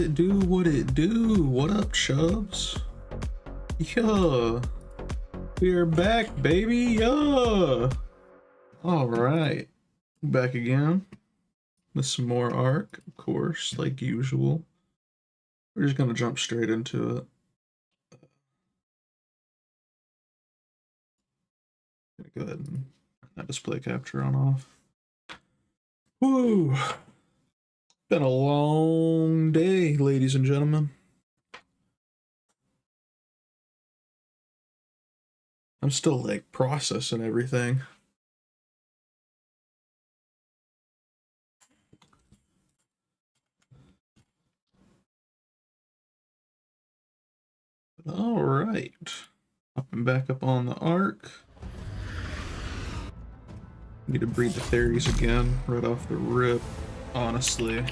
it do? What it do? What up, Chubs? Yeah, we are back, baby. Yeah. All right, back again with some more Ark, of course, like usual. We're just gonna jump straight into it. Go ahead and turn that display capture on off. Woo! Been a long day, ladies and gentlemen. I'm still like processing everything. All right, hopping back up on the Ark. Need to breed the fairies again, right off the rip, honestly.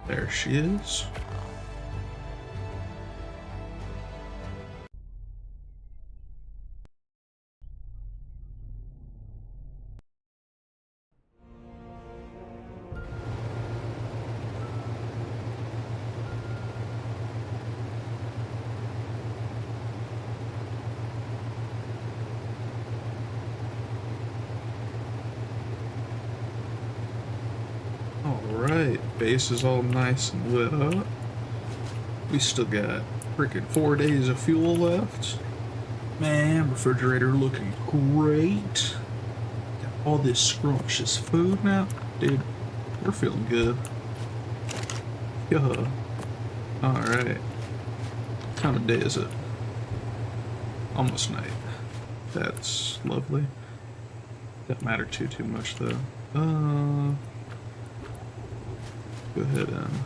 There she is. Alright, base is all nice and lit up. We still got freaking 4 days of fuel left. Man, refrigerator looking great. Got all this scrumptious food now. Dude, we're feeling good. Yeah. Alright. What time of day is it? Almost night. That's lovely. Doesn't matter too much though. Go ahead and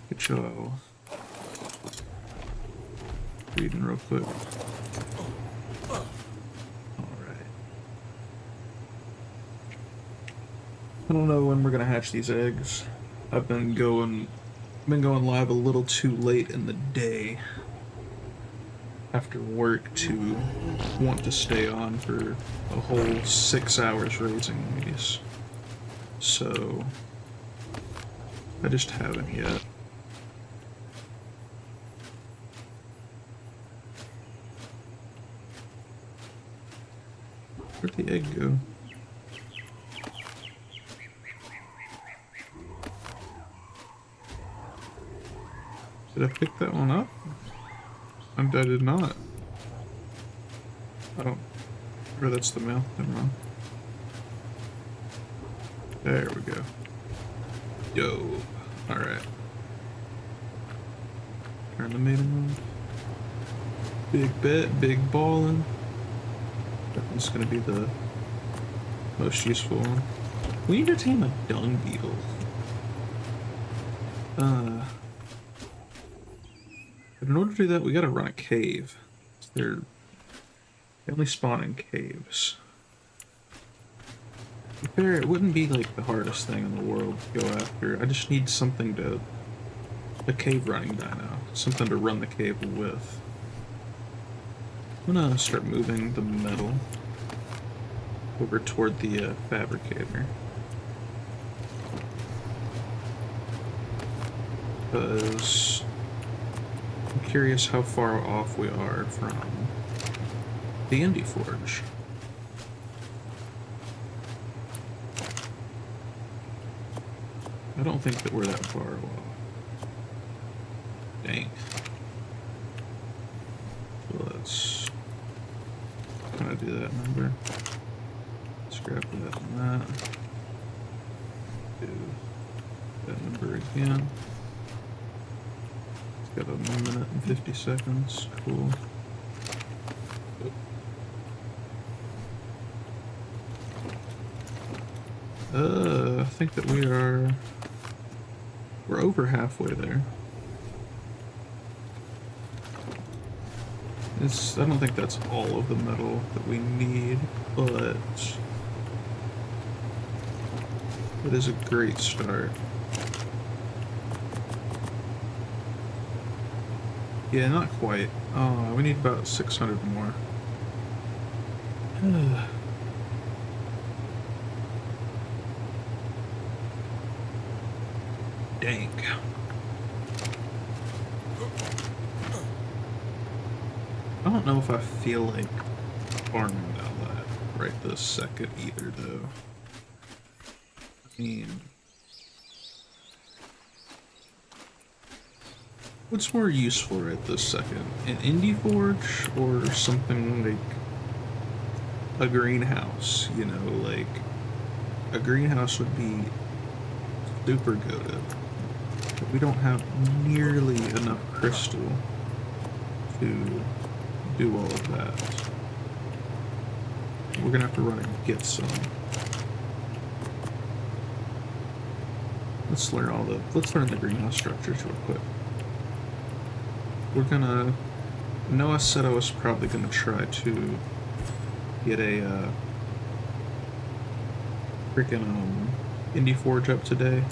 get your reading real quick. Alright. I don't know when we're gonna hatch these eggs. I've been going live a little too late in the day after work to want to stay on for a whole 6 hours raising these. So I just haven't yet. Where'd the egg go? Did I pick that one up? I did not. I don't... Or that's the male. Never mind. There we go. Yo. Alright. Turn the maiden on. Big bet, big ballin'. That one's gonna be the most useful one. We need to tame a dung beetle. But in order to do that, we gotta run a cave. They only spawn in caves. To be fair, it wouldn't be like the hardest thing in the world to go after. I just need something to... a cave running dino. Something to run the cave with. I'm gonna start moving the metal over toward the fabricator. Because I'm curious how far off we are from the Indie Forge. I don't think that we're that far off. Dang. So let's kind of do that number. Let's grab that and that. Do that number again. It's got 1 minute and 50 seconds. Cool. I think that we're over halfway there. I don't think that's all of the metal that we need, but it is a great start. Yeah, not quite. Oh, we need about 600 more. dank. I don't know if I feel like farming that right this second either, though. I mean, what's more useful right this second? An indie forge or something like a greenhouse? You know, like a greenhouse would be super goated, but we don't have nearly enough crystal to do all of that. We're gonna have to run and get some. Let's learn the greenhouse structures real quick. We're gonna, Noah said I was probably gonna try to get a freaking indie forge up today,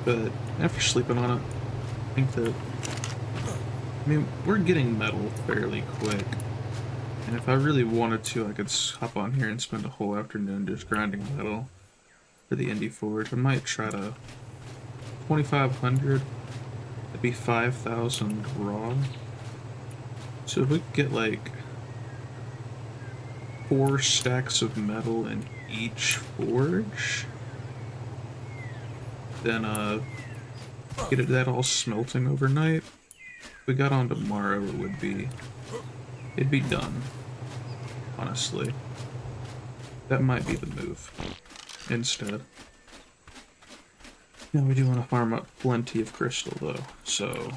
but after sleeping on it, I think that, I mean, we're getting metal fairly quick, and if I really wanted to, I could hop on here and spend a whole afternoon just grinding metal for the indie forge. I might try to 2,500. That'd be 5,000 raw. So if we could get like 4 stacks of metal in each forge, then get that all smelting overnight. If we got on tomorrow, it'd be done. Honestly, that might be the move instead. Now we do want to farm up plenty of crystal though, so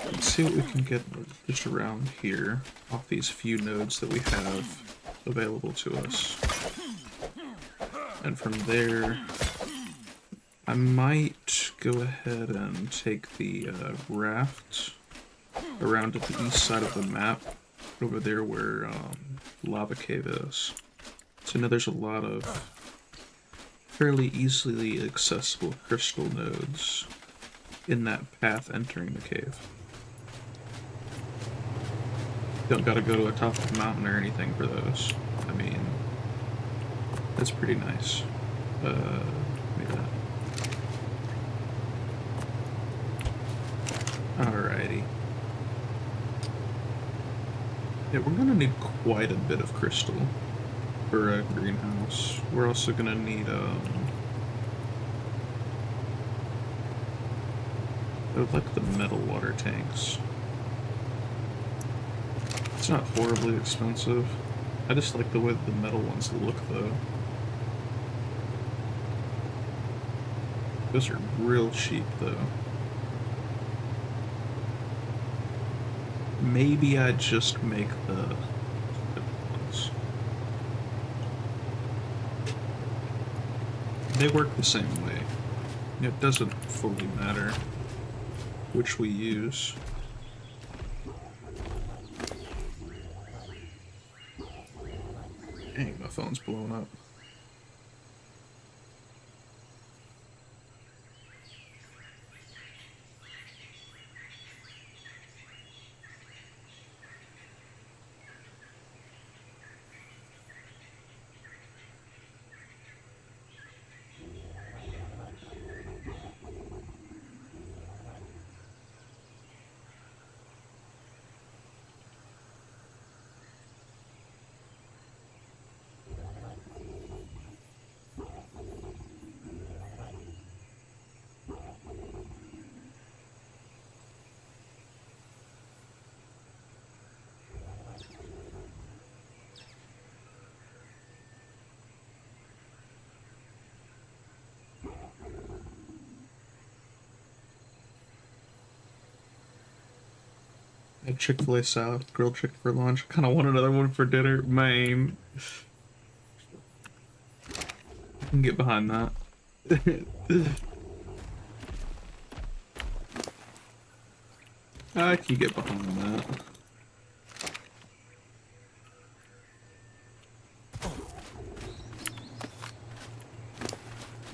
let's see what we can get just around here off these few nodes that we have available to us. And from there, I might go ahead and take the raft around to the east side of the map, over there where Lava Cave is. So now there's a lot of fairly easily accessible crystal nodes in that path entering the cave. Don't gotta go to the top of the mountain or anything for those. I mean, that's pretty nice. Look at that. Alrighty. Yeah, we're gonna need quite a bit of crystal for a greenhouse. We're also gonna need I would like the metal water tanks. It's not horribly expensive. I just like the way the metal ones look though. Those are real cheap though. Maybe I just make the ones. They work the same way. It doesn't fully matter which we use. Dang, my phone's blowing up. A Chick-fil-A salad, grilled chicken for lunch. Kind of want another one for dinner. Man, I can get behind that. I can get behind that.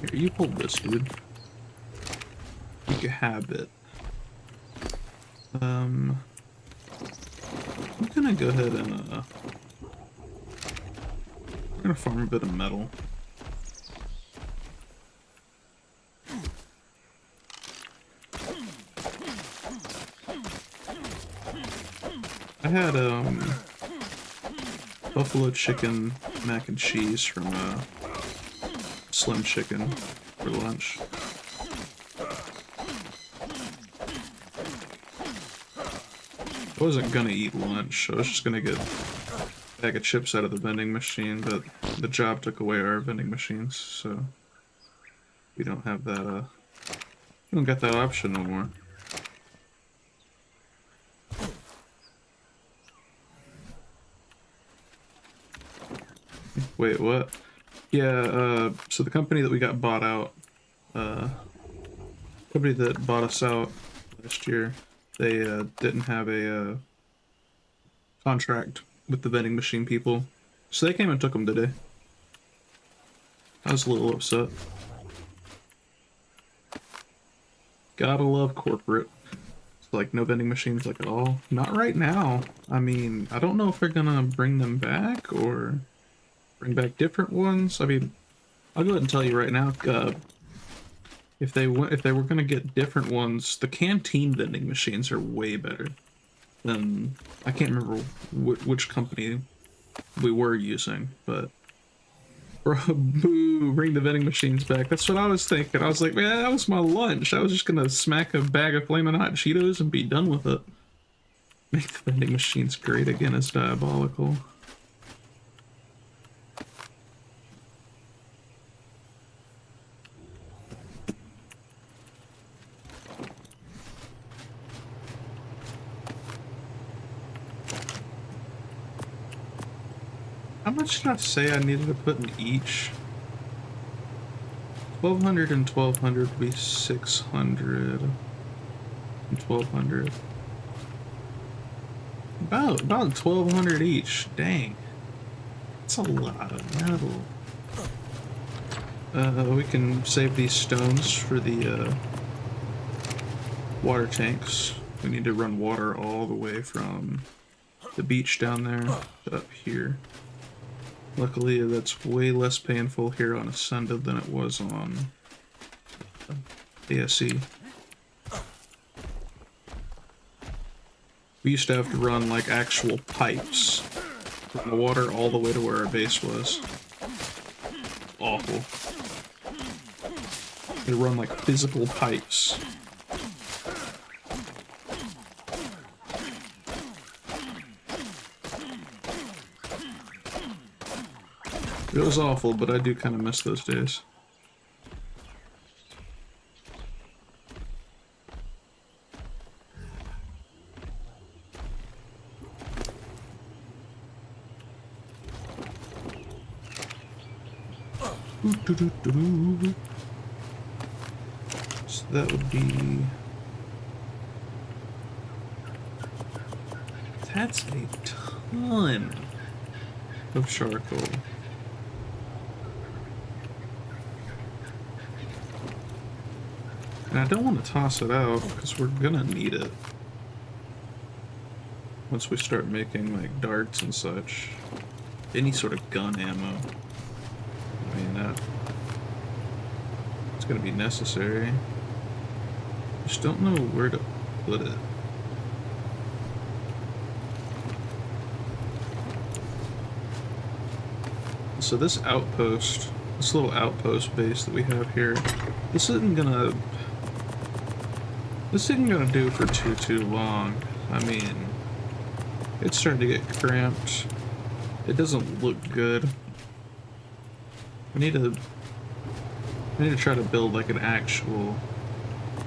Here, you hold this, dude. You can have it. I'm gonna go ahead and we're gonna farm a bit of metal. I had buffalo chicken mac and cheese from Slim Chicken for lunch. I wasn't gonna eat lunch. I was just gonna get a bag of chips out of the vending machine, but the job took away our vending machines, so we don't have that. We don't get that option no more. Wait, what? Yeah, so the company that we got bought out, company that bought us out last year, they didn't have a contract with the vending machine people, so they came and took them today. I was a little upset. Gotta love corporate. It's like no vending machines like at all. Not right now. I mean, I don't know if they're gonna bring them back or bring back different ones. I mean, I'll go ahead and tell you right now. If they were gonna get different ones, the canteen vending machines are way better than, I can't remember which company we were using, but bro, boo, bring the vending machines back. That's what I was thinking. I was like, man, that was my lunch. I was just gonna smack a bag of Flamin' Hot Cheetos and be done with it. Make the vending machines great again is diabolical. How much did I say I needed to put in each? 1200 and 1200 would be 600 and 1200. About 1200 each. Dang. That's a lot of metal. We can save these stones for the water tanks. We need to run water all the way from the beach down there to up here. Luckily, that's way less painful here on Ascended than it was on ASE. We used to have to run like actual pipes from the water all the way to where our base was. Awful. They run like physical pipes. It was awful, but I do kind of miss those days. So that would be... That's a ton of charcoal. And I don't want to toss it out, because we're gonna need it. Once we start making, like, darts and such. Any sort of gun ammo. I mean, it's gonna be necessary. Just don't know where to put it. So this outpost, this little outpost base that we have here, this isn't gonna do for too long. I mean, it's starting to get cramped. It doesn't look good. We need to try to build like an actual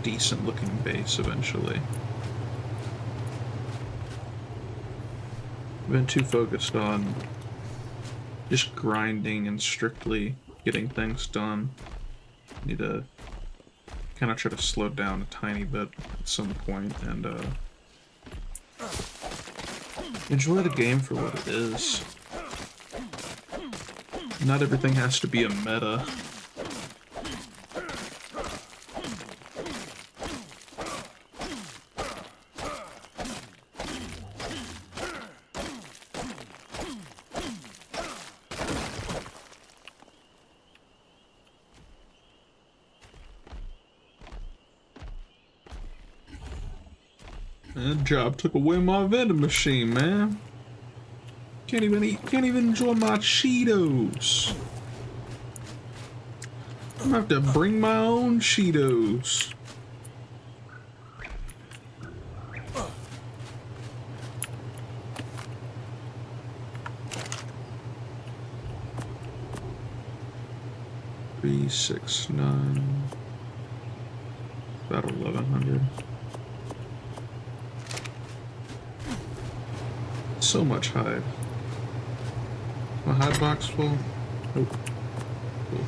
decent looking base eventually. I've been too focused on just grinding and strictly getting things done. Need to kind of try to slow down a tiny bit at some point and enjoy the game for what it is. Not everything has to be a meta. That job took away my vending machine, man. Can't even eat, can't even enjoy my Cheetos. I'm gonna have to bring my own Cheetos. Three, 6, 9. About 1100. So much hide. My hide box full? Nope. Cool.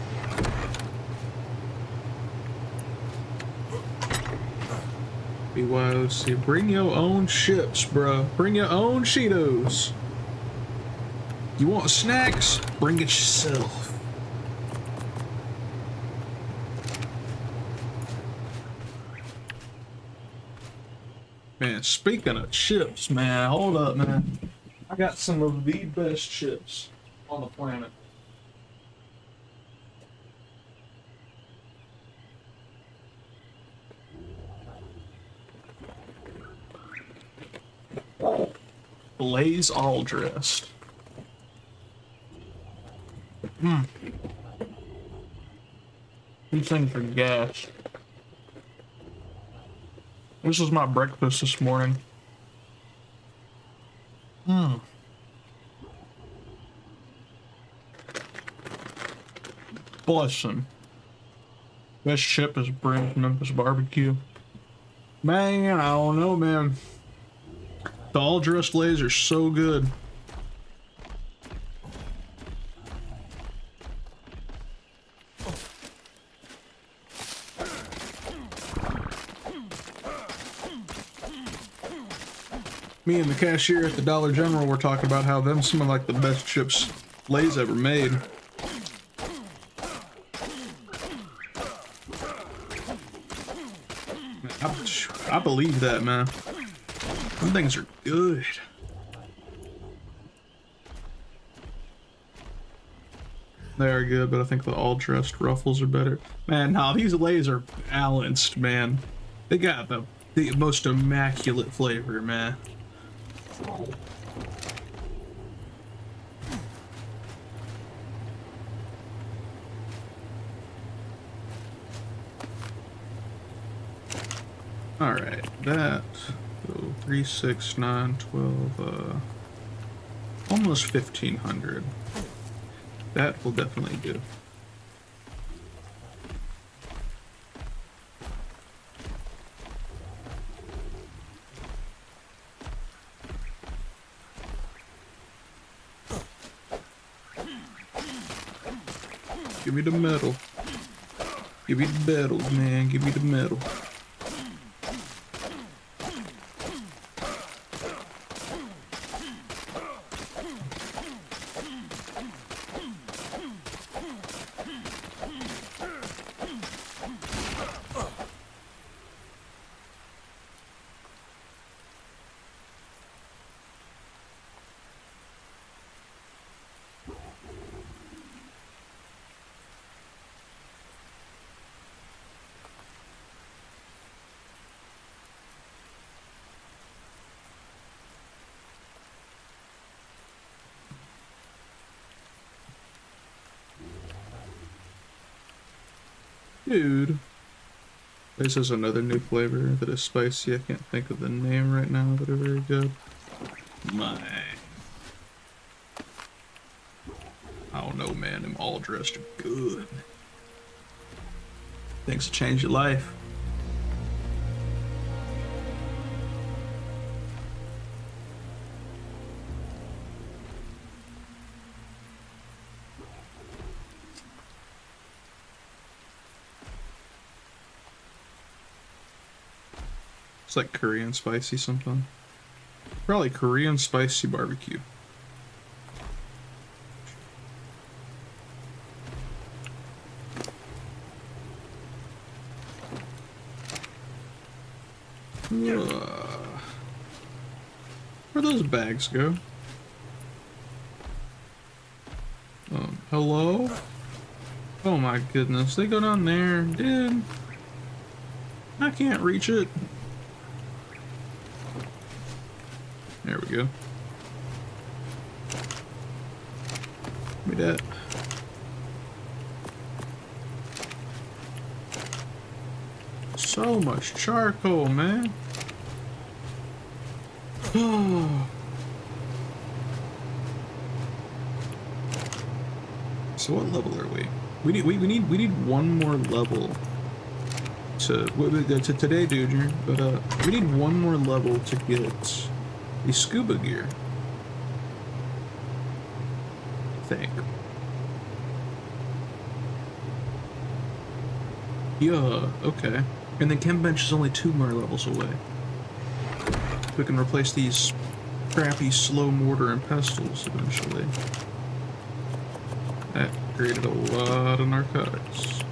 BYOC. Bring your own chips, bruh. Bring your own Cheetos. You want snacks? Bring it yourself. Man, speaking of chips, man, hold up, man. I got some of the best chips on the planet. Lay's all dressed. These things are gas. This was my breakfast this morning. Bless him. Best chip is Brand's Memphis barbecue. Man, I don't know, man. The all dressed Lays are so good. Me and the cashier at the Dollar General were talking about how them some of like the best chips Lay's ever made. I believe that, man. Them things are good. They are good, but I think the all dressed Ruffles are better. Man, nah, these Lay's are balanced, man. They got the most immaculate flavor, man. Alright, that. So 3, 6, 9, 12, almost 1500. That will definitely do. Give me the metal. Give me the metals, man. Give me the metal. Dude. This is another new flavor that is spicy. I can't think of the name right now, but they're very good. My. I don't know, man. Them all dressed are good. Things will change your life. It's like Korean spicy something. Probably Korean spicy barbecue. Where'd those bags go? Hello? Oh my goodness, they go down there, dude. I can't reach it. There we go. Give me that. So much charcoal, man. So what level are we? We need one more level to today, dude. But we need one more level to get the scuba gear. I think. Yeah. Okay. And then Chem Bench is only 2 more levels away. We can replace these crappy slow mortar and pestles eventually. That created a lot of narcotics.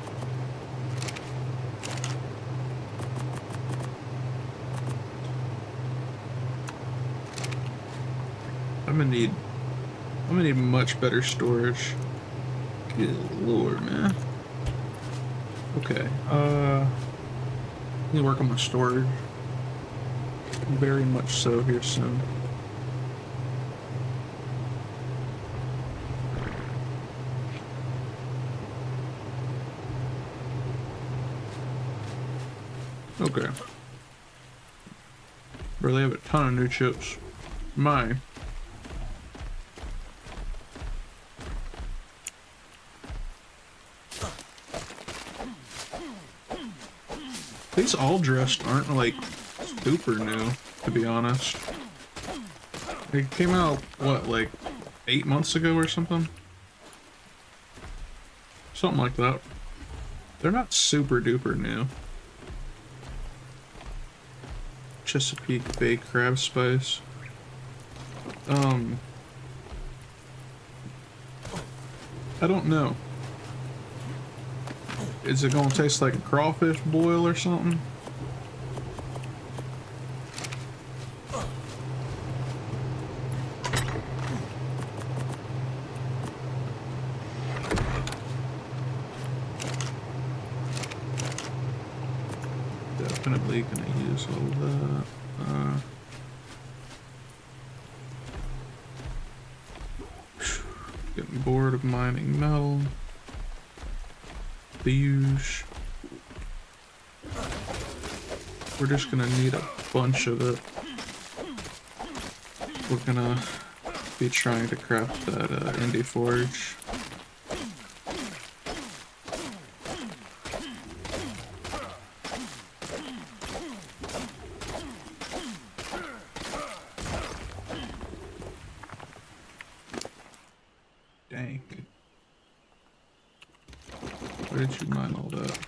I'm gonna need much better storage. Good lord, man. Okay, I need to work on my storage. Very much so here soon. Okay. Really have a ton of new chips. My. These all dressed aren't like super new, to be honest. They came out, what, like 8 months ago or something? Something like that. They're not super duper new. Chesapeake Bay Crab Spice. I don't know. Is it gonna taste like a crawfish boil or something? Definitely gonna use all that. Getting bored of mining metal. Beige. We're just gonna need a bunch of it. We're gonna be trying to craft that indie forge. Dang. Where did you mine all that?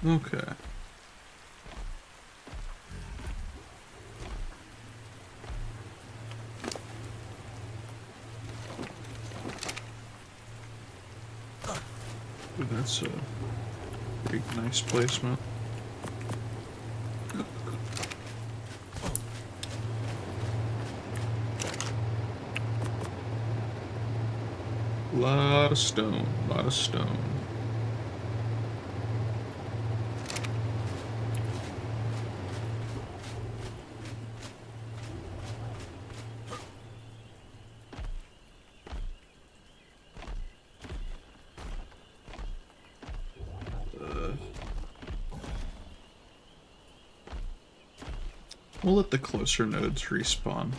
Okay. Ooh, that's a pretty nice placement. Lot of stone, lot of stone. We'll let the closer nodes respawn.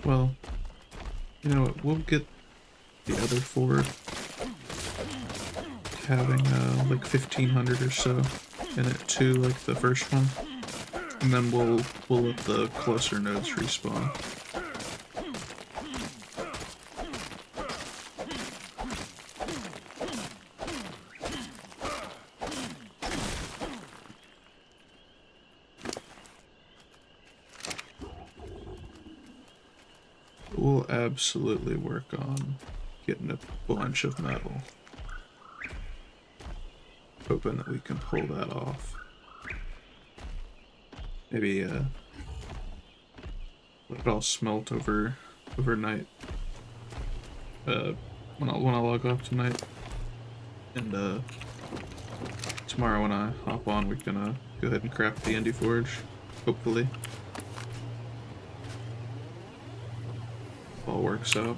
Well, you know what, we'll get the other Ford having like 1,500 or so in it too, like the first one, and then we'll let the closer nodes respawn. We'll absolutely work on getting a bunch of metal. Hoping that we can pull that off. Maybe let it all smelt overnight. when I log off tonight, and tomorrow when I hop on, we can go ahead and craft the Indie Forge. Hopefully, all works out.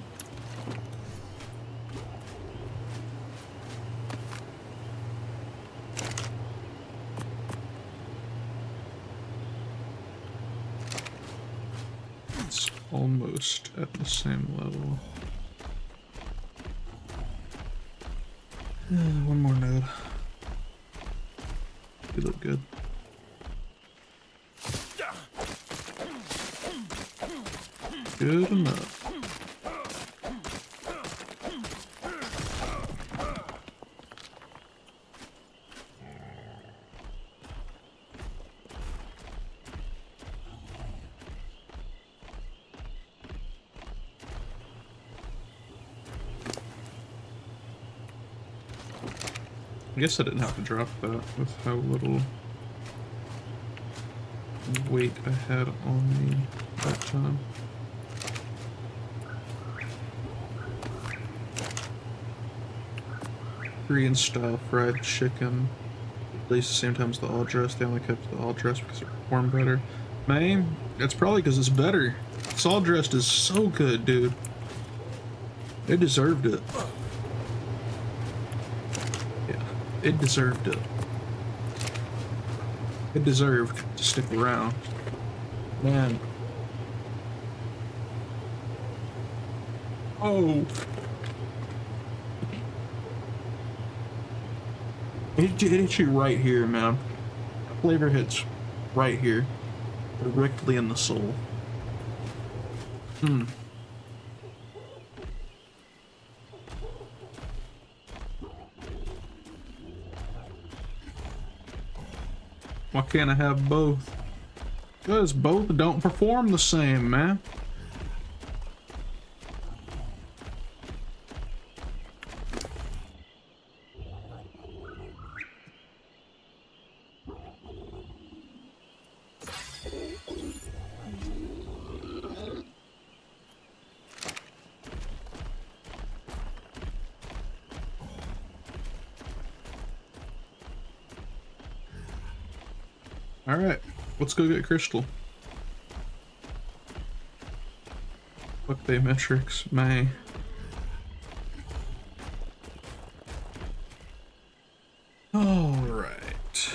It's almost at the same level. One more node. You look good. Good enough. I guess I didn't have to drop that with how little weight I had on me that time. Korean style fried chicken. At least the same time as the all dress. They only kept the all dress because it performed better. Man, it's probably because it's better. This all dressed is so good, dude. It deserved it. Yeah, it deserved it. It deserved to stick around. Man. Oh. It hits you right here, man. Flavor hits right here. Directly in the soul. Why can't I have both? Because both don't perform the same, man. Alright, let's go get Crystal. Fuck they metrics, May. Alright.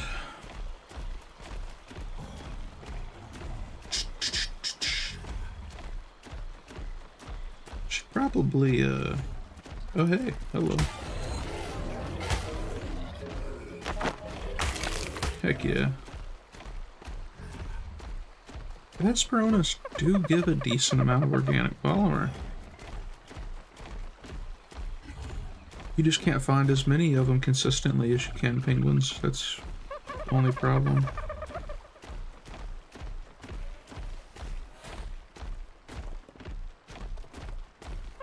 Should probably, oh hey, hello. Heck yeah. Hesperonis do give a decent amount of organic polymer. You just can't find as many of them consistently as you can penguins. That's the only problem.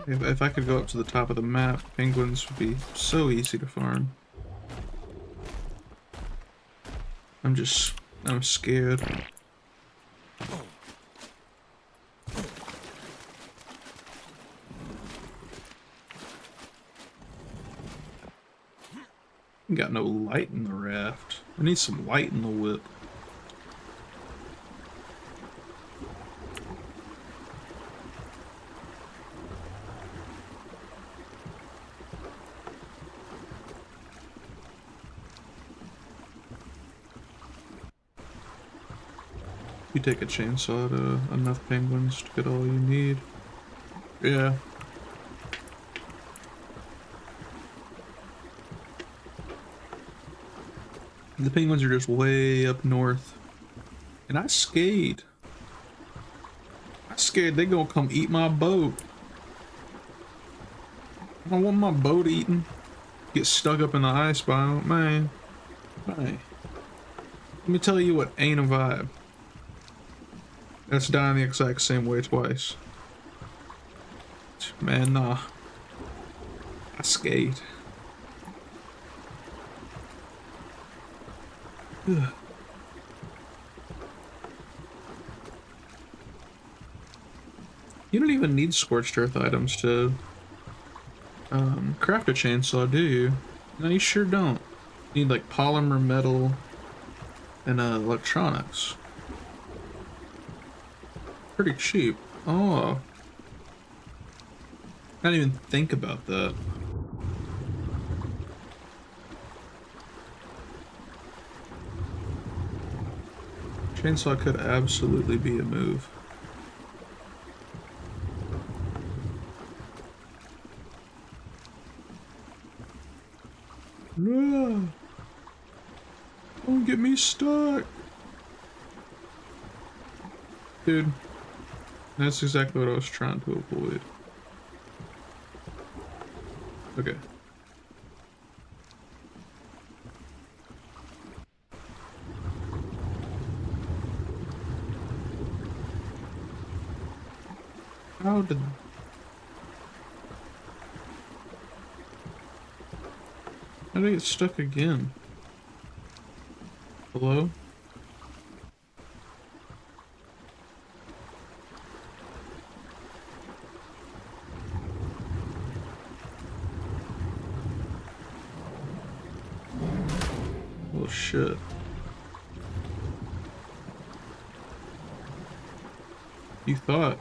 If I could go up to the top of the map, penguins would be so easy to farm. I'm scared. Got no light in the raft. I need some light in the whip. You take a chainsaw to enough penguins to get all you need. Yeah. The penguins are just way up north. And I scared they gonna come eat my boat. I don't want my boat eaten. Get stuck up in the ice biome, man. Hey. Let me tell you what ain't a vibe. That's dying the exact same way twice. Man, nah. I skate. Ugh. You don't even need scorched earth items to Craft a chainsaw, do you? No, you sure don't. You need like polymer, metal, and electronics. Pretty cheap. Oh, I didn't even think about that. Chainsaw could absolutely be a move. No! Don't get me stuck! Dude, that's exactly what I was trying to avoid. Okay. How did... How did I get stuck again? Hello? Oh shit. You thought.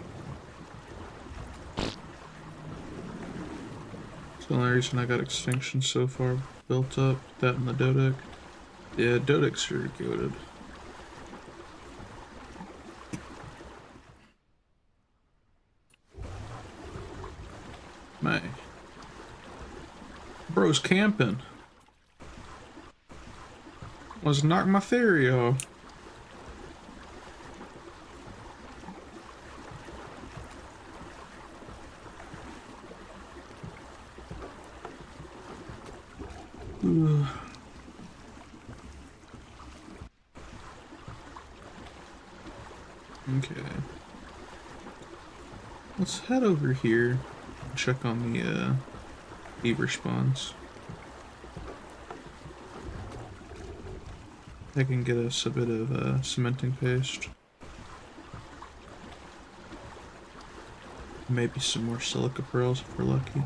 It's the only reason I got extinction so far built up. That and the Dodec. Yeah, Dodec's are goated. May. Bro's camping. Was knock my theory off. Ugh. Okay. Let's head over here and check on the beaver spawns. I can get us a bit of cementing paste. Maybe some more silica pearls if we're lucky.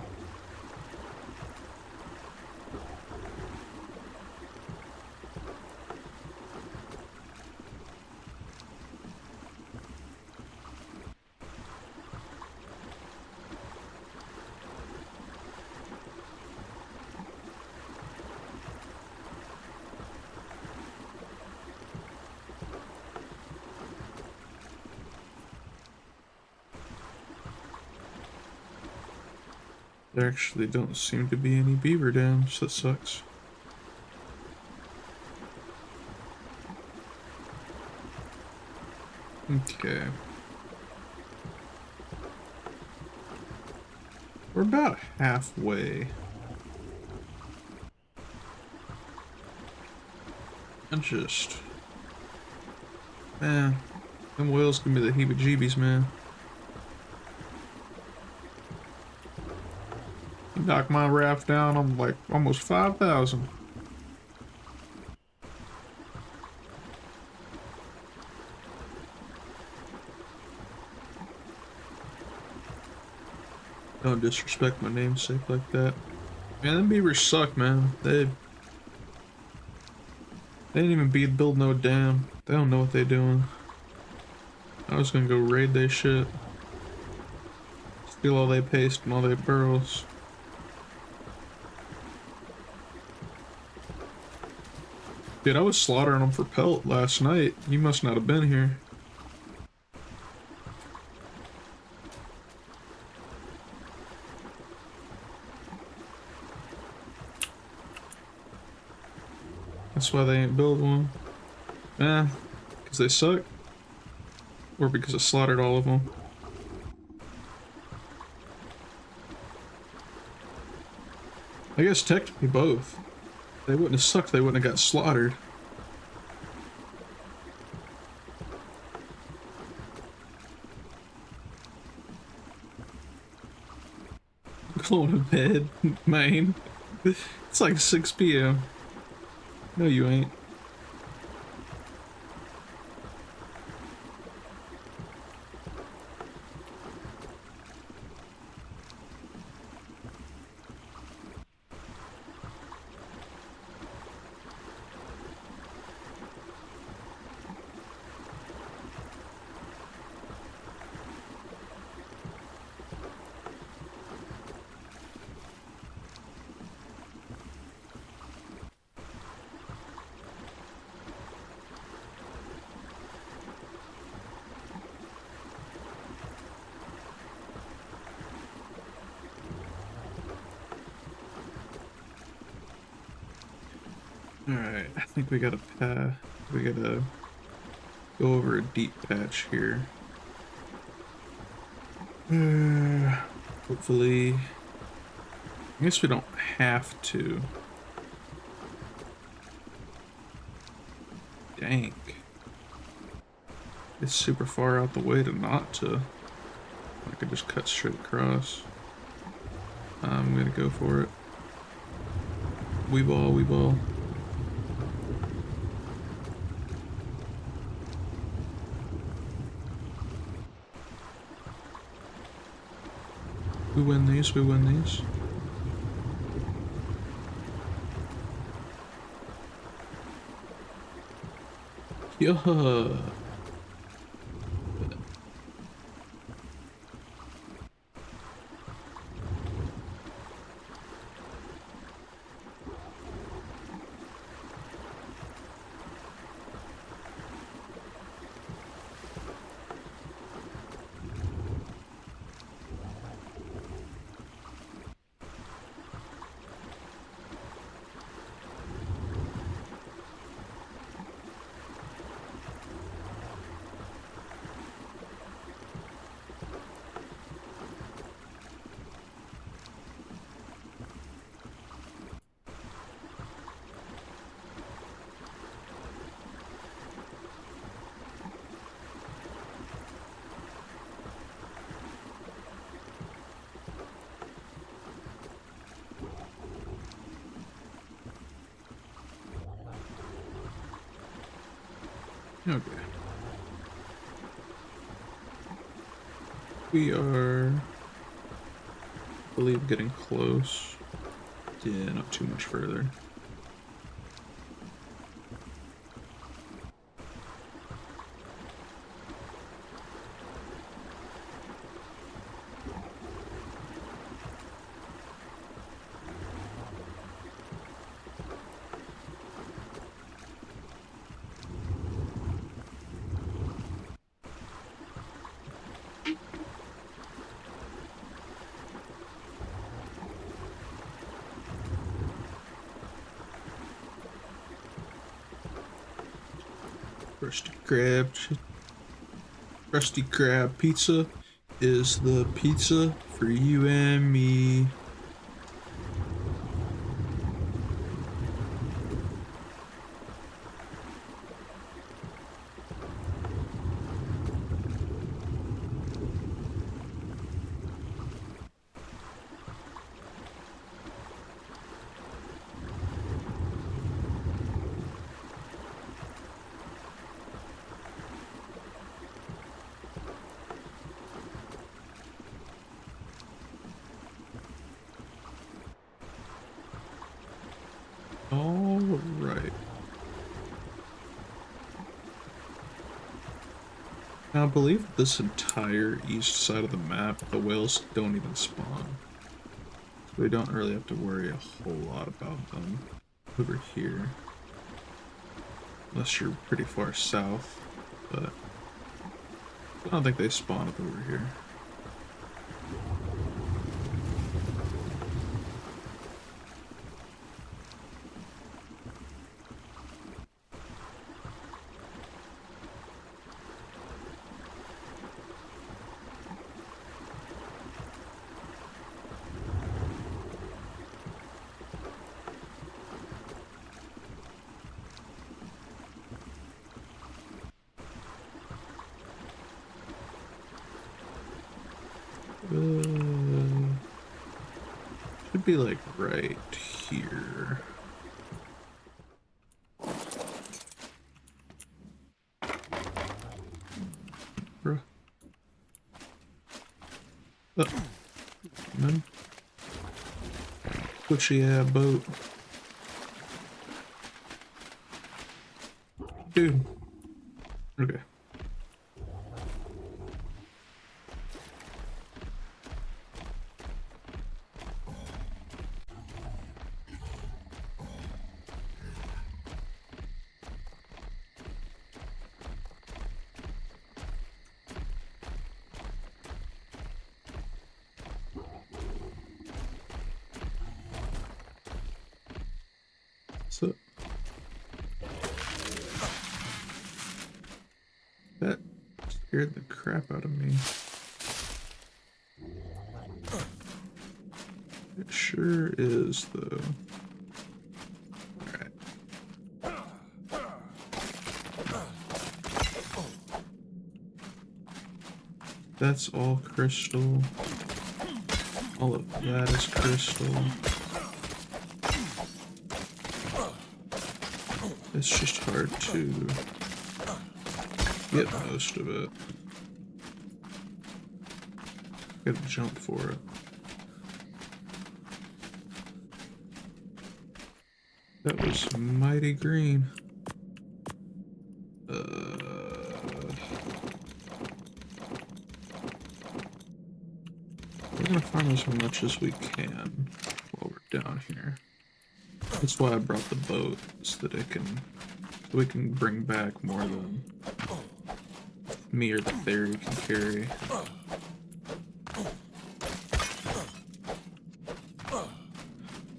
There actually don't seem to be any beaver dams. That sucks. Okay. We're about halfway. And just... Man, them whales give me the heebie-jeebies, man. You knock my raft down, I'm like almost 5,000. Don't disrespect my namesake like that. Man, them beavers suck, man. They didn't even build no dam. They don't know what they doing. I was gonna go raid their shit. Steal all their paste and all their pearls. Dude, I was slaughtering them for pelt last night. You must not have been here. That's why they ain't built one. Eh, because they suck? Or because I slaughtered all of them? I guess technically both. If they wouldn't have sucked, they wouldn't have got slaughtered. Going to bed, man. It's like 6 p.m. No, you ain't. Alright, I think we gotta we gotta go over a deep patch here. Hopefully, I guess we don't have to. Dang. It's super far out the way to not to. I could just cut straight across. I'm gonna go for it. Weeball, weeball. We win these, we win these. Yeah. Okay. We are, I believe, getting close. Yeah, not too much further. Krusty Krab pizza is the pizza for you and me. All right. Now, I believe this entire east side of the map, the whales don't even spawn. So we don't really have to worry a whole lot about them over here. Unless you're pretty far south, but I don't think they spawn up over here. Should be like right here. Bruh. Oh. Man. Pushy ass boat. Dude. Okay. So Scared the crap out of me. It sure is, though. Alright. That's all crystal. All of that is crystal. It's just hard to get most of it. Gotta jump for it. That was mighty green. We're gonna farm as much as we can while we're down here. That's why I brought the boat, so that we can bring back more than me or the ferry can carry.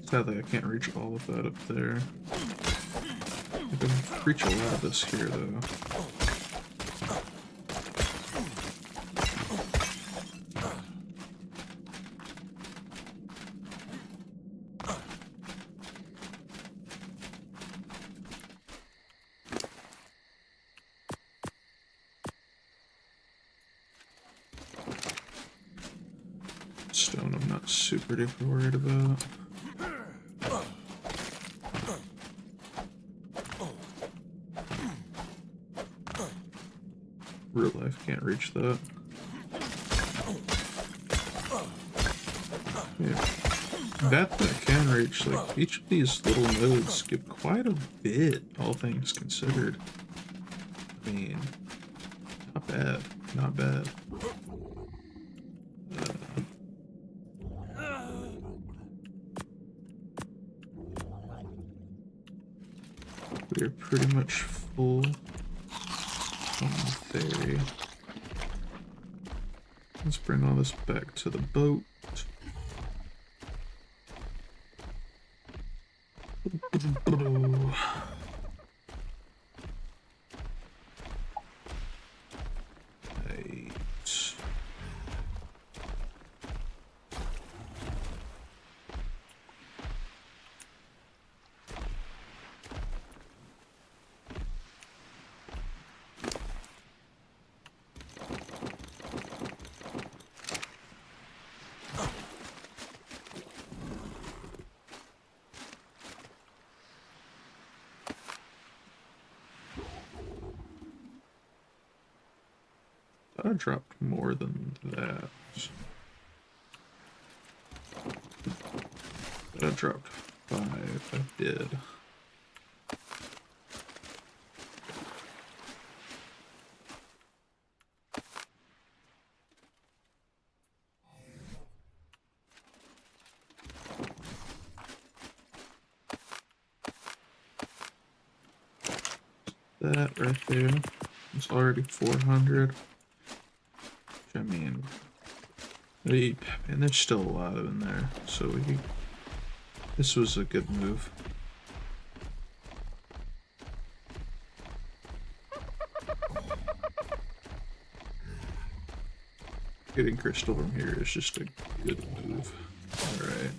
Sadly, I can't reach all of that up there. I can reach a lot of this here, though. Stone I'm not super duper worried about. Real life can't reach that. Yeah. That I can reach, like, each of these little nodes give quite a bit, all things considered. I mean, not bad, not bad. We're pretty much full on the ferry. Let's bring all this back to the boat. I dropped more than that. I dropped 5. I did. That right there is already 400. I mean, and there's still a lot in there, so this was a good move. Getting crystal from here is just a good move. Alright.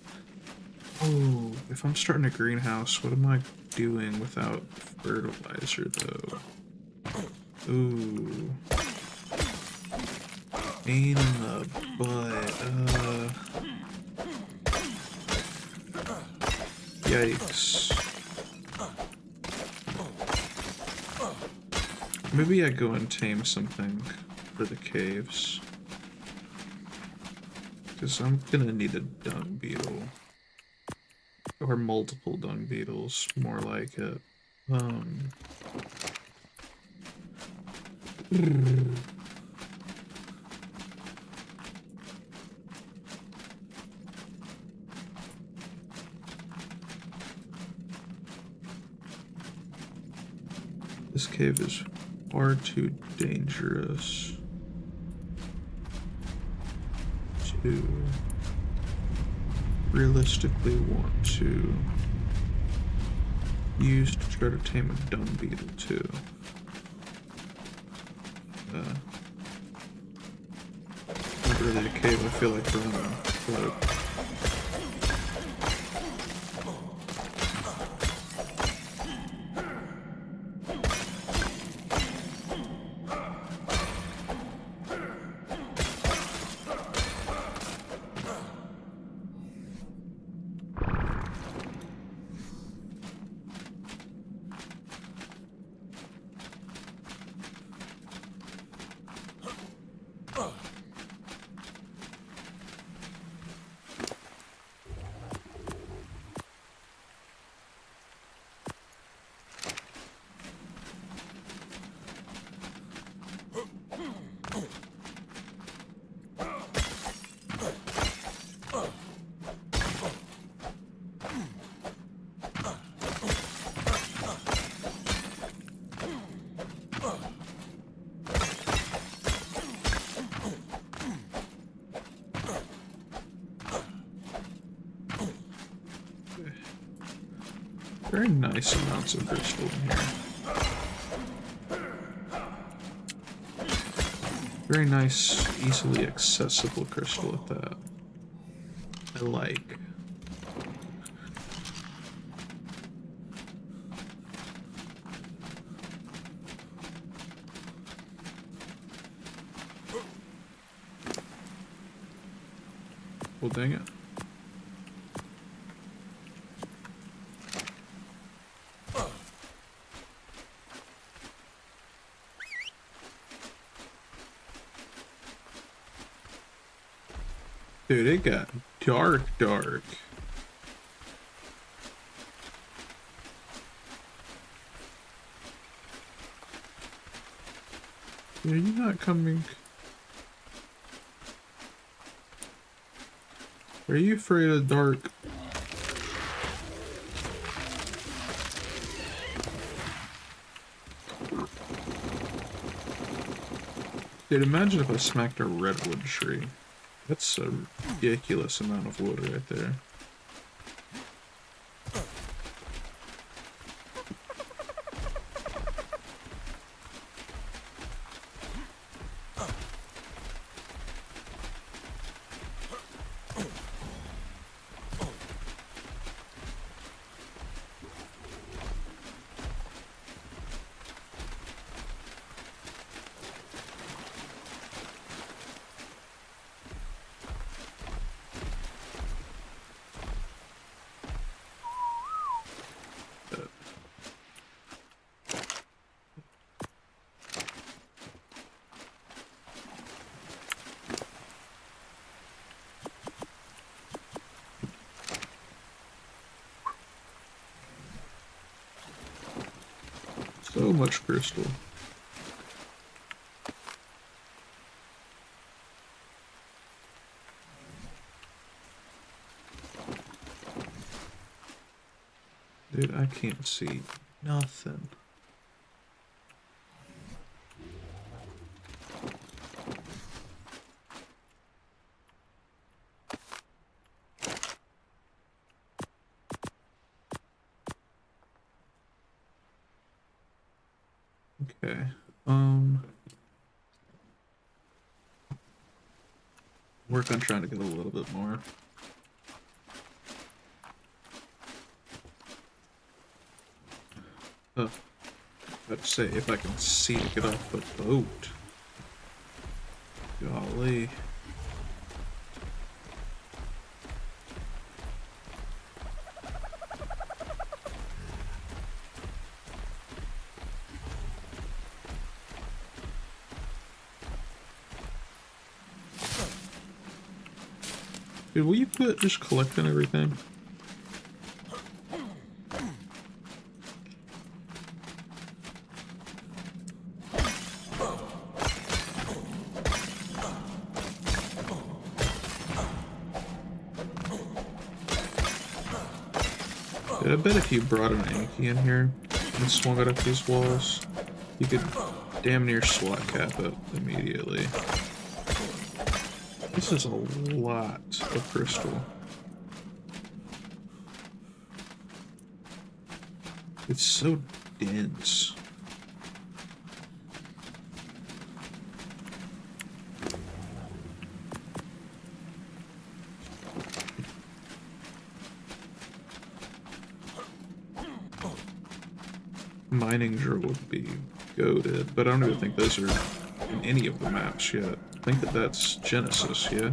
Oh, if I'm starting a greenhouse, what am I doing without fertilizer, though? Ooh. Pain in the butt. Yikes. Maybe I go and tame something for the caves. Because I'm gonna need a dung beetle. Or multiple dung beetles, more like it. This cave is far too dangerous to realistically want to use to try to tame a dung beetle too. really a cave I feel like running, but... Very nice amounts of crystal in here. Very nice, easily accessible crystal at that. I like. Well, dang it. Dude, it got dark. Are you not coming? Are you afraid of dark? Dude, imagine if I smacked a redwood tree. That's a ridiculous amount of wood right there. So much crystal. Dude, I can't see nothing. Okay. Work on trying to get a little bit more. Oh, I'd say if I can see to get off the boat. Golly. Dude, will you quit just collecting everything? Dude, I bet if you brought an Anki in here and swung it up these walls, you could damn near SWAT cap it immediately. This is a lot of crystal. It's so dense. Mining drill would be goated, but I don't even think those are in any of the maps yet. I think that that's Genesis, yeah?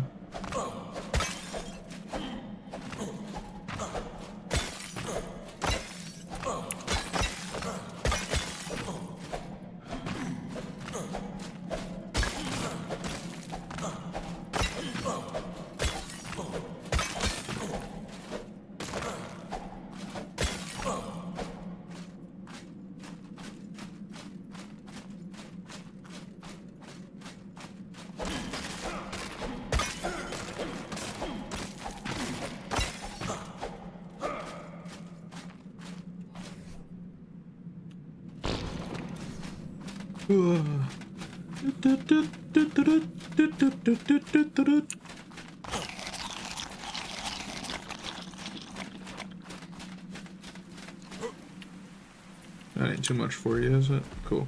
That ain't too much for you, is it? Cool.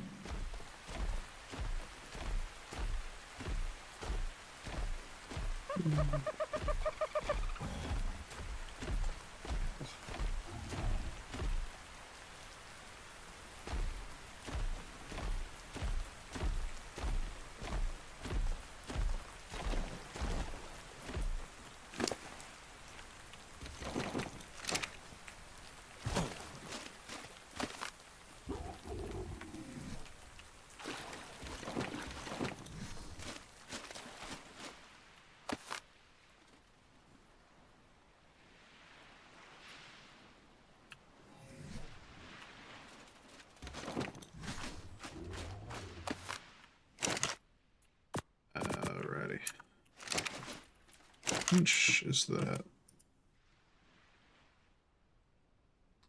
Alrighty. How much is that?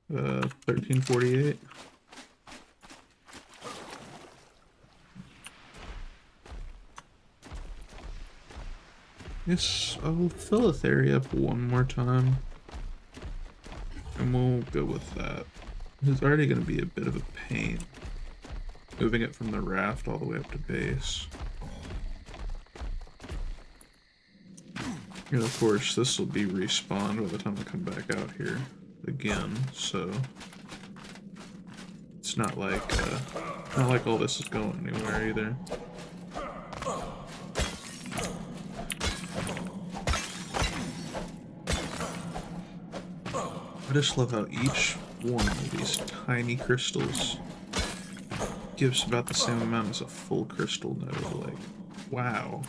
1348. Yes, I'll fill a theory up one more time. And we'll go with that. It's already going to be a bit of a pain. Moving it from the raft all the way up to base. And of course, this will be respawned by the time I come back out here again, so it's not like all this is going anywhere either. I just love how each one of these tiny crystals gives about the same amount as a full crystal node. Like, wow.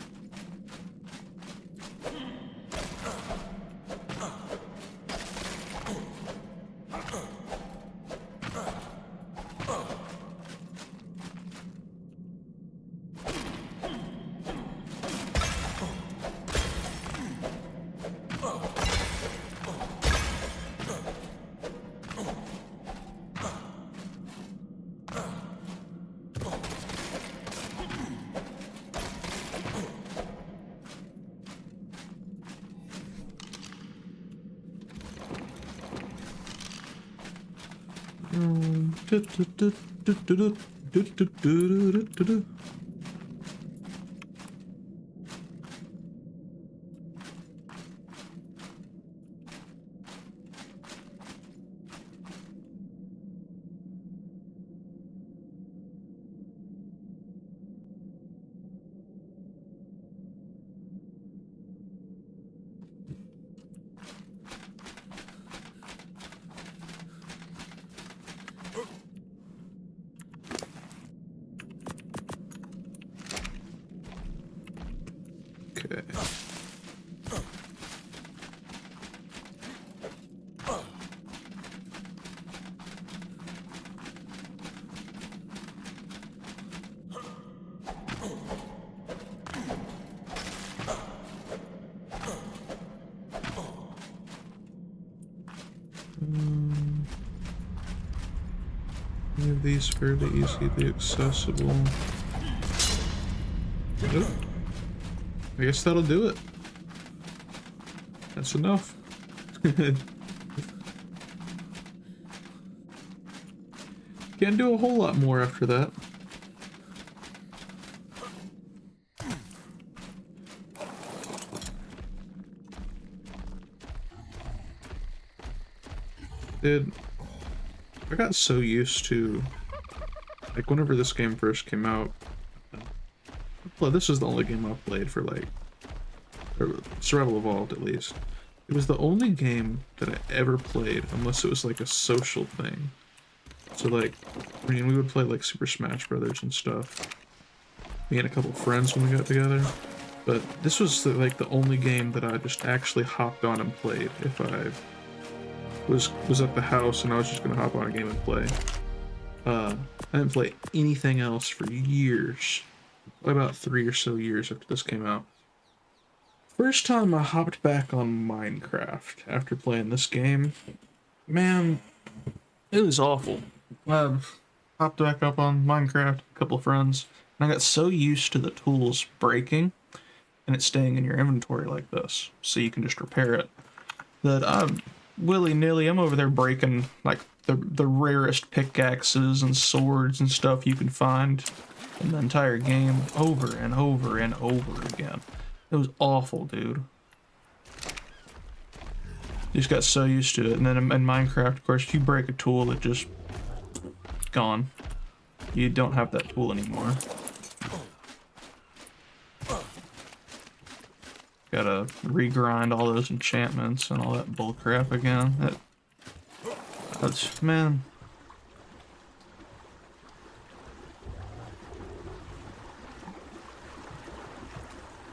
Okay. Any of these fairly easily accessible. Nope. I guess that'll do it. That's enough. Can't do a whole lot more after that. Dude, I got so used to like whenever this game first came out, well, this is the only game I've played for like Survival Evolved at least. It was the only game that I ever played unless it was like a social thing. So like, I mean, we would play like Super Smash Brothers and stuff. Me and a couple friends when we got together. But this was like the only game that I just actually hopped on and played if I was at the house and I was just gonna hop on a game and play. I didn't play anything else for years. About 3 or so years after this came out. First time I hopped back on Minecraft after playing this game, man, it was awful. I hopped back up on Minecraft, a couple of friends, and I got so used to the tools breaking and it staying in your inventory like this, so you can just repair it, that I'm willy-nilly, I'm over there breaking like the rarest pickaxes and swords and stuff you can find in the entire game over and over and over again. It was awful, dude. You just got so used to it, and then in Minecraft, of course, if you break a tool, it just gone. You don't have that tool anymore. Gotta regrind all those enchantments and all that bullcrap again. That's, man.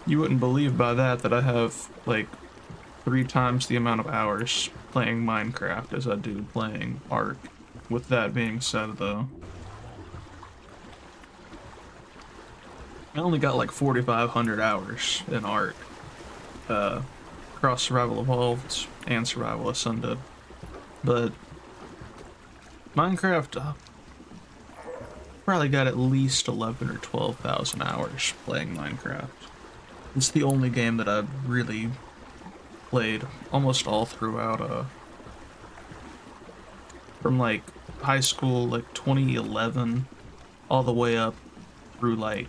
You wouldn't believe by that I have like 3 times the amount of hours playing Minecraft as I do playing Ark. With that being said, though, I only got like 4,500 hours in Ark. Across Survival Evolved and Survival Ascended. But Minecraft, probably got at least 11 or 12,000 hours playing Minecraft. It's the only game that I've really played almost all throughout, from like high school, like 2011, all the way up through like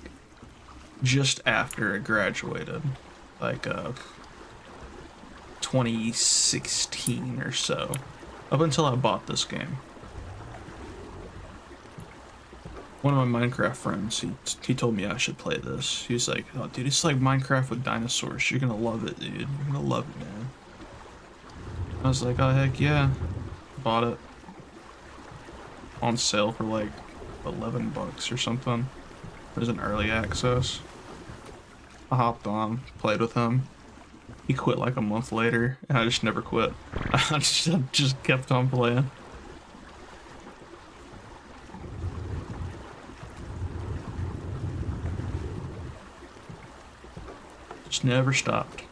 just after I graduated, like 2016 or so, up until I bought this game. One of my Minecraft friends, he told me I should play this. He was like, "Oh, dude, it's like Minecraft with dinosaurs. You're gonna love it, dude. You're gonna love it, man." I was like, "Oh, heck yeah." Bought it. On sale for like 11 bucks or something. It was an early access. I hopped on, played with him. He quit like a month later, and I just never quit. I just kept on playing. Just never stopped.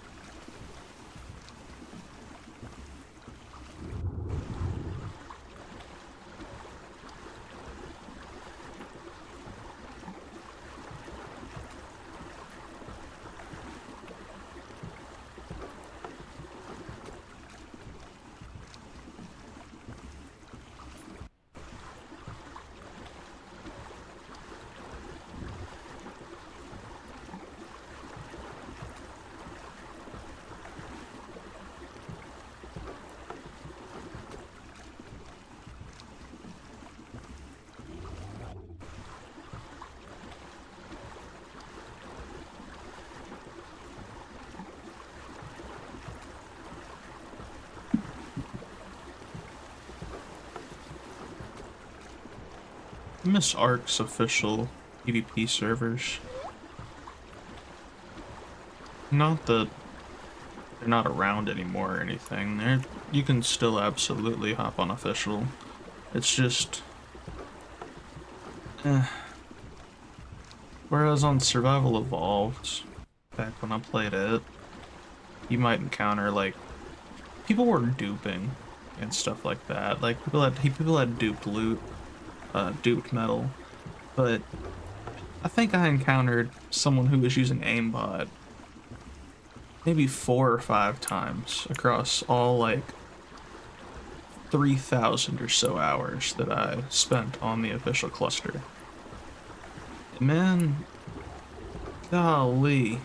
I miss Ark's official PvP servers. Not that they're not around anymore or anything. You can still absolutely hop on official. It's just, whereas on Survival Evolved, back when I played it, you might encounter like people were duping and stuff like that. Like people had duped loot, duped metal, but I think I encountered someone who was using aimbot maybe 4 or 5 times across all like 3,000 or so hours that I spent on the official cluster. And man, golly,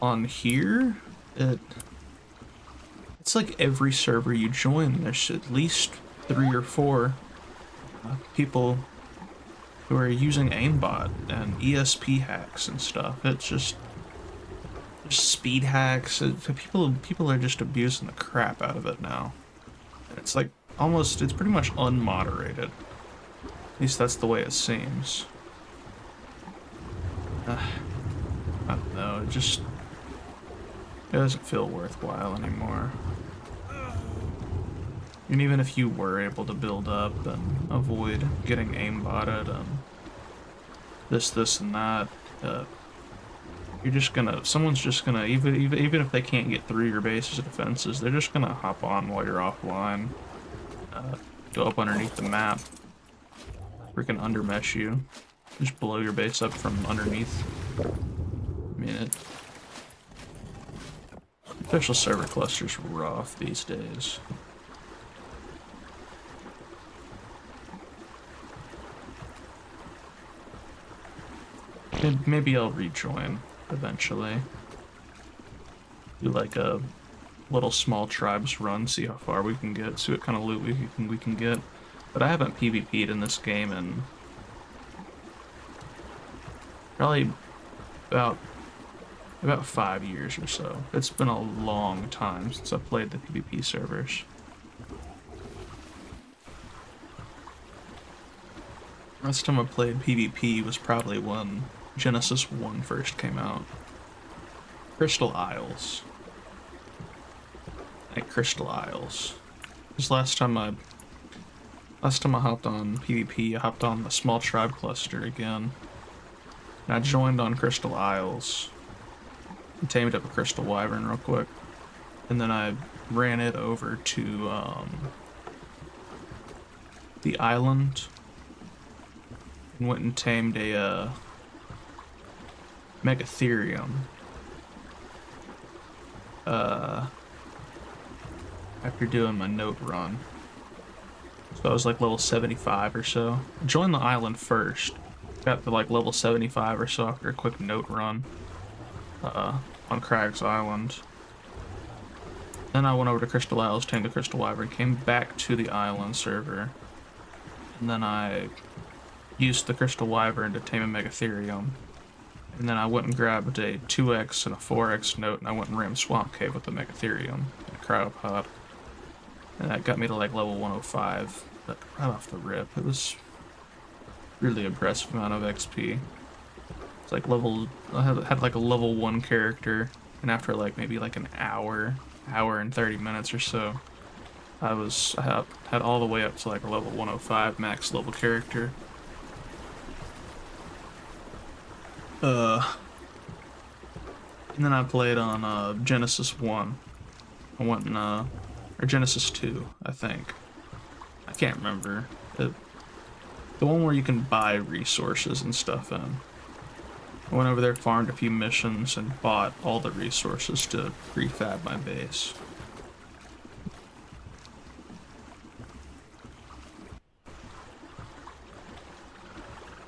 on here, it's like every server you join, there's at least 3 or 4 people who are using aimbot and ESP hacks and stuff. It's just speed hacks. People are just abusing the crap out of it now. And it's like it's pretty much unmoderated. At least that's the way it seems. I don't know, it doesn't feel worthwhile anymore. And even if you were able to build up and avoid getting aimbotted and this and that, someone's just gonna, even if they can't get through your base's defenses, they're just gonna hop on while you're offline, go up underneath the map, freaking undermesh you, just blow your base up from underneath. I mean, special server clusters are rough these days. Maybe I'll rejoin eventually. Do like a little small tribes run, see how far we can get, see what kind of loot we can get. But I haven't PvP'd in this game in probably about 5 years or so. It's been a long time since I played the PvP servers. Last time I played PvP was probably when Genesis 1 first came out. Crystal Isles. Like Crystal Isles. Because last time I hopped on PvP, I hopped on the small tribe cluster again. And I joined on Crystal Isles. And tamed up a Crystal Wyvern real quick. And then I ran it over to the island. And went and tamed a Megatherium. After doing my note run. So I was like level 75 or so. I joined the island first. Got to like level 75 or so after a quick note run. On Crags Island. Then I went over to Crystal Isles, tamed the Crystal Wyvern, came back to the island server. And then I used the Crystal Wyvern to tame a Megatherium. And then I went and grabbed a 2x and a 4x note, and I went and rammed Swamp Cave with the Megatherium and a Cryopod. And that got me to like level 105, but right off the rip, it was really impressive amount of XP. It's like I had like a level 1 character, and after like maybe like an hour and 30 minutes or so, I had all the way up to like a level 105 max level character. And then I played on Genesis 1. I went and or Genesis 2, I think. I can't remember. The one where you can buy resources and stuff in. I went over there, farmed a few missions, and bought all the resources to refab my base.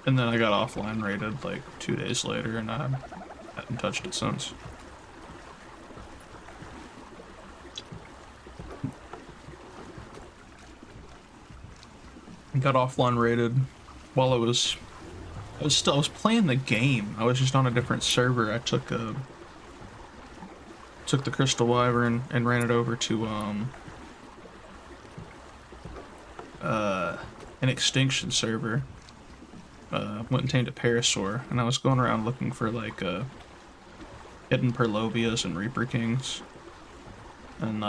And then I got offline rated like 2 days later, and I haven't touched it since. I got offline rated while I was playing the game. I was just on a different server. I took the Crystal Wyvern and ran it over to an extinction server. Went and tamed a Parasaur, and I was going around looking for like hidden Purlovias and Reaper Kings, and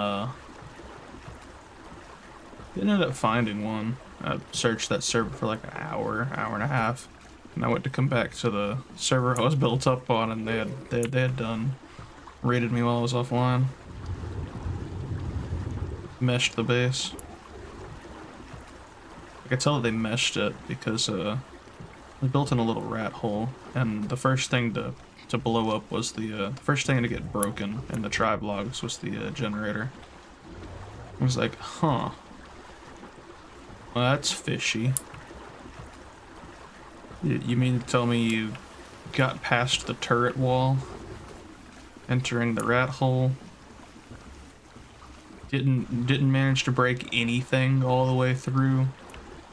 ended up finding one. I searched that server for like an hour and a half, and I went to come back to the server I was built up on, and they had done raided me while I was offline. Meshed the base. I could tell they meshed it because I built in a little rat hole, and the first thing to blow up was the first thing to get broken in the tribe logs was the generator. I was like, huh. Well, that's fishy. You mean to tell me you got past the turret wall, entering the rat hole, didn't manage to break anything all the way through,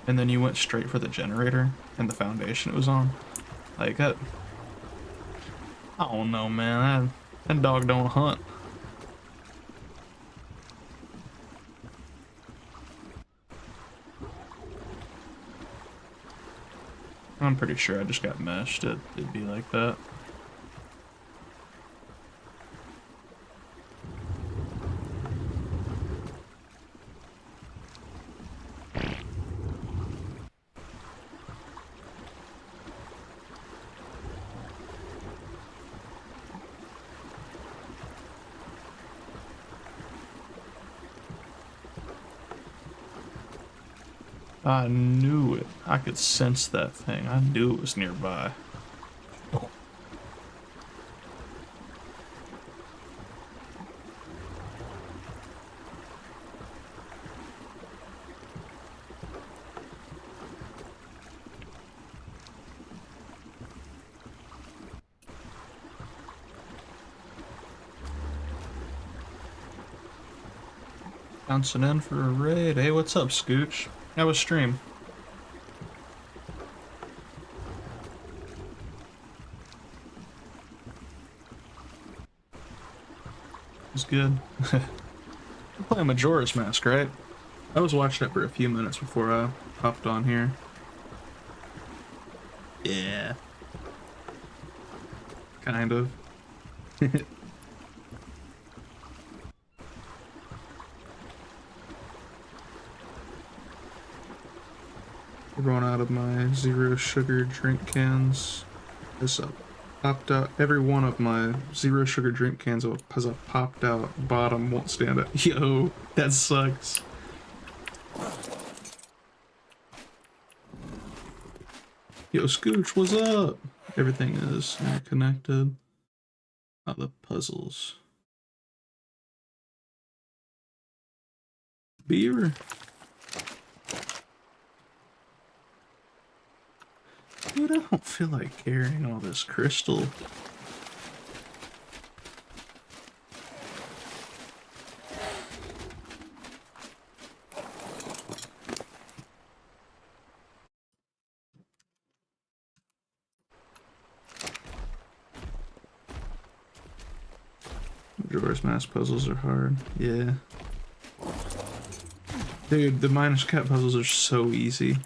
and then you went straight for the generator? and the foundation it was on. Like that. I don't know, man. That dog don't hunt. I'm pretty sure I just got meshed. It'd be like that. I knew it. I could sense that thing. I knew it was nearby. Bouncing in for a raid. Hey, what's up, Scooch? How was stream? It was good. We're playing Majora's Mask, right? I was watching it for a few minutes before I hopped on here. Yeah. Kind of. Run out of my zero sugar drink cans. Has popped out. Every one of my zero sugar drink cans has a popped out bottom. Won't stand it. Yo, that sucks. Yo, Scooch, what's up? Everything is connected. Oh, the puzzles. Beer. Dude, I don't feel like carrying all this crystal. Majora's Mask puzzles are hard. Yeah. Dude, the Minish Cap puzzles are so easy.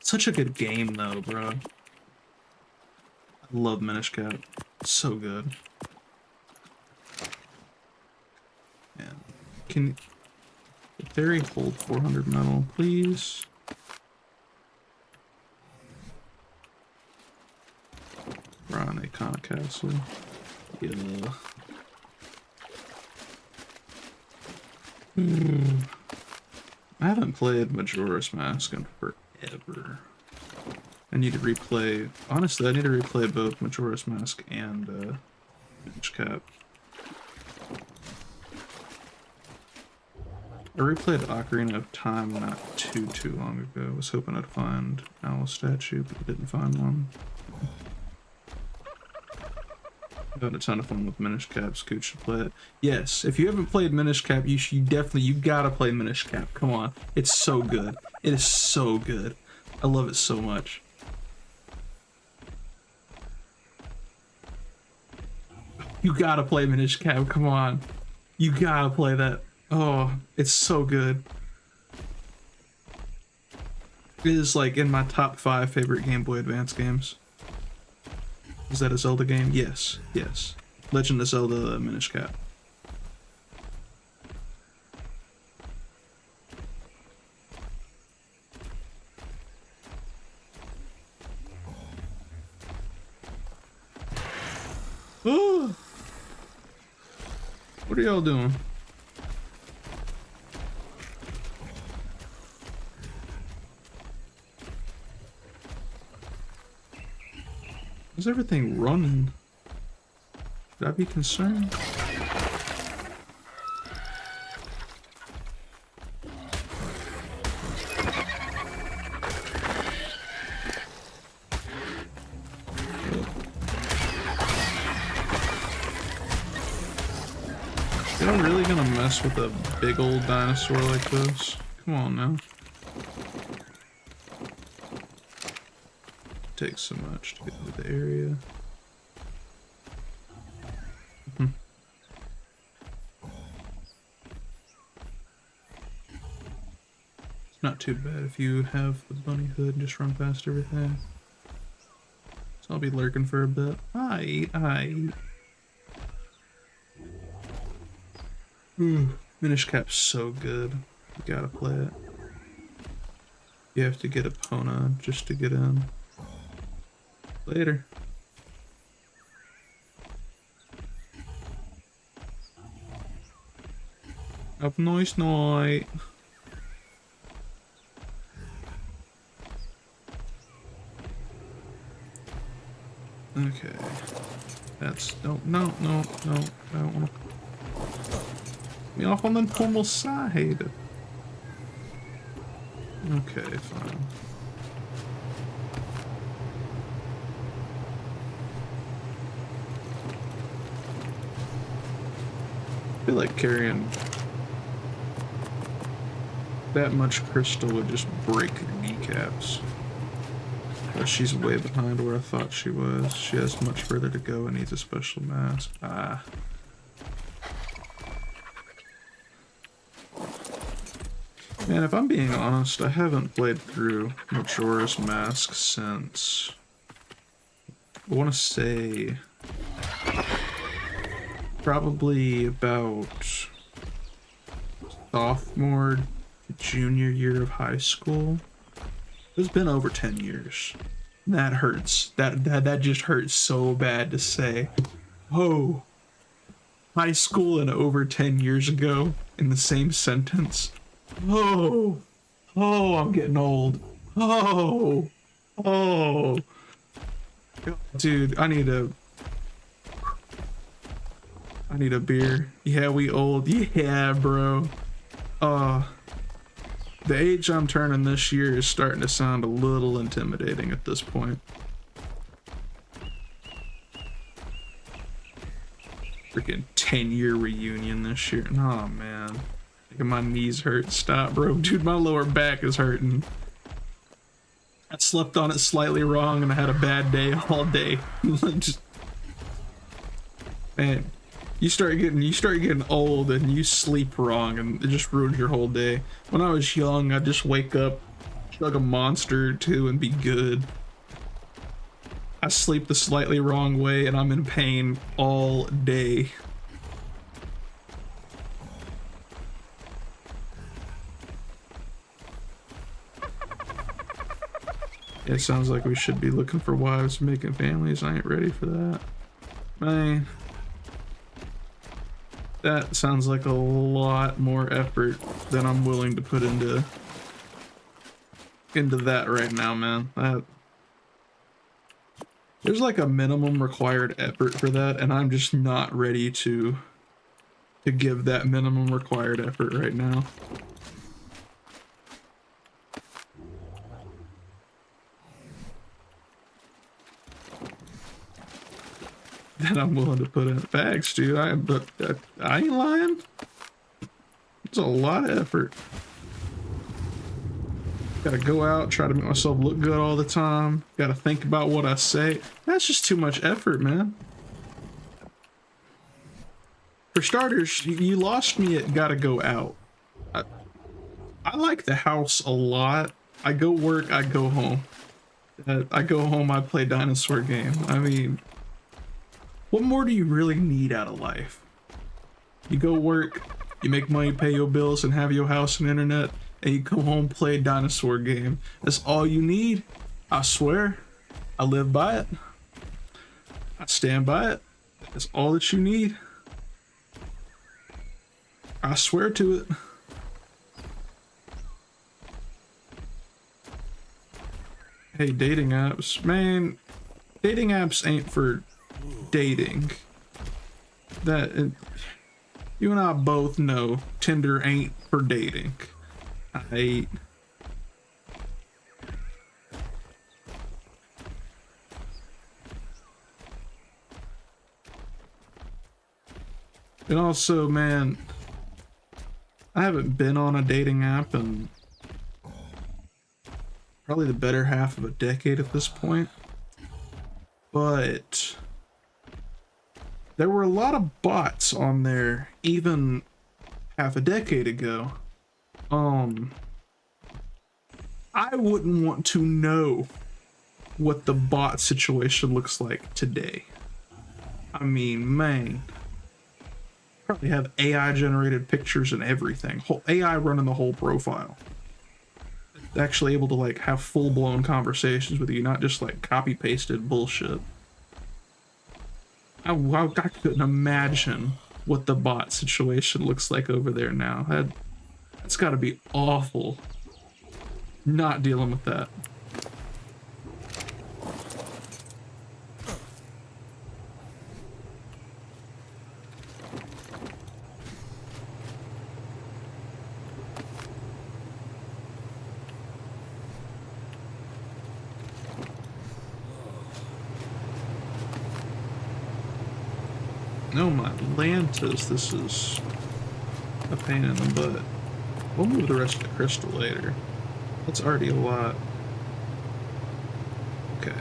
Such a good game though, bro. I love Minish Cap. So good. Man. Can Theory hold 400 metal, please? Run Icona Castle. Yeah. I haven't played Majora's Mask in forever. I need to replay. Honestly, I need to replay both Majora's Mask and Minish Cap. I replayed Ocarina of Time not too long ago. I was hoping I'd find Owl statue, but I didn't find one. I had a ton of fun with Minish Cap. Scooch should play it. Yes, if you haven't played Minish Cap, you gotta play Minish Cap. Come on, it's so good. It is so good. I love it so much. You gotta play Minish Cap. Come on, you gotta play that. Oh, it's so good. It is like in my top 5 favorite Game Boy Advance games. Is that a Zelda game? Yes, yes. Legend of Zelda Minish Cap. Oh! What are y'all doing? Is everything running? Should I be concerned? Y'all really gonna mess with a big old dinosaur like this? Come on now. take so much to get into the area. It's not too bad if you have the bunny hood and just run past everything. So I'll be lurking for a bit. I eat. Minish Cap's so good. You gotta play it. You have to get a Pona just to get in. Later. Have a nice night. Okay. That's no. I don't wanna me off on the normal side. Okay, fine. I feel like carrying that much crystal would just break your kneecaps. But she's way behind where I thought she was. She has much further to go and needs a special mask. Ah. Man, if I'm being honest, I haven't played through Majora's Mask since, I want to say, probably about sophomore, junior year of high school. It's been over 10 years. That hurts. That just hurts so bad to say. Oh, high school and over 10 years ago in the same sentence. Oh, I'm getting old. Oh, dude, I need a beer. Yeah, we old. Yeah, bro. The age I'm turning this year is starting to sound a little intimidating at this point. Freaking 10-year reunion this year. Oh, man. My knees hurt. Stop, bro. Dude, my lower back is hurting. I slept on it slightly wrong and I had a bad day all day. Just, man, you start getting old and you sleep wrong and it just ruins your whole day. When I was young, I'd just wake up, chug a Monster or two and be good. I sleep the slightly wrong way and I'm in pain all day. It sounds like we should be looking for wives, making families. I ain't ready for that. Man, that sounds like a lot more effort than I'm willing to put into that right now, man. There's like a minimum required effort for that, and I'm just not ready to give that minimum required effort right now. That I'm willing to put in facts, dude. I ain't lying. It's a lot of effort. Gotta go out, try to make myself look good all the time. Gotta think about what I say. That's just too much effort, man. For starters, you lost me at gotta go out. I like the house a lot. I go work, I go home. I go home, I play dinosaur game. I mean, what more do you really need out of life? You go work, you make money, pay your bills, and have your house and internet, and you come home, play a dinosaur game. That's all you need. I swear. I live by it. I stand by it. That's all that you need. I swear to it. Hey, dating apps. Man, dating apps ain't for dating. You and I both know Tinder ain't for dating. And also, man, I haven't been on a dating app in probably the better half of a decade at this point. but there were a lot of bots on there even half a decade ago. I wouldn't want to know what the bot situation looks like today. I mean, man, probably have AI generated pictures and everything. Whole AI running the whole profile. Actually able to like have full-blown conversations with you, not just like copy-pasted bullshit. I couldn't imagine what the bot situation looks like over there now. That's got to be awful. Not dealing with that. No, my Lantas, this is a pain in the butt. We'll move the rest of the crystal later. That's already a lot. Okay.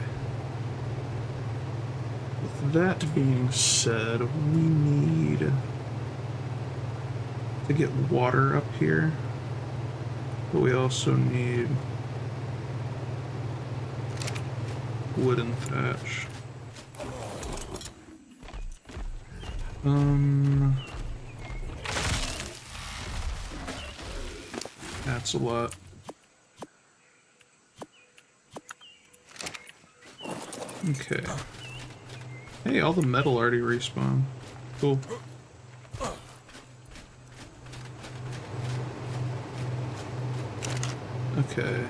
With that being said, we need to get water up here, but we also need wood and thatch. That's a lot. Okay. Hey, all the metal already respawned. Cool. Okay.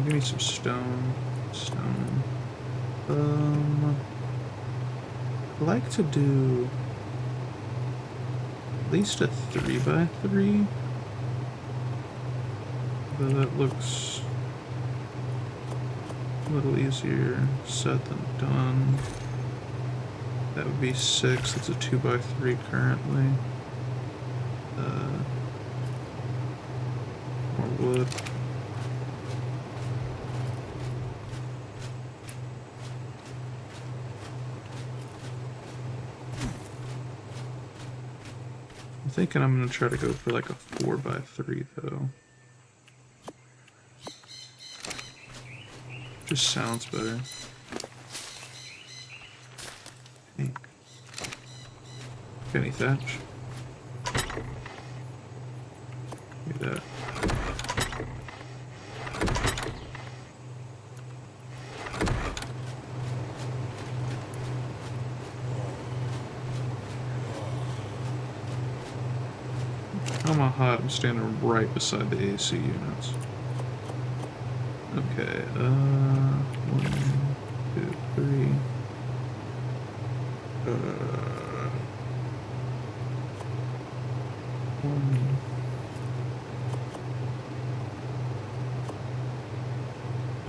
Give me some stone. Stone. I'd like to do at least a 3x3. But that looks a little easier said than done. That would be 6. It's a 2x3 currently. More wood. I'm thinking I'm gonna try to go for like a 4x3 though. Just sounds better. Hey. Any thatch? Give me that. I'm hot. I'm standing right beside the AC units. Okay, 1, 2, 3. One.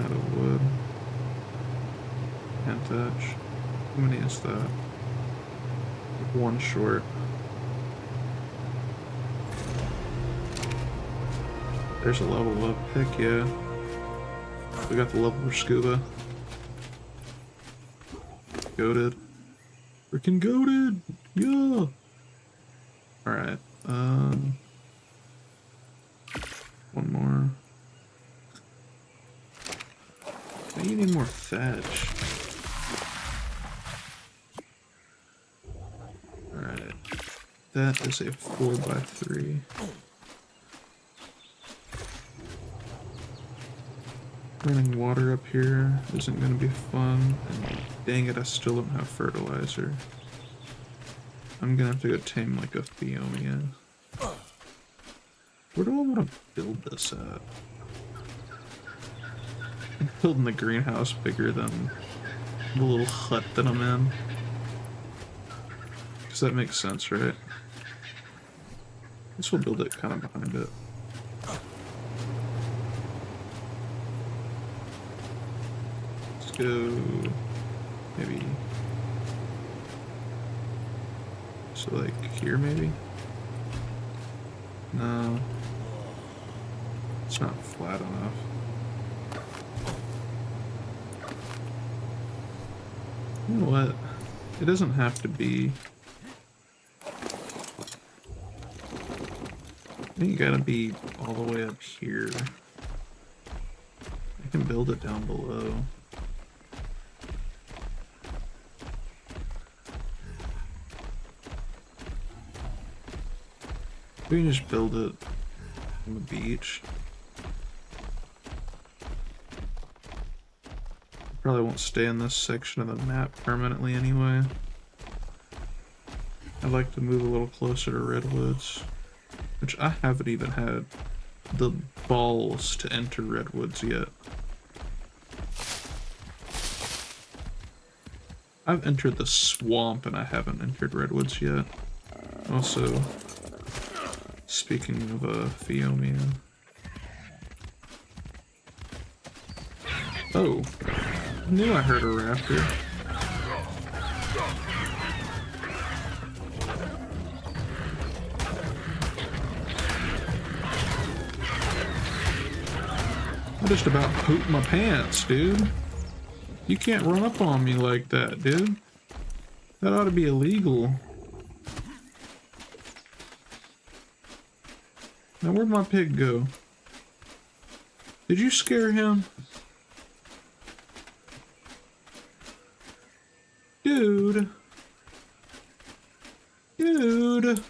Out of wood. And thatch. How many is that? 1 short. There's a level up. Heck yeah. We got the level for scuba. Goated. Freaking goated! Yeah! Alright, one more. Maybe you need more thatch. Alright. That is a 4x3. Running water up here isn't going to be fun, and dang it, I still don't have fertilizer. I'm going to have to go tame like a Theomia. Where do I want to build this at? I'm building the greenhouse bigger than the little hut that I'm in. Because that makes sense, right? I guess we'll build it kind of behind it. Go maybe so like here maybe. No, it's not flat enough. You know what? It doesn't have to be. You gotta be all the way up here. I can build it down below. We can just build it on the beach. Probably won't stay in this section of the map permanently anyway. I'd like to move a little closer to Redwoods, which I haven't even had the balls to enter Redwoods yet. I've entered the swamp and I haven't entered Redwoods yet. Also, speaking of Phiomia. Oh, I knew I heard a raptor. I just about pooped my pants, dude. You can't run up on me like that, dude. That ought to be illegal. Now, where'd my pig go? Did you scare him? Dude. Dude.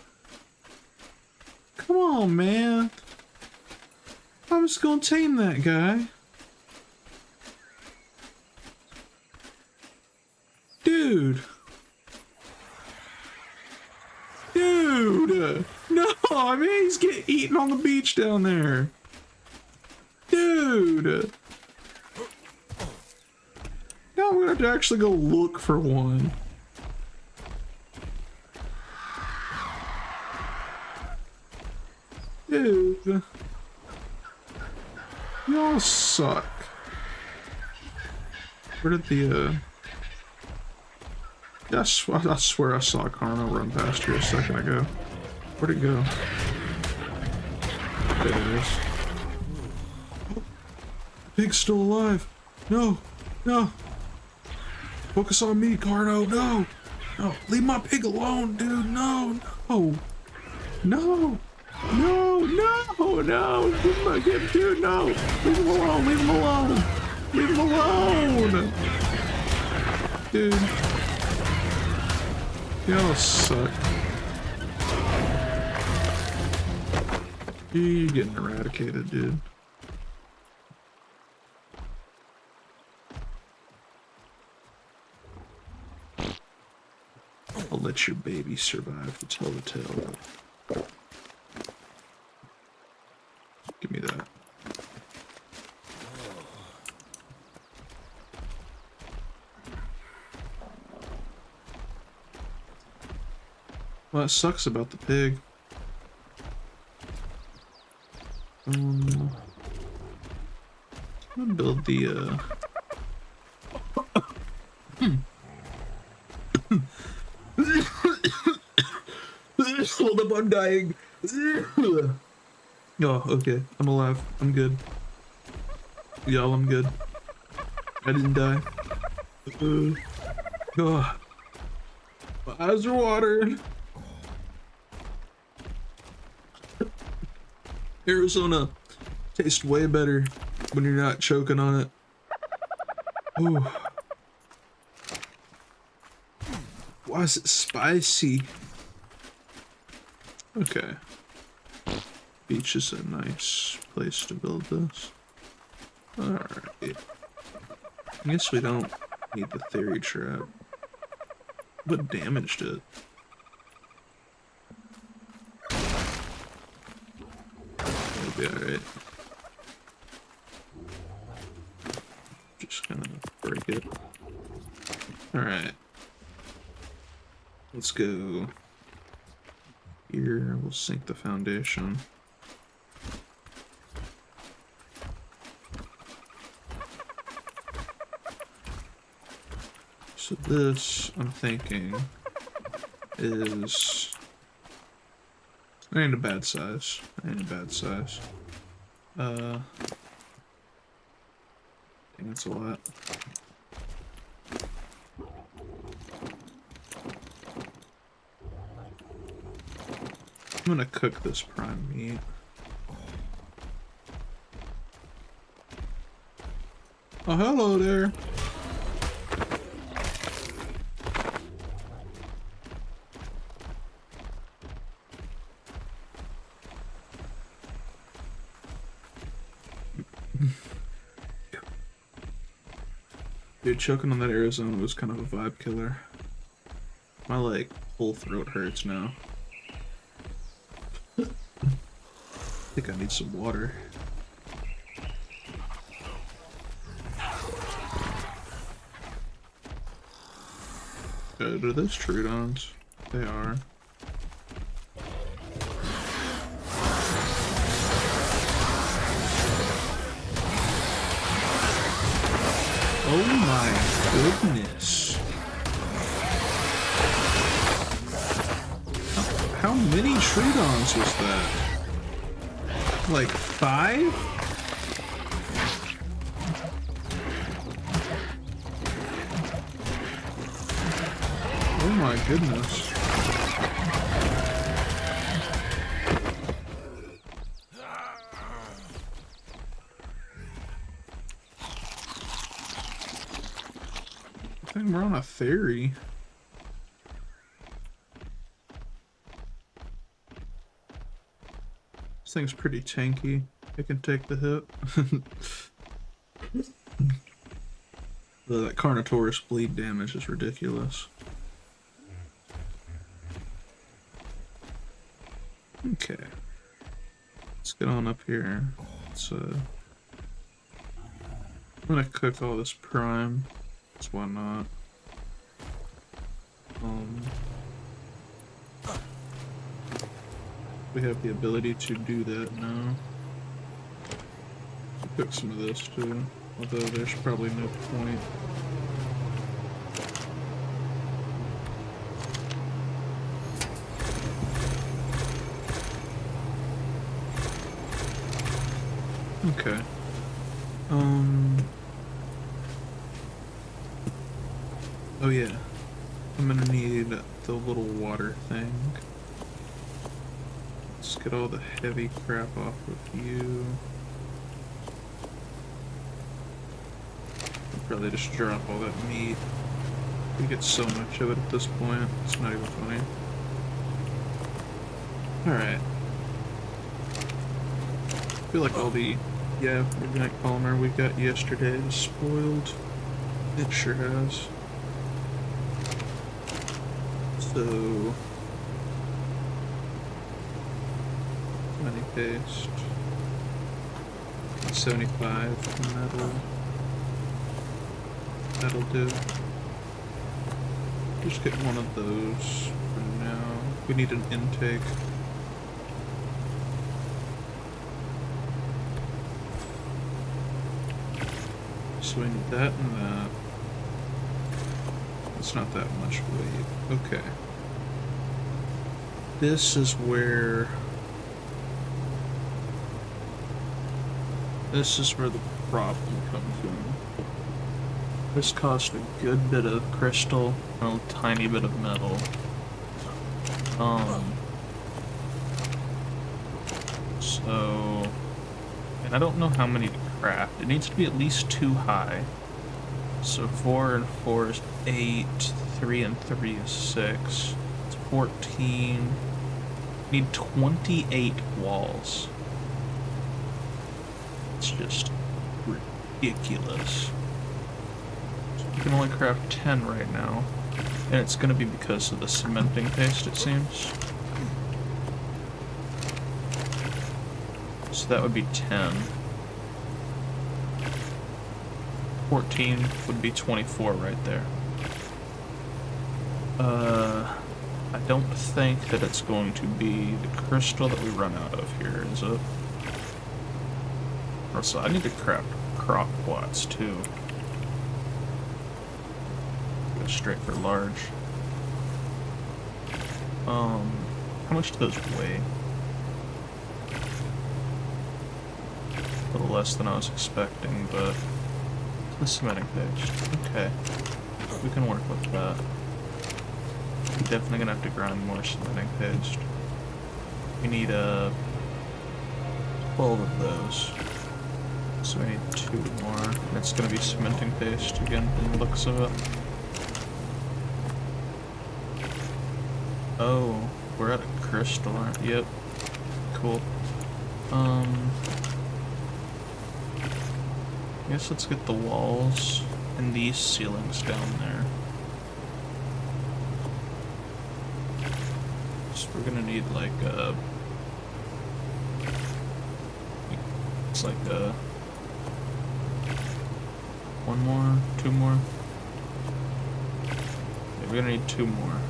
Come on, man. I'm just gonna tame that guy. Dude. Dude. No, I mean, he's getting eaten on the beach down there. Dude. Now I'm gonna have to actually go look for one. Dude. Y'all suck. Where did the, I swear I saw Karma run past here a second ago. Where'd it go? There it is. Oh, pig's still alive. No, no. Focus on me, Carno. No, no. Leave my pig alone, dude. No, no, no, no, no, no. Dude, no. Leave him alone. Leave him alone. Leave him alone. Dude. Y'all suck. You're getting eradicated, dude. I'll let your baby survive to tell the tale. Give me that. Well, that sucks about the pig. I'm gonna build the, Hold up, I'm dying. Oh, okay. I'm alive. I'm good. Y'all, I'm good. I didn't die. Oh. My eyes are watering. Arizona tastes way better when you're not choking on it. Ooh. Why is it spicy? Okay. Beach is a nice place to build this. Alright. I guess we don't need the theory trap. What damaged it? It'll be alright. Just gonna break it. Alright. Let's go. Here, we'll sink the foundation. So this, I'm thinking, is... I ain't a bad size. I ain't a bad size. Dang, that's a lot. I'm gonna cook this prime meat. Oh, hello there. Dude, choking on that Arizona was kind of a vibe killer. My, like, whole throat hurts now. I think I need some water. Are those Troodons? They are. Oh my goodness. How many Troodons was that? Like 5? Oh my goodness. I think we're on a ferry. This thing's pretty tanky. It can take the hit. That Carnotaurus bleed damage is ridiculous. Okay. Let's get on up here. I'm gonna cook all this prime. That's why not. We have the ability to do that now. I'll cook some of this too, although there's probably no point. Okay. Oh yeah. I'm gonna need the little water thing. Let's get all the heavy crap off of you. I'll probably just drop all that meat. We get so much of it at this point, it's not even funny. Alright. I feel like all the organic polymer we got yesterday is spoiled. It sure has. So money paste. 75 metal. That'll do. Just get one of those for now. We need an intake. So we need that and that. It's not that much weight. Okay. This is where the problem comes in. This cost a good bit of crystal and a tiny bit of metal. So, and I don't know how many to craft. It needs to be at least 2 high. So 4 and 4 is 8, 3 and 3 is 6. It's 14. Need 28 walls. It's just ridiculous. So you can only craft 10 right now. And it's gonna be because of the cementing paste, it seems. So that would be 10. 14 would be 24 right there. I don't think that it's going to be the crystal that we run out of here, is it? Also, I need to craft crock pots too. Go straight for large. How much do those weigh? A little less than I was expecting, but the cementing paste. Okay, we can work with that. I'm definitely gonna have to grind more cementing paste. We need 12 of those. So we need 2 more. It's gonna be cementing paste again from the looks of it. Oh, we're at a crystal, aren't we? Yep. Cool. I guess let's get the walls and these ceilings down there. So we're gonna need like it's like one more, 2 more. Yeah, we're gonna need 2 more.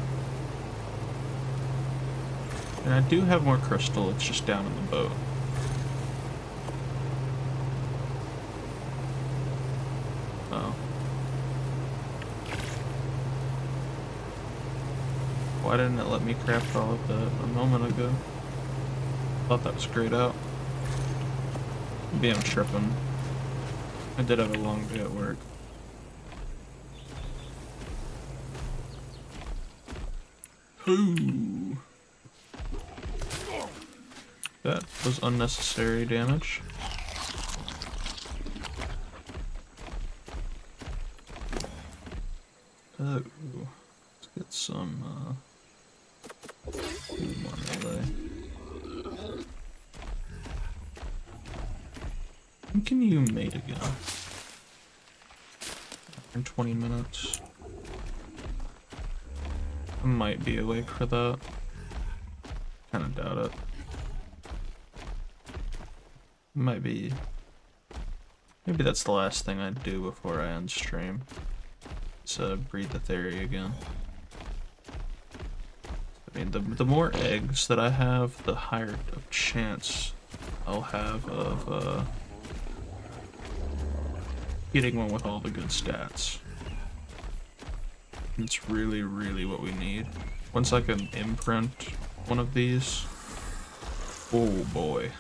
And I do have more crystal, it's just down in the boat. Oh. Why didn't it let me craft all of that a moment ago? Thought that was grayed out. Maybe I'm tripping. I did have a long day at work. Ooh. That was unnecessary damage. Oh, let's get some more melee. When can you mate again? In 20 minutes. I might be awake for that. Kinda doubt it. Might be. Maybe that's the last thing I'd do before I end stream. So breed the theory again. I mean, the more eggs that I have, the higher of chance I'll have of getting one with all the good stats. It's really, really what we need. Once I can imprint one of these, oh boy.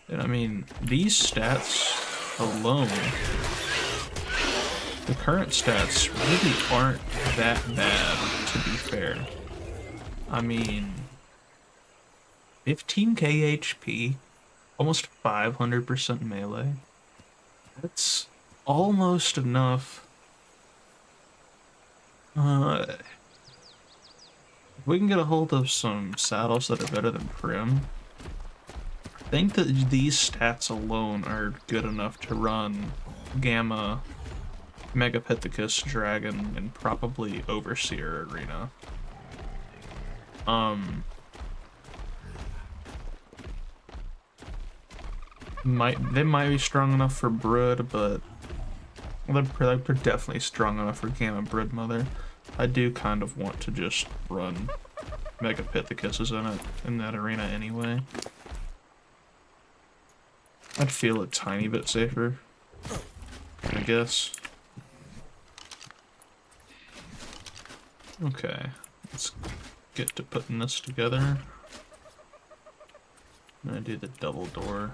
And I mean, these stats alone, the current stats really aren't that bad, to be fair. I mean, 15k HP, almost 500% melee. That's almost enough. If we can get a hold of some saddles that are better than Prim, I think that these stats alone are good enough to run Gamma, Megapithecus, Dragon, and probably Overseer Arena. They might be strong enough for Brood, but they're definitely strong enough for Gamma Brood Mother. I do kind of want to just run Megapithecuses in that arena anyway. I'd feel a tiny bit safer, I guess. Okay, let's get to putting this together. I'm gonna do the double door.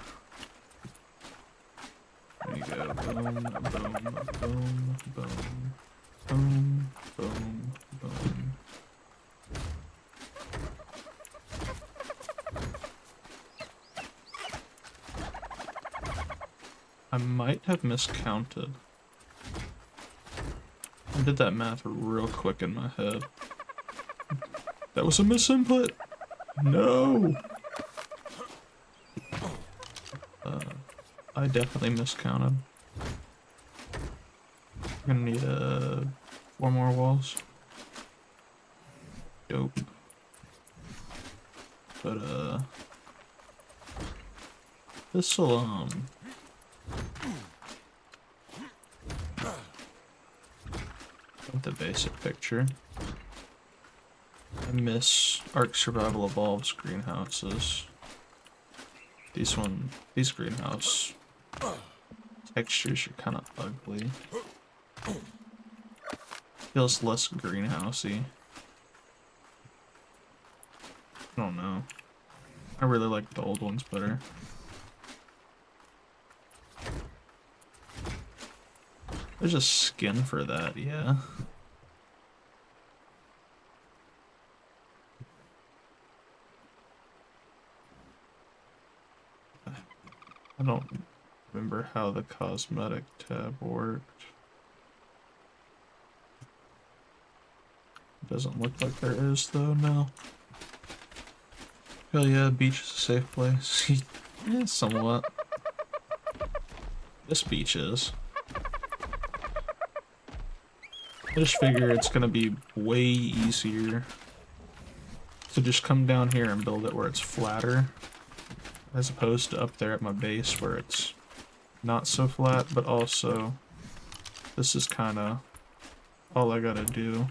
There you go. Boom, boom, boom, boom, boom, boom, boom. I might have miscounted. I did that math real quick in my head. That was a misinput. No. I definitely miscounted. I'm gonna need 4 more walls. Dope. But this'll the basic picture. I miss Ark Survival Evolved's greenhouses. These greenhouse textures are kind of ugly. Feels less greenhousey. I don't know. I really like the old ones better. There's a skin for that, yeah. I don't remember how the cosmetic tab worked. Doesn't look like there is though, no. Hell yeah, beach is a safe place. Yeah, somewhat. This beach is. I just figure it's gonna be way easier to just come down here and build it where it's flatter, as opposed to up there at my base where it's not so flat, but also this is kind of all I gotta do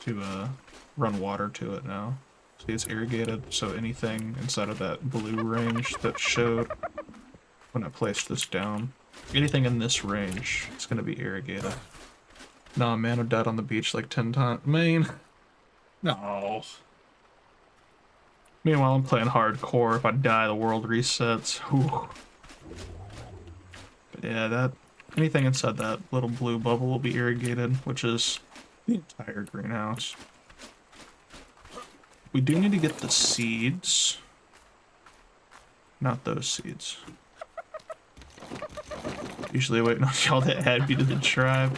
to run water to it now. See, it's irrigated, so anything inside of that blue range that showed when I placed this down, anything in this range is gonna be irrigated. Nah, man, I've died on the beach like 10 times. Man, no. Meanwhile, I'm playing hardcore. If I die, the world resets. Whew. But yeah, that anything inside that little blue bubble will be irrigated, which is the entire greenhouse. We do need to get the seeds. Not those seeds. Usually waiting on y'all to add me to the tribe.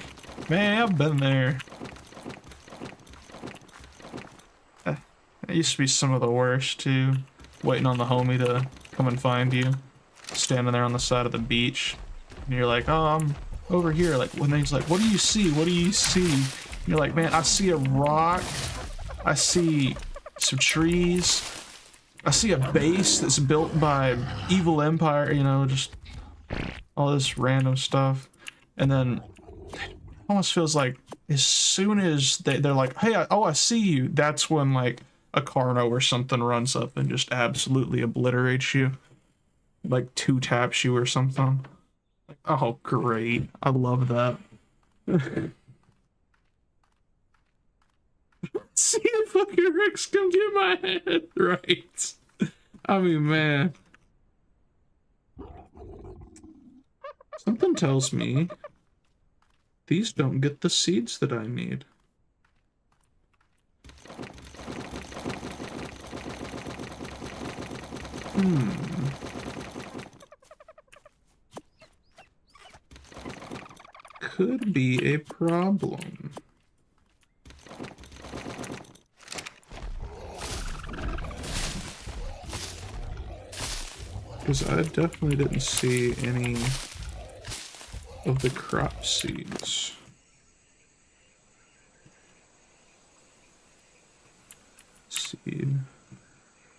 Man, I've been there. That used to be some of the worst too. Waiting on the homie to come and find you. Standing there on the side of the beach. And you're like, oh, I'm over here. Like, when he's like, what do you see? What do you see? And you're like, man, I see a rock. I see some trees. I see a base that's built by Evil Empire, you know, just all this random stuff. And then almost feels like as soon as they're like, hey, I see you, that's when like a Carno or something runs up and just absolutely obliterates you. Like 2-taps you or something. Like, oh, great. I love that. See the fucking Rex come get my head, right? I mean, man. Something tells me these don't get the seeds that I need. Could be a problem. Because I definitely didn't see any of the crop seeds. Seed.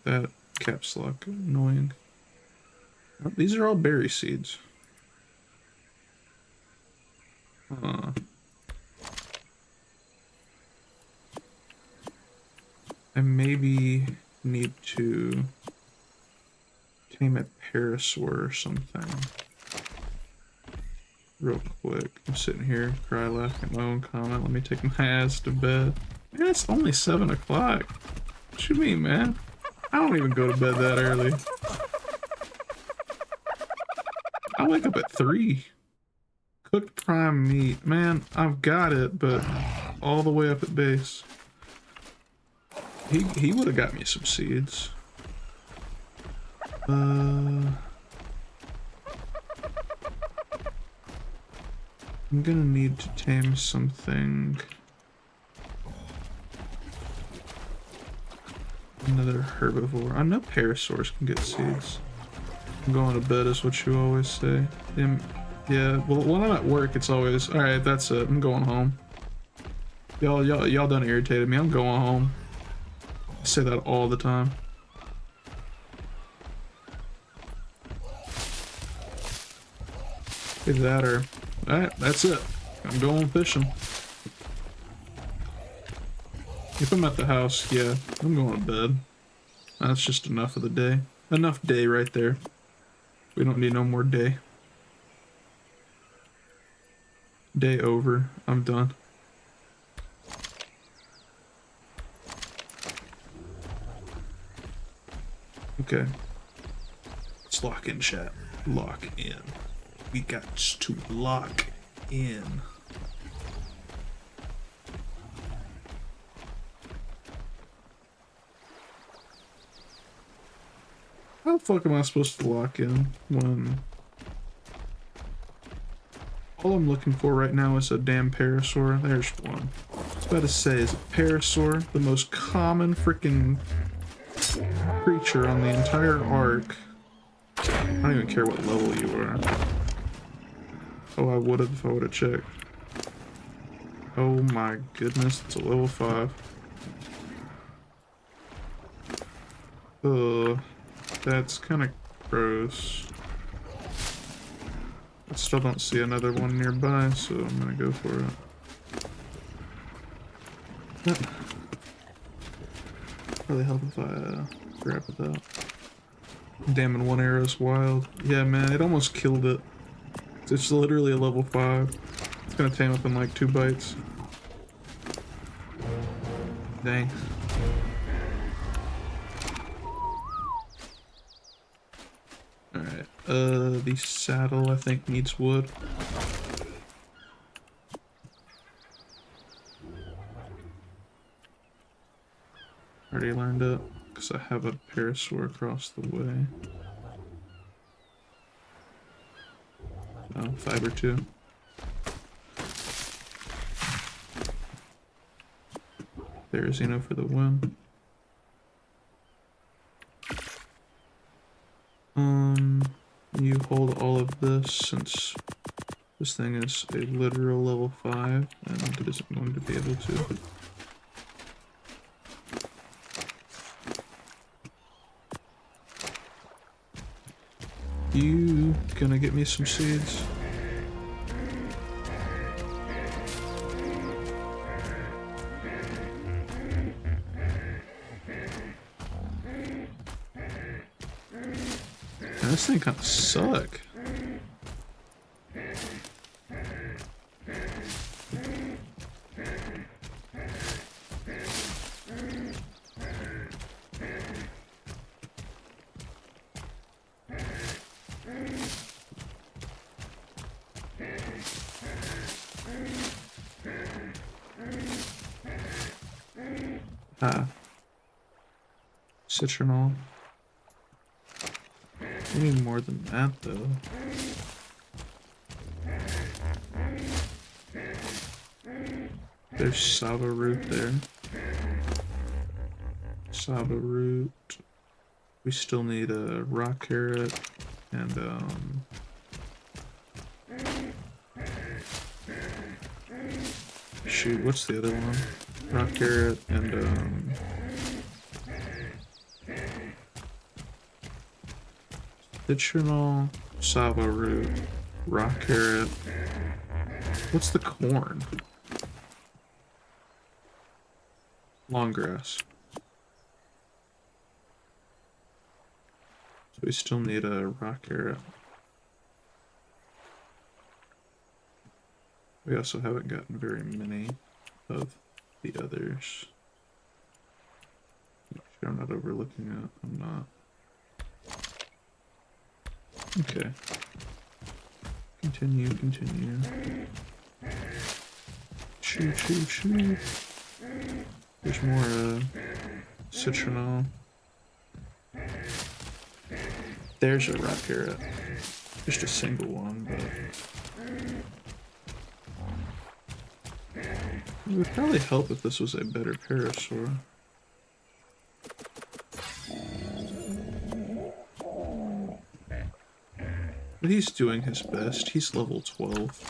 That caps lock, annoying. Oh, these are all berry seeds. I maybe need to tame a parasaur or something. Real quick. I'm sitting here, cry laughing at my own comment. Let me take my ass to bed. Man, it's only 7 o'clock. What you mean, man? I don't even go to bed that early. I wake up at 3. Cooked prime meat. Man, I've got it, but all the way up at base. He would have got me some seeds. I'm gonna need to tame something. Another herbivore. I know parasaurs can get seeds. I'm going to bed is what you always say. Yeah, well when I'm at work it's always, alright, that's it, I'm going home. Y'all done irritated me, I'm going home. I say that all the time. Either that or, alright, that's it. I'm going fishing. If I'm at the house, yeah, I'm going to bed. That's just enough of the day. Enough day right there. We don't need no more day. Day over. I'm done. Okay. Let's lock in, chat. Lock in. We got to lock in. How the fuck am I supposed to lock in when all I'm looking for right now is a damn parasaur? There's one. I was about to say, is a parasaur the most common freaking creature on the entire arc? I don't even care what level you are. Oh, I would have if I would have checked. Oh my goodness, it's a level 5. Ugh, that's kind of gross. I still don't see another one nearby, so I'm gonna go for it. Probably help if I grab it out. Damn, and one arrow's wild. Yeah, man, it almost killed it. It's literally a level 5. It's gonna tame up in like 2 bites. Dang. Alright, the saddle I think needs wood. Already learned it, because I have a parasaur across the way. Oh, fiber too. There's Xeno for the win. You hold all of this since this thing is a literal level 5 and it isn't going to be able to. You gonna get me some seeds? This thing kind of suck. Citronal. We need more than that, though. There's Saba root there. Saba root. We still need a rock carrot and shoot, what's the other one? Rock carrot and citronal, Saba root, rock carrot. What's the corn? Long grass. So we still need a rock carrot. We also haven't gotten very many of the others. Make sure I'm not overlooking it. I'm not. Okay. Continue, continue. Shoot, shoot, shoot. There's more citronal. There's a rock carrot. Just a single one, but it would probably help if this was a better parasaur. But he's doing his best. He's level 12.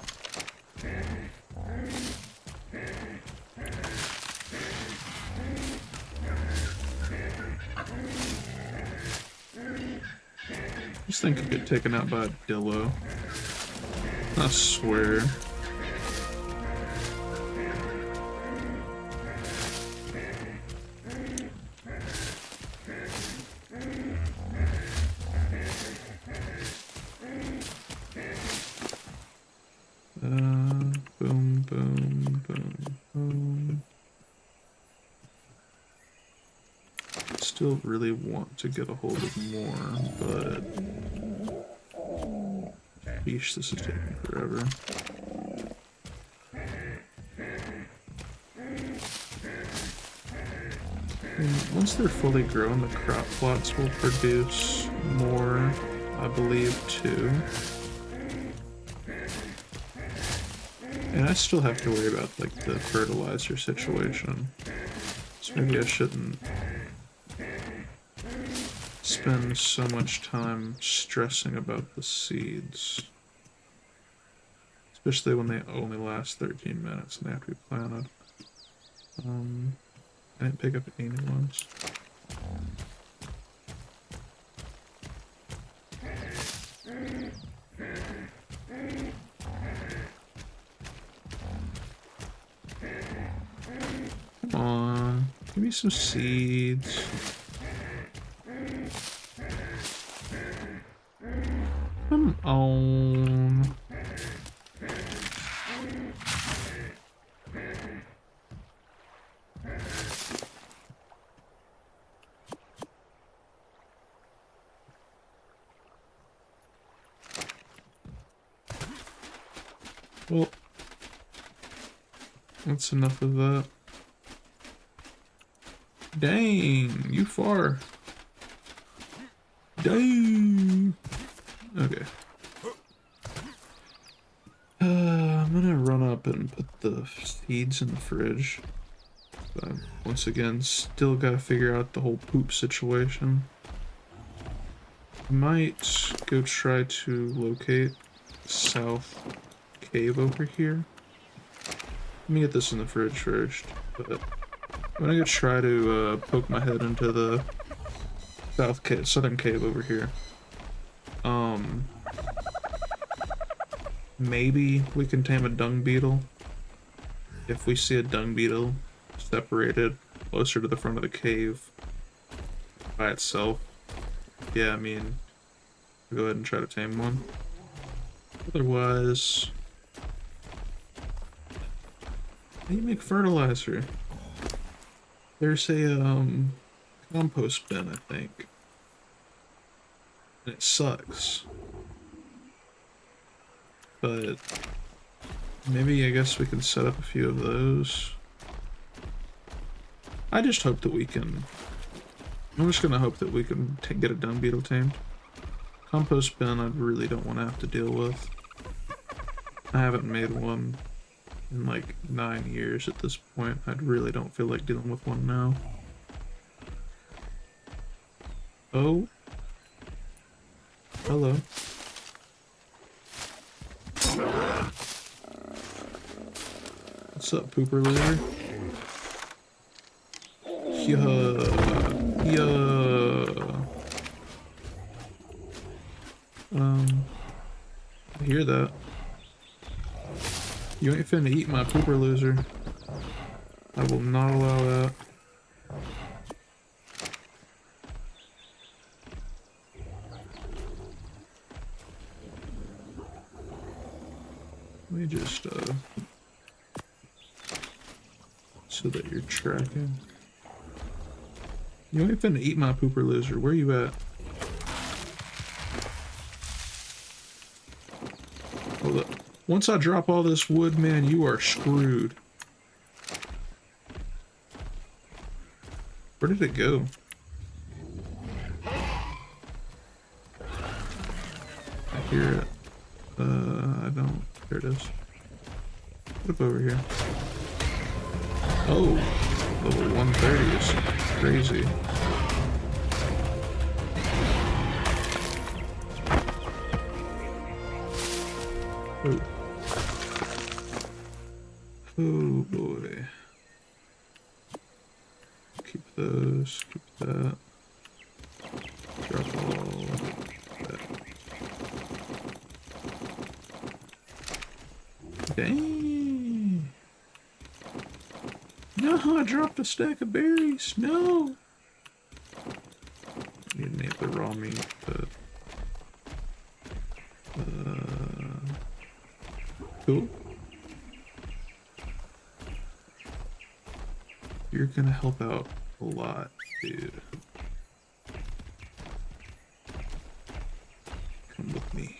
This thing could get taken out by a Dillo. I swear. Boom, boom, boom, boom. Still really want to get a hold of more, but yeesh, this is taking forever. And once they're fully grown, the crop plots will produce more, I believe, too. And I still have to worry about, like, the fertilizer situation. So maybe I shouldn't spend so much time stressing about the seeds. Especially when they only last 13 minutes and they have to be planted. I didn't pick up any new ones. Come on, give me some seeds. Come on. Well, that's enough of that. Dang, you far. Dang. Okay. I'm gonna run up and put the seeds in the fridge. But once again, still gotta figure out the whole poop situation. I might go try to locate south cave over here. Let me get this in the fridge first. But I'm gonna go try to poke my head into the southern cave over here. Maybe we can tame a dung beetle. If we see a dung beetle separated closer to the front of the cave by itself, yeah, I mean, I'll go ahead and try to tame one. Otherwise, how do you make fertilizer? There's a compost bin, I think, and it sucks. But maybe I guess we can set up a few of those. I just hope that we can. I'm just gonna hope that we can get a dung beetle tamed. Compost bin I really don't want to have to deal with. I haven't made one in like 9 years at this point. I really don't feel like dealing with one now. Oh. Hello. What's up, pooper loser? I hear that. You ain't finna eat my pooper loser. I will not allow that. Let me just, so that you're tracking. You ain't finna eat my pooper loser. Where you at? Hold up. Once I drop all this wood, man, you are screwed. Where did it go? I hear it. I don't. There it is. Put it over here. Oh, level 130 is crazy. Oh. Oh boy. Keep those, keep that. Drop all that. Dang. No, I dropped a stack of berries. No. Need to name the raw meat, but cool. You're gonna help out a lot, dude. Come with me.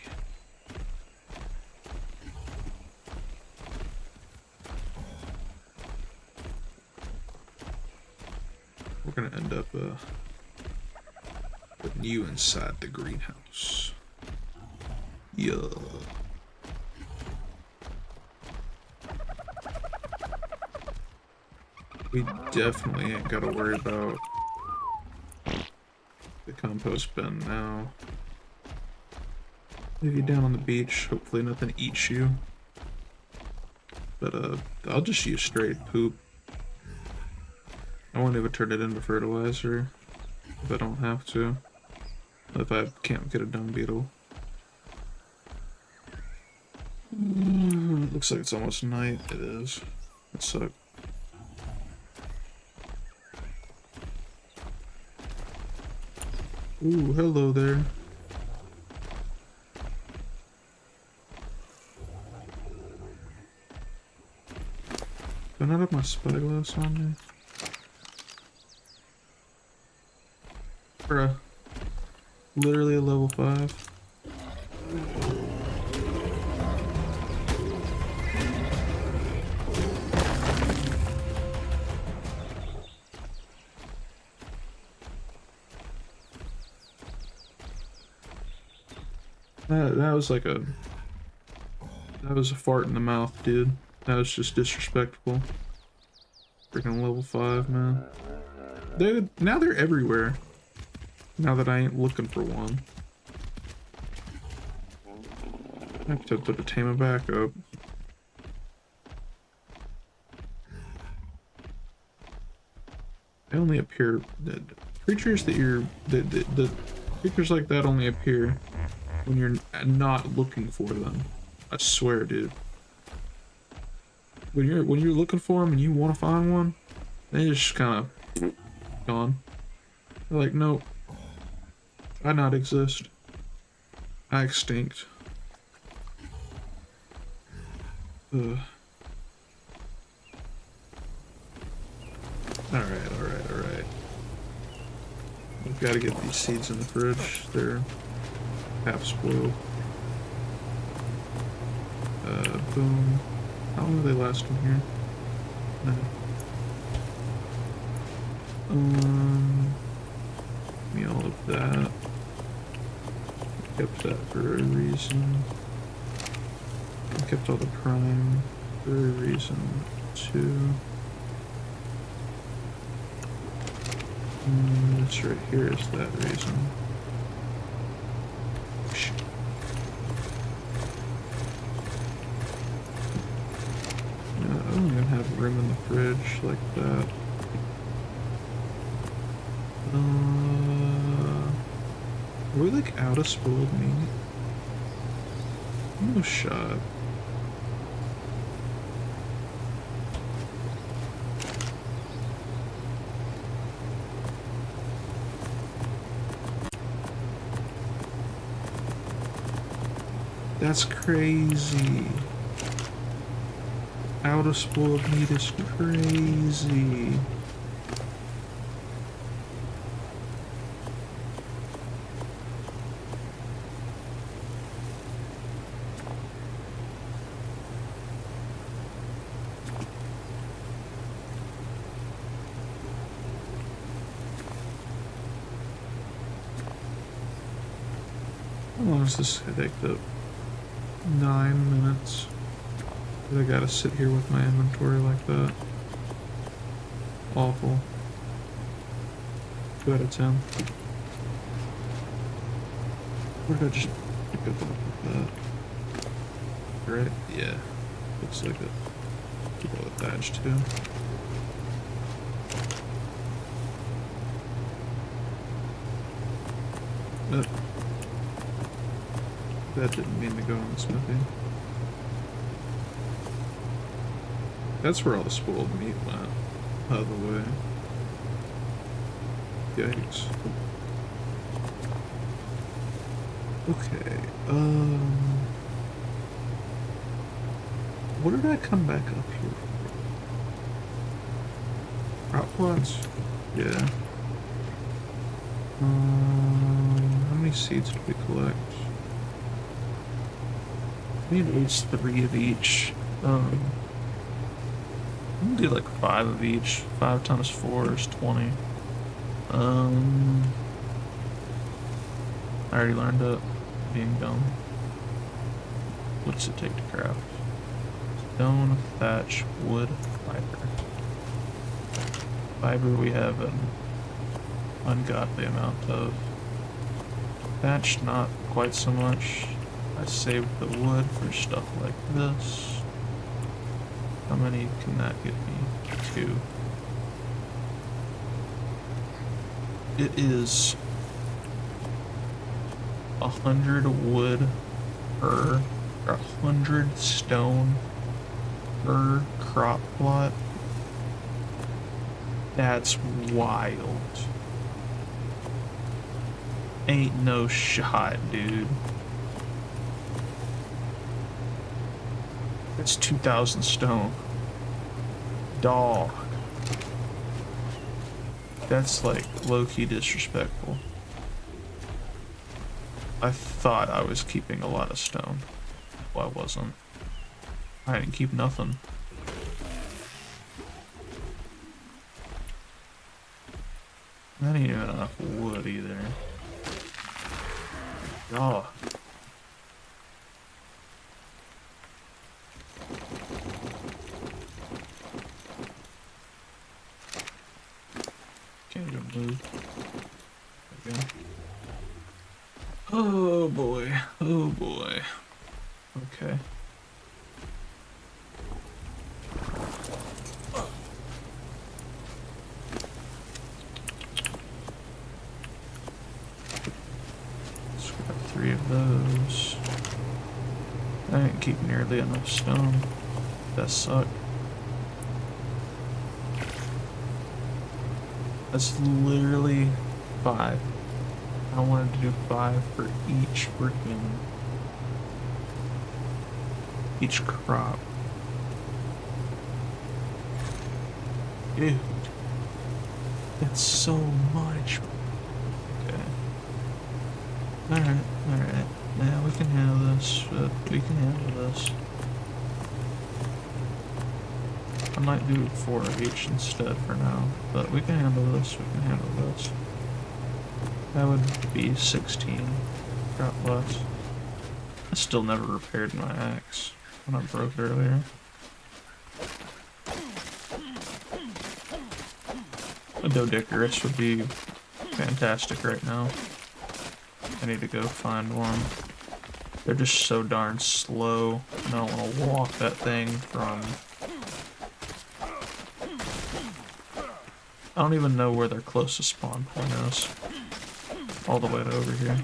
we're gonna end up putting you inside the greenhouse. Yeah. We definitely ain't gotta worry about the compost bin now. Leave you down on the beach. Hopefully nothing eats you. But I'll just use straight poop. I won't even turn it into fertilizer if I don't have to. If I can't get a dung beetle. Looks like it's almost night. It is. It sucks. Ooh, hello there. Do I not have my spyglass on me? Bruh. Literally a level 5. That was like a... That was a fart in the mouth, dude. That was just disrespectful. Freaking level 5, man. Now they're everywhere. Now that I ain't looking for one. I have to put the Tama back up. They only appear... The creatures that you're... The creatures like that only appear when you're not looking for them. I swear, dude. When you're looking for them and you want to find one, they just kind of gone. They're like, nope. I not exist. I extinct. Ugh. Alright. We've got to get these seeds in the fridge. They're half spoiled. Boom. How long do they last in here? No. Give me all of that. Kept that for a reason. I kept all the prime for a reason too. This right here is that reason. I don't even have room in the fridge like that. Are we like out of spoiled meat? No shot. That's crazy. Out of spoiled meat is crazy. How long is this headache up? 9 minutes. I gotta sit here with my inventory like that. Awful. 2 out of 10. Where did I just pick up on that? Right? Yeah. Looks like it. Keep all the thatch too. That didn't mean to go on the smithy. That's where all the spoiled meat went. Out of the way. Yikes. Okay, what did I come back up here for? Crop plots? Yeah. How many seeds did we collect? We need at least 3 of each. I'm gonna do like 5 of each. 5 times 4 is 20. Um, I already learned it. Being dumb. What's it take to craft? Stone, thatch, wood, fiber. Fiber we have an ungodly amount of. Thatch, not quite so much. I saved the wood for stuff like this. How many can that get me? 2. It is 100 wood per, or 100 stone per crop plot. That's wild. Ain't no shot, dude. That's 2,000 stone. Dog. That's like low-key disrespectful. I thought I was keeping a lot of stone. Well, I wasn't. I didn't keep nothing. That ain't even enough wood either. Oh. Can't even move. There we go. Oh boy. Oh boy. Okay. Scrap 3 of those. I didn't keep nearly enough stone. That sucked. That's literally 5. I wanted to do 5 for each crop. Dude, that's so much. Okay. Alright. Yeah, we can handle this. We can handle this. I might do 4 of each instead for now, but we can handle this. We can handle this. That would be 16 crop less. I still never repaired my axe when I broke earlier. A Doedicurus would be fantastic right now. I need to go find one. They're just so darn slow, and I don't want to walk that thing from... I don't even know where their closest spawn point is. All the way to over here.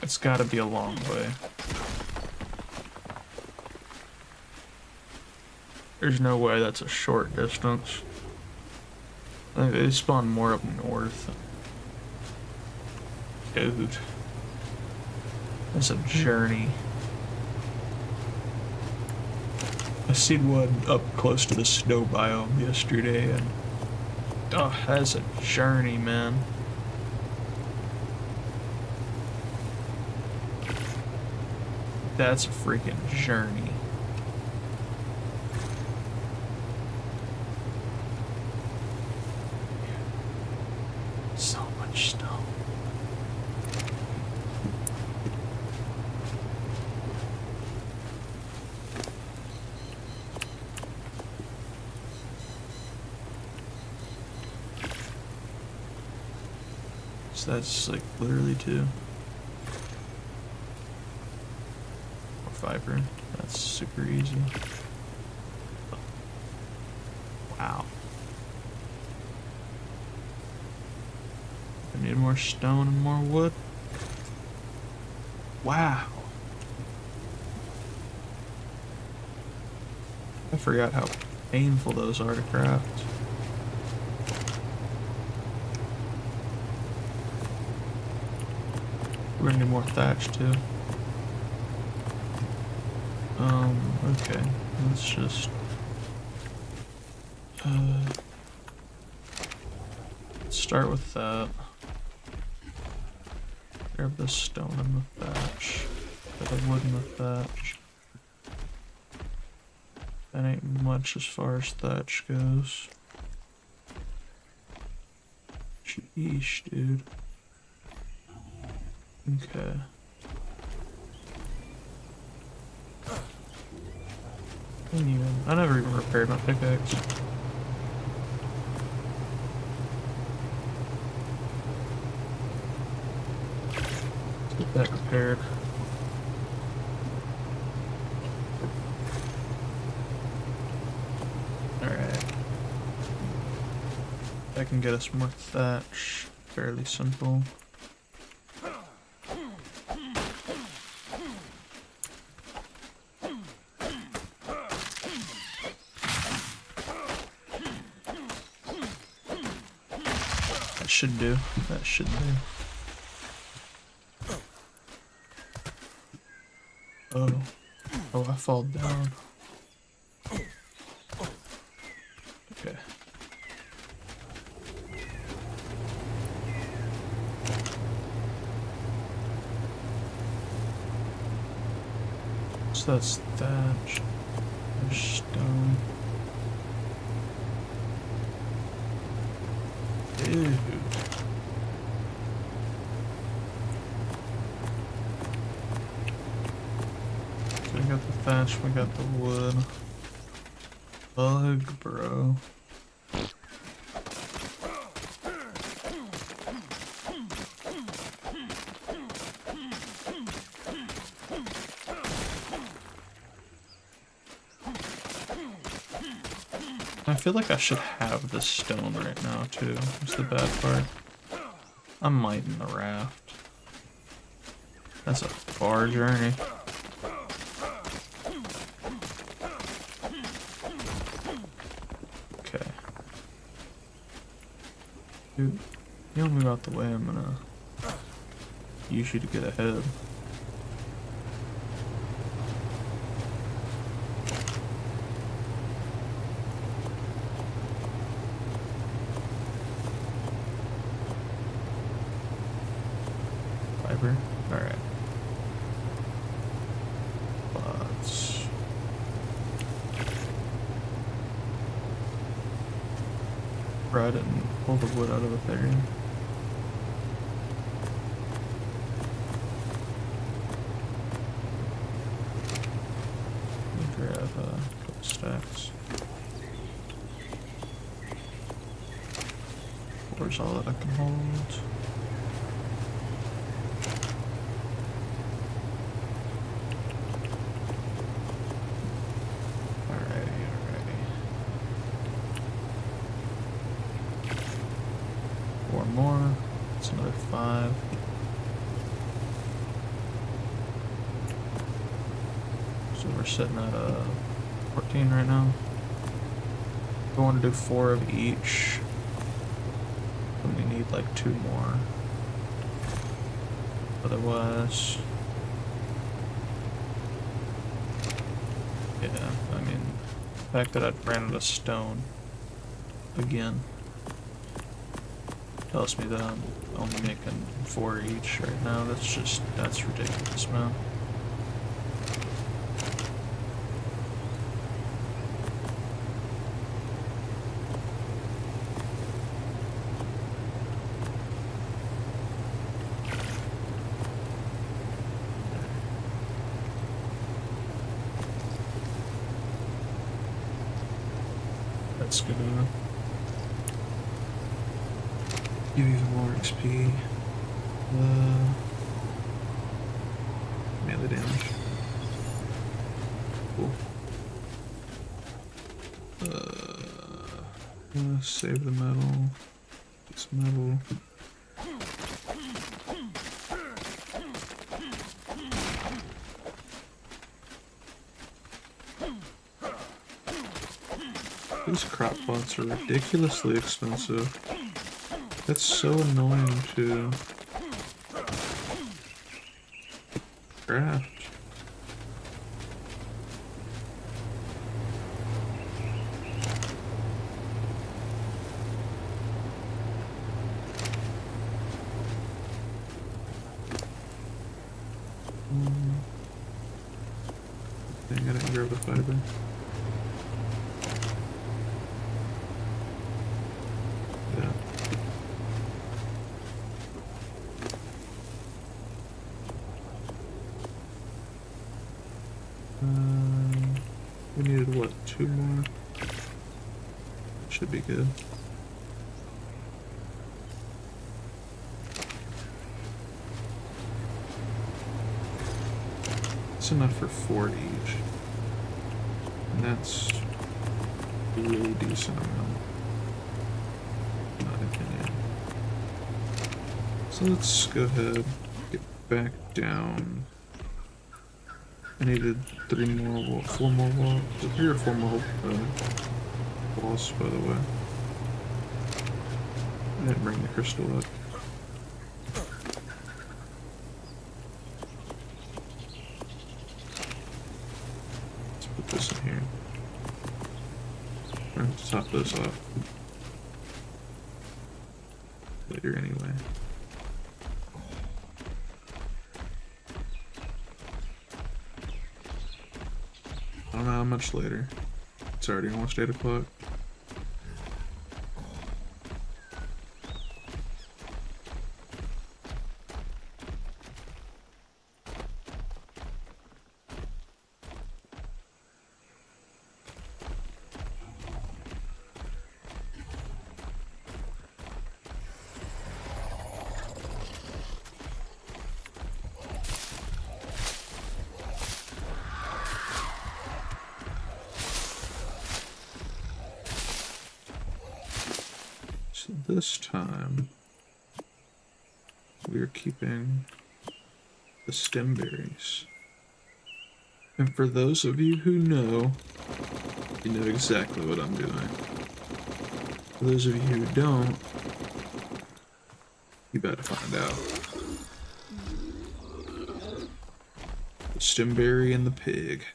It's gotta be a long way. There's no way that's a short distance. They spawn more up north. Dude. That's a journey. I seen one up close to the snow biome yesterday, and oh, that's a journey, man. That's a freaking journey. So much stone. So that's like literally 2. Fiber. That's super easy. Wow. I need more stone and more wood. Wow. I forgot how painful those are to craft. We're gonna need more thatch too. Okay, let's just start with that. Grab the stone and the thatch. Grab the wood and the thatch. That ain't much as far as thatch goes. Yeesh, dude. Okay. I never even repaired my pickaxe. Let's get that repaired. Alright. I can get us more thatch. Fairly simple. That should do. That should do. Oh. Oh, I fall down. Okay. So that's thatch. There's stone. Dude. So we got the thatch, we got the wood. Bug, bro. I feel like I should have this stone right now, too. That's the bad part. I'm mighting the raft. That's a far journey. Okay. Dude, you don't move out the way, I'm gonna use you to get ahead. Fiber. Alright. Let's ride it and pull the wood out of the area. Grab a couple stacks. Where's all that I can hold? More. It's another 5. So we're sitting at 14 right now. We want to do 4 of each. And we need like 2 more. Otherwise, yeah. I mean, the fact that I ran out of stone again tells me that I'm only making 4 each right now. That's ridiculous, man. That's good enough. Give even more XP. Melee damage. Cool. Save the metal. This metal. These crop pots are ridiculously expensive. That's so annoying to craft. Dang, I didn't grab the fiber. We needed what, 2 more? Should be good. It's enough for 4 each. And that's a really decent amount. In my opinion. So let's go ahead, get back down. I needed 3 more walls, 4 more walls, 3 or 4 more walls, by the way. I didn't bring the crystal up. Let's put this in here. I'm going to top this off later anyway. I don't know how much later. It's already almost 8 o'clock. So this time, we are keeping the stem berries. And for those of you who know, you know exactly what I'm doing. For those of you who don't, you better find out. The stemberry and the pig.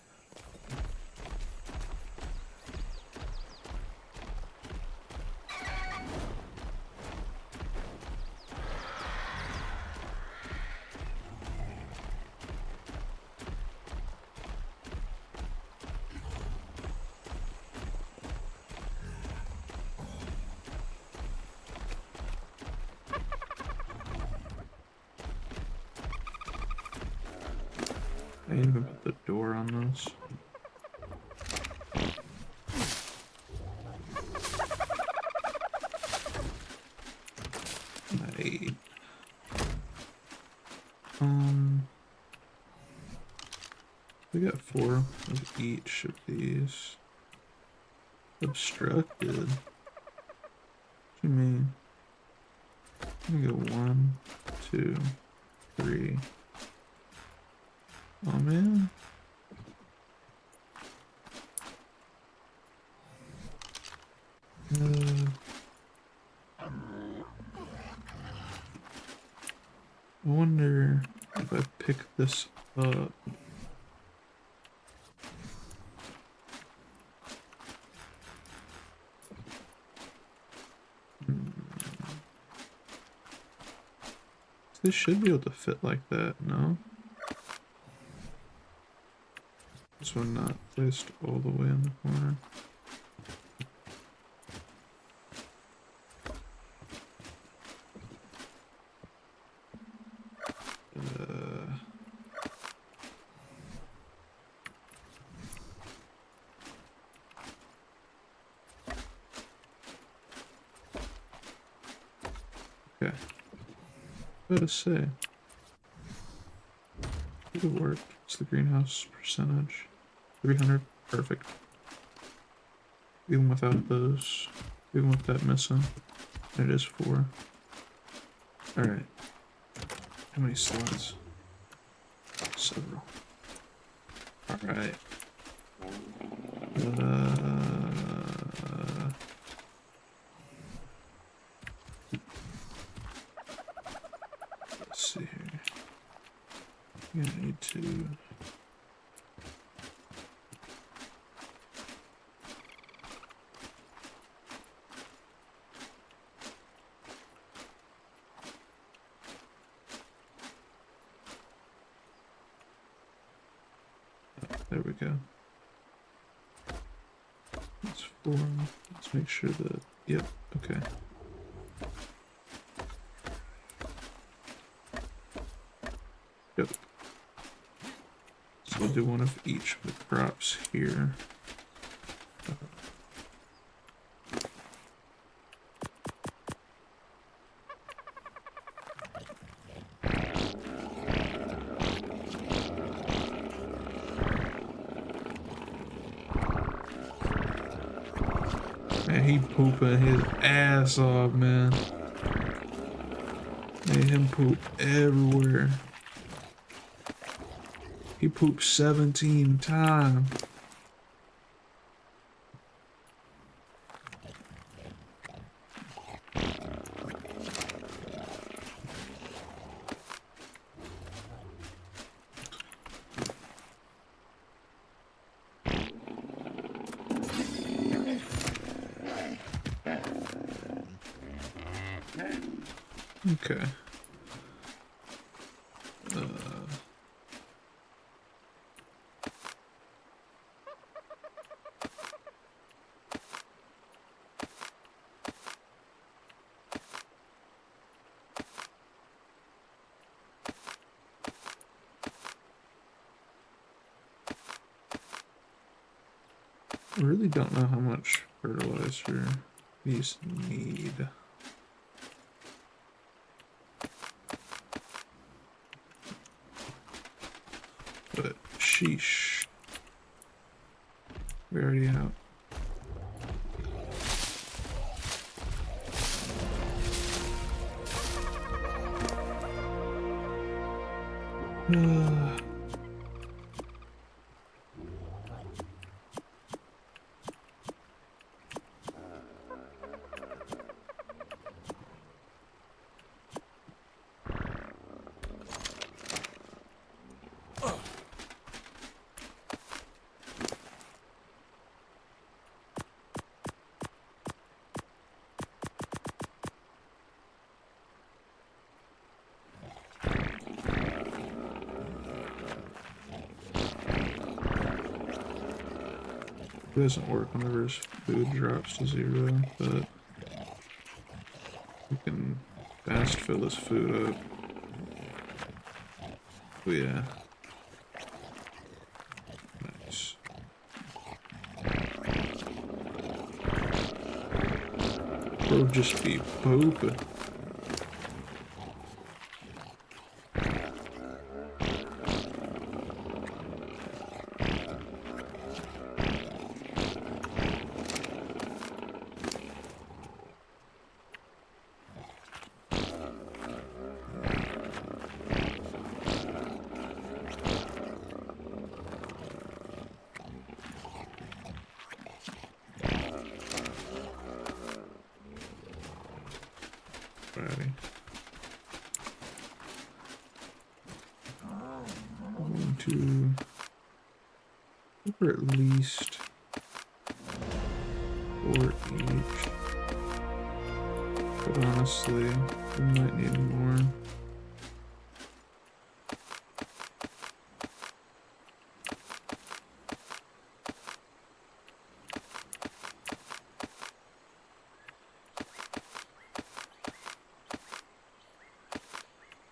I didn't even put the door on this. Right. We got 4 of each of these. Obstructed. What do you mean? I'm gonna go 1, 2, 3. Oh man. I wonder if I pick this up. This should be able to fit like that, no? This one not placed all the way in the corner. Okay. What to say? It worked. It's the greenhouse percentage. 300. Perfect. Even without those. Even with that missing. It is 4. Alright. How many slots? Several. Alright. Let's see here. You're gonna need to... There we go. That's 4. Let's make sure that... Yep, okay. Yep. So we'll do one of each of the crops here. Man, he pooping his ass off, man. Made him poop everywhere. He pooped 17 times. Okay. I really don't know how much fertilizer these need. But sheesh. We're already out. It doesn't work whenever his food drops to 0, but we can fast fill his food up. Oh yeah. Nice. Bro just be pooping. Alrighty. I'm going to over at least 4 each. But honestly, we might need more.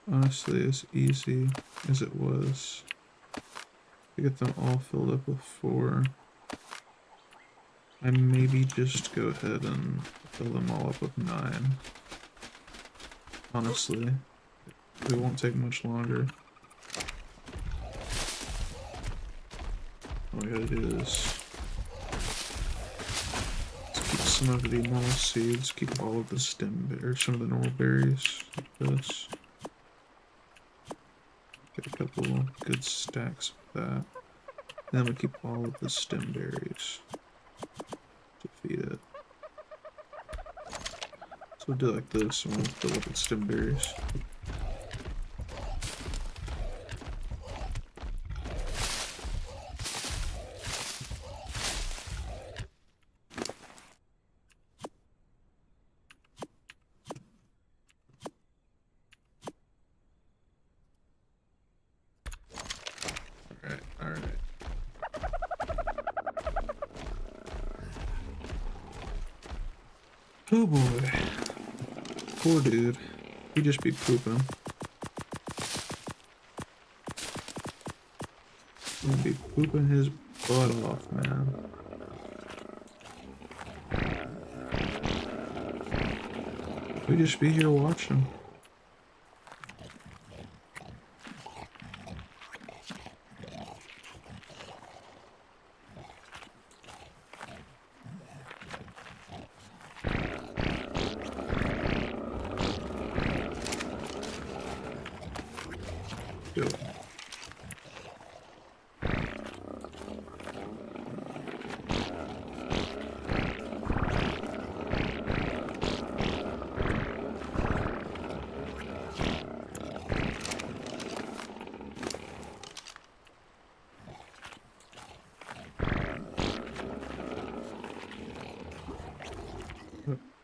Honestly, as easy as it was to get them all filled up with 4, I maybe just go ahead and fill them all up with 9. Honestly, it won't take much longer. All we gotta do is keep some of the normal seeds, keep all of the stem or some of the normal berries like this. Get a couple good stacks of that. Then we keep all of the stem berries to feed it. So we'll do it like this and we'll fill up with stem berries. Alright. Oh boy. Poor dude. He just be pooping. He'd be pooping his butt off, man. We just be here watching. Go.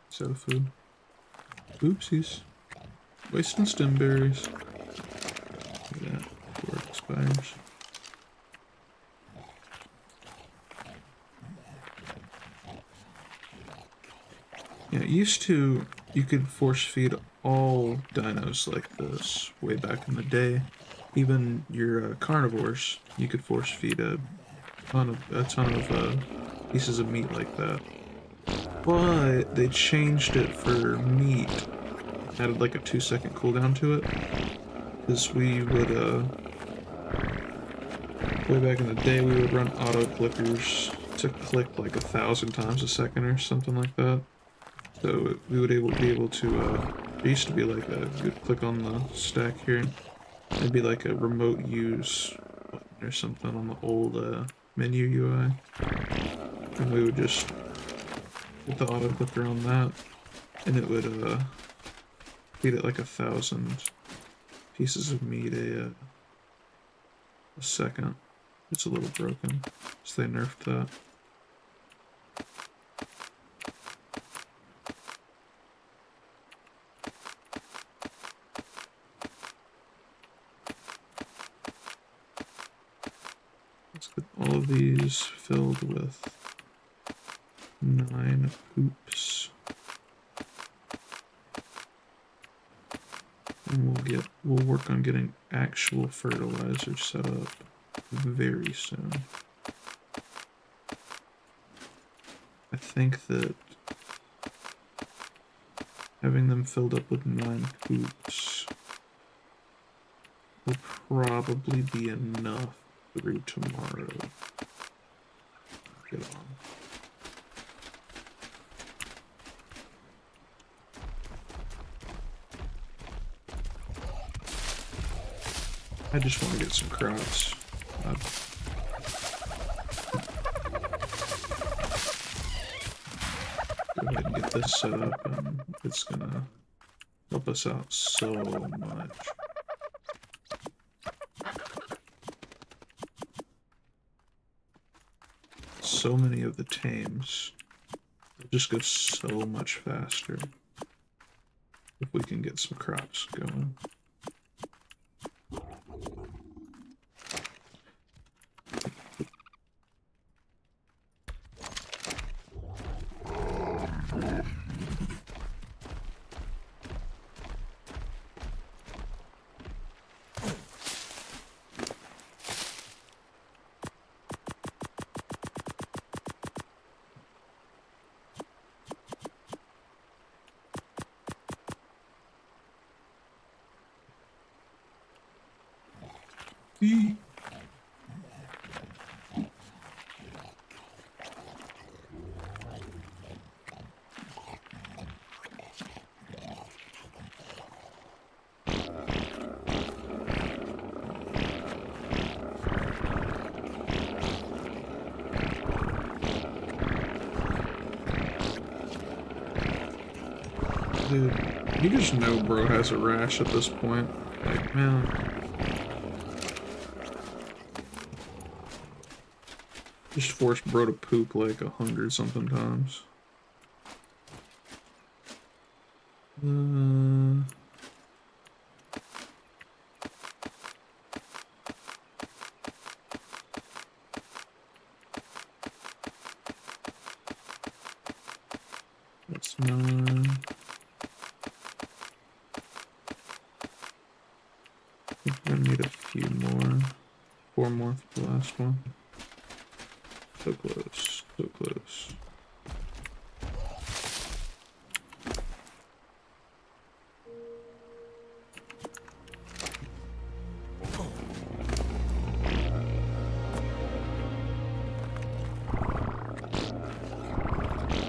It's out of food. Oopsies. Wasting stem berries. Look at that. Before it expires. Yeah, used to, you could force feed all dinos like this way back in the day. Even your carnivores, you could force feed a ton of pieces of meat like that. But they changed it for meat. Added like a 2-second cooldown to it. Because we would, way back in the day, we would run auto clickers to click like 1,000 times a second or something like that. So we would be able to, there used to be like a, you would click on the stack here, it'd be like a remote use button or something on the old menu UI. And we would just put the auto clicker on that, and it would feed it like 1,000 pieces of meat a second. It's a little broken, so they nerfed that. Let's get all of these filled with 9 hoops. And we'll work on getting actual fertilizer set up very soon. I think that having them filled up with 9 hoops will probably be enough through tomorrow. Get on. I just want to get some crops. Go ahead and get this set up, and it's gonna help us out so much. So many of the tames will just go so much faster if we can get some crops going. Dude, you just know bro has a rash at this point. Like, man. Just forced bro to poop like 100 something times. That's 9. I think we're gonna need a few more. 4 more for the last one. So close, so close.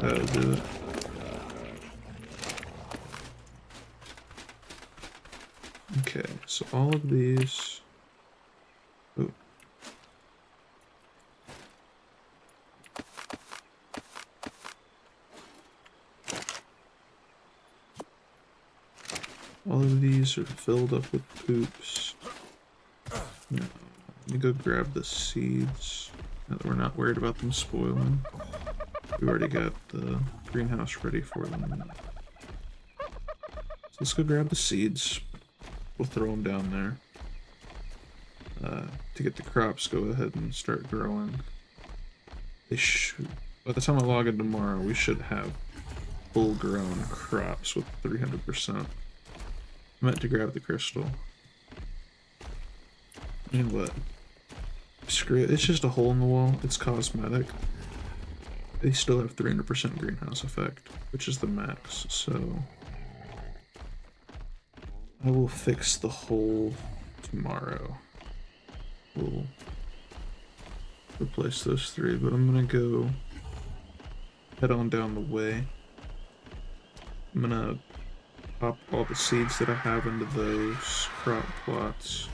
That'll do it. Okay, so all of these. Ooh. All of these are filled up with poops. Now, let me go grab the seeds. Now that we're not worried about them spoiling. We already got the greenhouse ready for them. So let's go grab the seeds. We'll throw them down there. To get the crops, go ahead and start growing. They should. By the time I log in tomorrow, we should have full-grown crops with 300%. I meant to grab the crystal. You know what? Screw it. It's just a hole in the wall. It's cosmetic. They still have 300% greenhouse effect, which is the max, so I will fix the hole tomorrow. We'll replace those three, but I'm gonna go head on down the way. I'm gonna pop all the seeds that I have into those crop plots.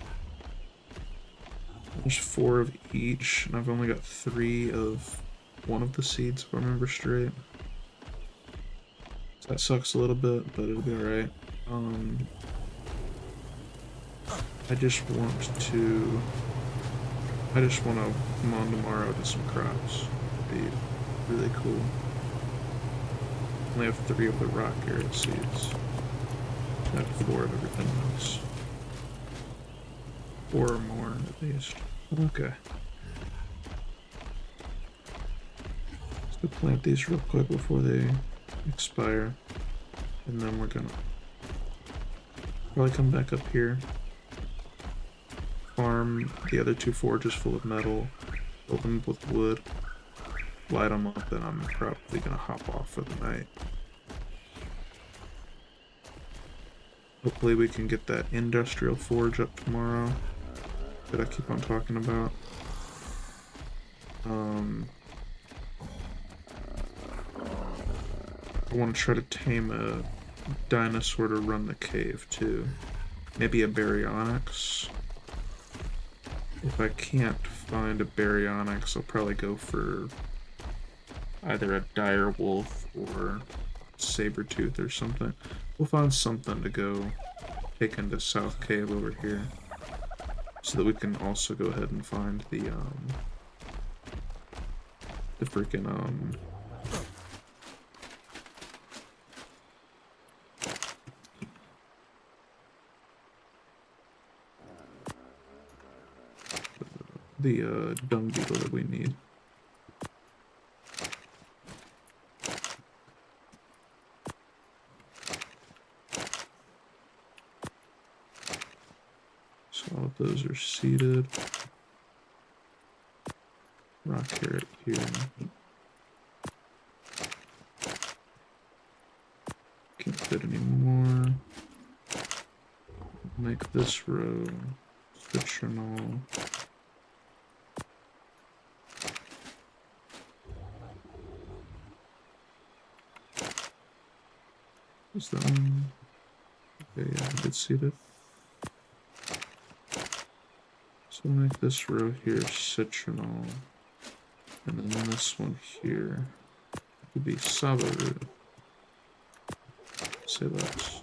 There's 4 of each, and I've only got 3 of one of the seeds, if I remember straight. So that sucks a little bit, but it'll be alright. I just want to come on tomorrow to some crops. It'd be really cool. I only have 3 of the rock carrot seeds. I have 4 of everything else. 4 or more, at least. Okay. Let's go plant these real quick before they expire. And then we're gonna probably come back up here. Farm the other 2 forges full of metal. Fill them with wood. Light them up, and I'm probably gonna hop off for the night. Hopefully we can get that industrial forge up tomorrow that I keep on talking about. I want to try to tame a dinosaur to run the cave too. Maybe a baryonyx. If I can't find a baryonyx, I'll probably go for either a dire wolf or saber-tooth or something. We'll find something to go take into South Cave over here, so that we can also go ahead and find the freaking dung beetle that we need. So all of those are seeded. Rock carrot here. Can't fit any more. Make this row citronal. Is that one? Okay, yeah, I did seed it. So we'll make this row here citronal. And then this one here would be Savaru. Say less.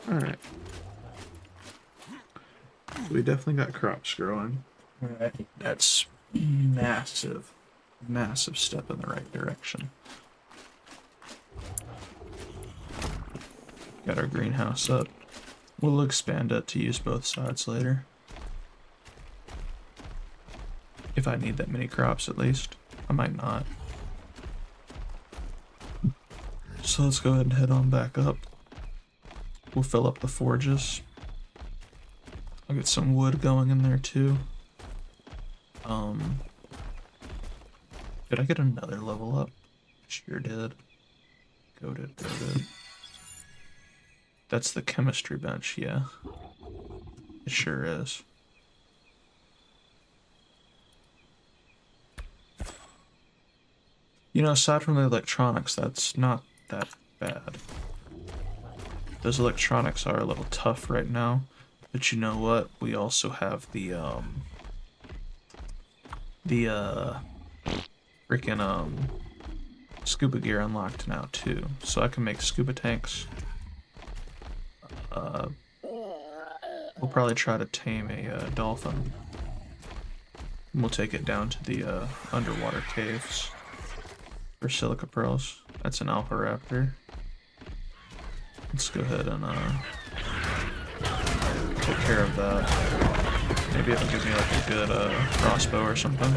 Alright. We definitely got crops growing. Alright, that's massive. Massive step in the right direction. Got our greenhouse up. We'll expand it to use both sides later. If I need that many crops at least. I might not. So let's go ahead and head on back up. We'll fill up the forges. I'll get some wood going in there too. Did I get another level up? Sure did. Goated. That's the chemistry bench, yeah. It sure is. You know, aside from the electronics, that's not that bad. Those electronics are a little tough right now, but you know what? We also have the freaking scuba gear unlocked now too, so I can make scuba tanks. We'll probably try to tame a dolphin. We'll take it down to the underwater caves for silica pearls. That's an alpha raptor. Let's go ahead and take care of that. Maybe it'll give me like a good crossbow or something.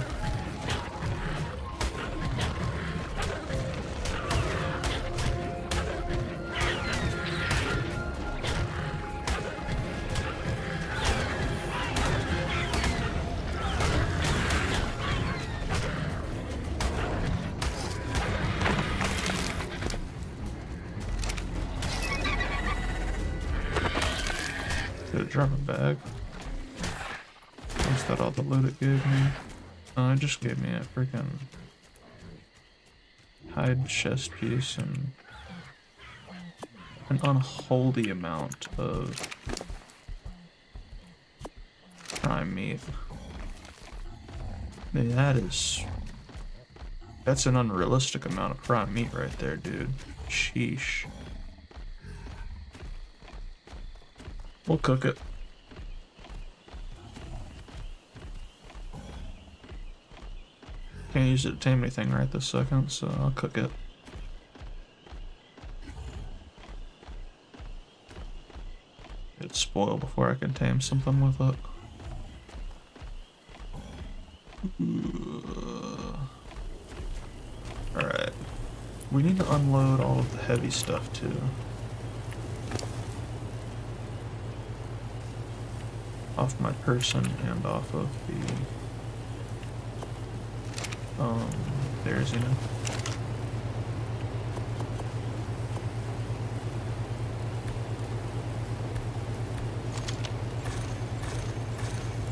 Drop a bag. Is that all the loot it gave me? Oh, it just gave me a freaking hide chest piece and an unholy amount of prime meat. I mean, that's an unrealistic amount of prime meat right there, dude. Sheesh. We'll cook it. Can't use it to tame anything right this second, so I'll cook it. It's spoiled before I can tame something with it. Alright. We need to unload all of the heavy stuff too. Off my person and off of the there's, you know.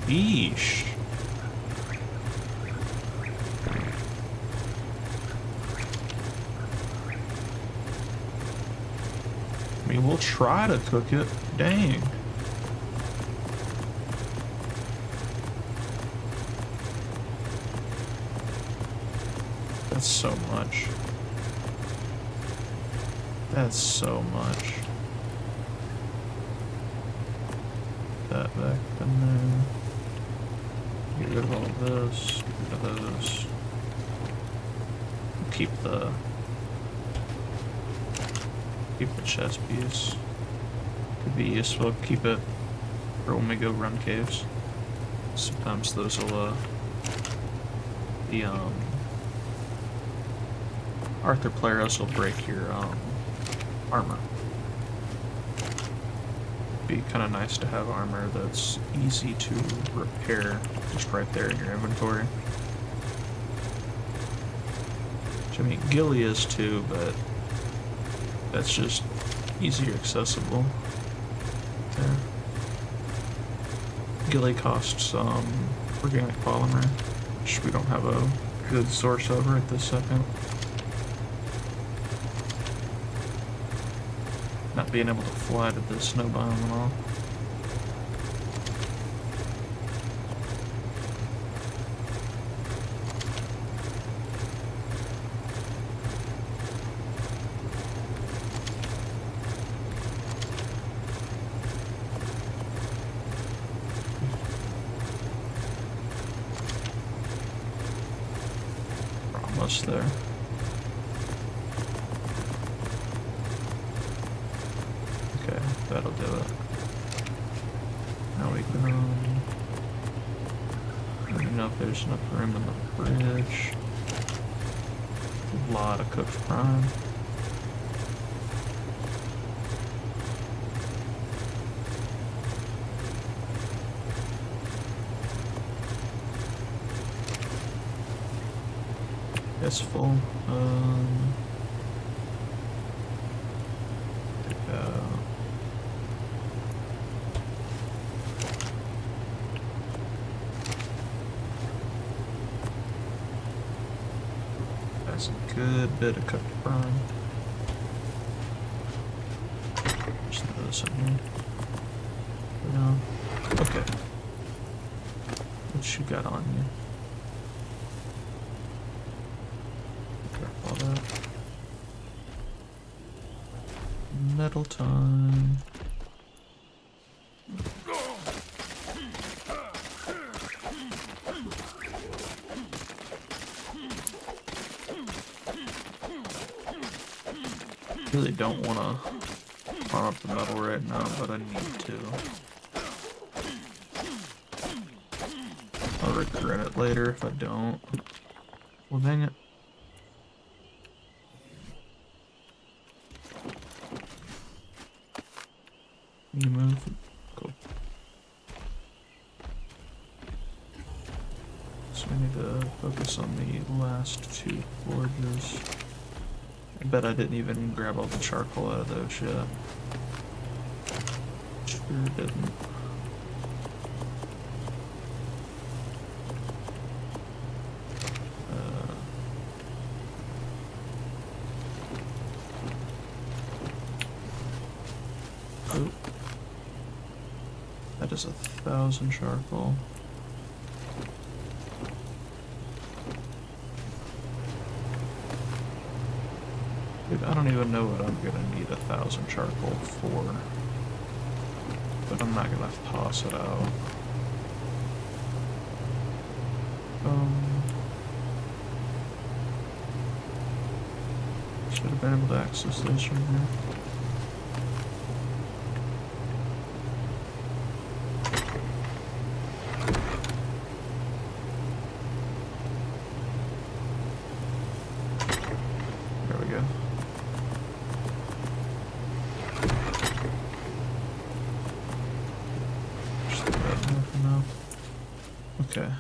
Yeesh. I mean, we'll try to cook it. Dang. That's so much. That's so much. That back in there. Get rid of all of this. Get rid of those. Keep the chest piece. Could be useful. Keep it for when we go run caves. Sometimes those will the Arthur Polaris will break your armor. Be kind of nice to have armor that's easy to repair just right there in your inventory. Which, I mean, Gilly is too, but that's just easier accessible. There. Gilly costs organic polymer, which we don't have a good source of right this second. Not being able to fly to the snow biome and all. We're almost there. That'll do it. Now we can, I don't even know if there's enough room in the fridge. A lot of cooked prime. It's full. That's a good bit of cooked burn. Just throw this in here. Put down. Okay. What you got on you? Careful of that. Metal time. Really don't want to farm up the metal right now, but I need to. I'll regret it later if I don't. Well, dang it. You move. Cool. So we need to focus on the last two forges. I bet I didn't even grab all the charcoal out of those yet. Sure didn't. Oh. That is 1,000 charcoal. Dude, I don't even know what I'm gonna need 1,000 charcoal for. But I'm not gonna toss it out. Should have been able to access this from here. There we go. Just leave that there for now. Okay.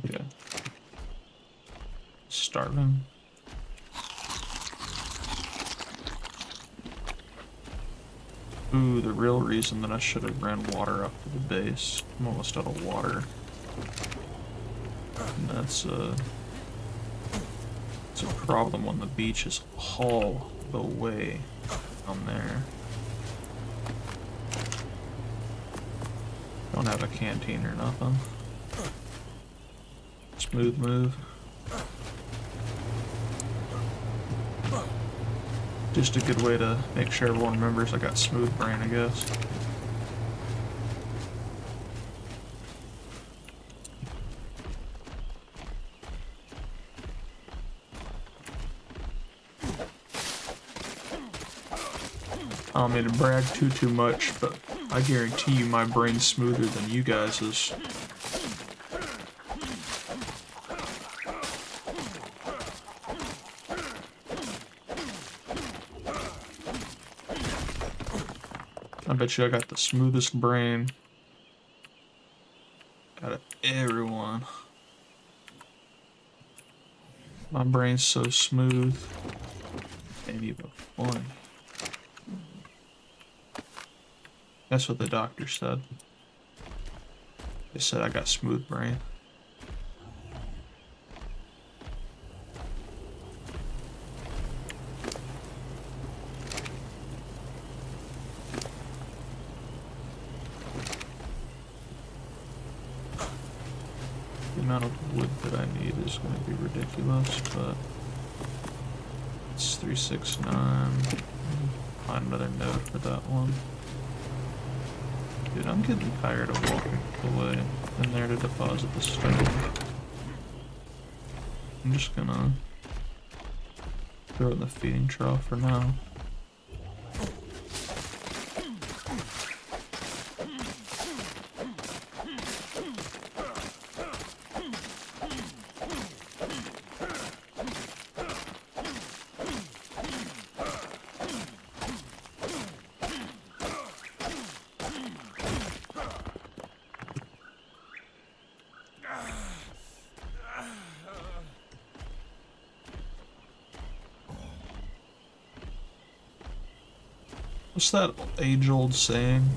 Okay. Starving. Ooh, the real reason that I should have ran water up to the base. I'm almost out of water. And that's it's a problem when the beach is all the way down there. Don't have a canteen or nothing. Smooth move. Just a good way to make sure everyone remembers I got smooth brain, I guess. I don't mean to brag too much, but I guarantee you my brain's smoother than you guys's. I bet you I got the smoothest brain out of everyone. My brain's so smooth. Ain't even funny. That's what the doctor said. They said I got smooth brain. The amount of wood that I need is going to be ridiculous, but it's 369. Find another node for that one. Dude, I'm getting tired of walking away in there to deposit the stone. I'm just gonna throw it in the feeding trough for now. What's that age-old saying?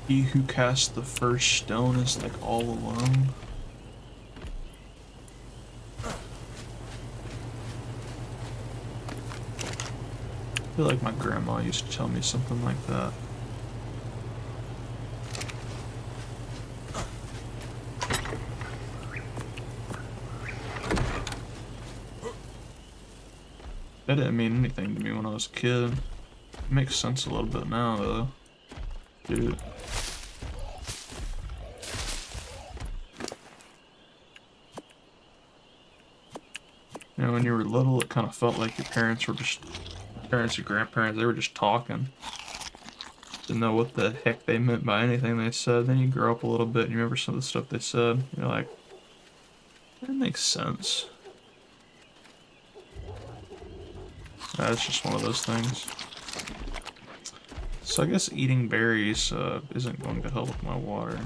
He who casts the first stone is like all alone. I feel like my grandma used to tell me something like that. That didn't mean anything to me when I was a kid. It makes sense a little bit now, though. Dude. You know, when you were little, it kind of felt like your parents were just... Parents or grandparents, they were just talking. Didn't know what the heck they meant by anything they said. Then you grow up a little bit and you remember some of the stuff they said. You're like, that makes sense. It's just one of those things. So I guess eating berries isn't going to help with my water.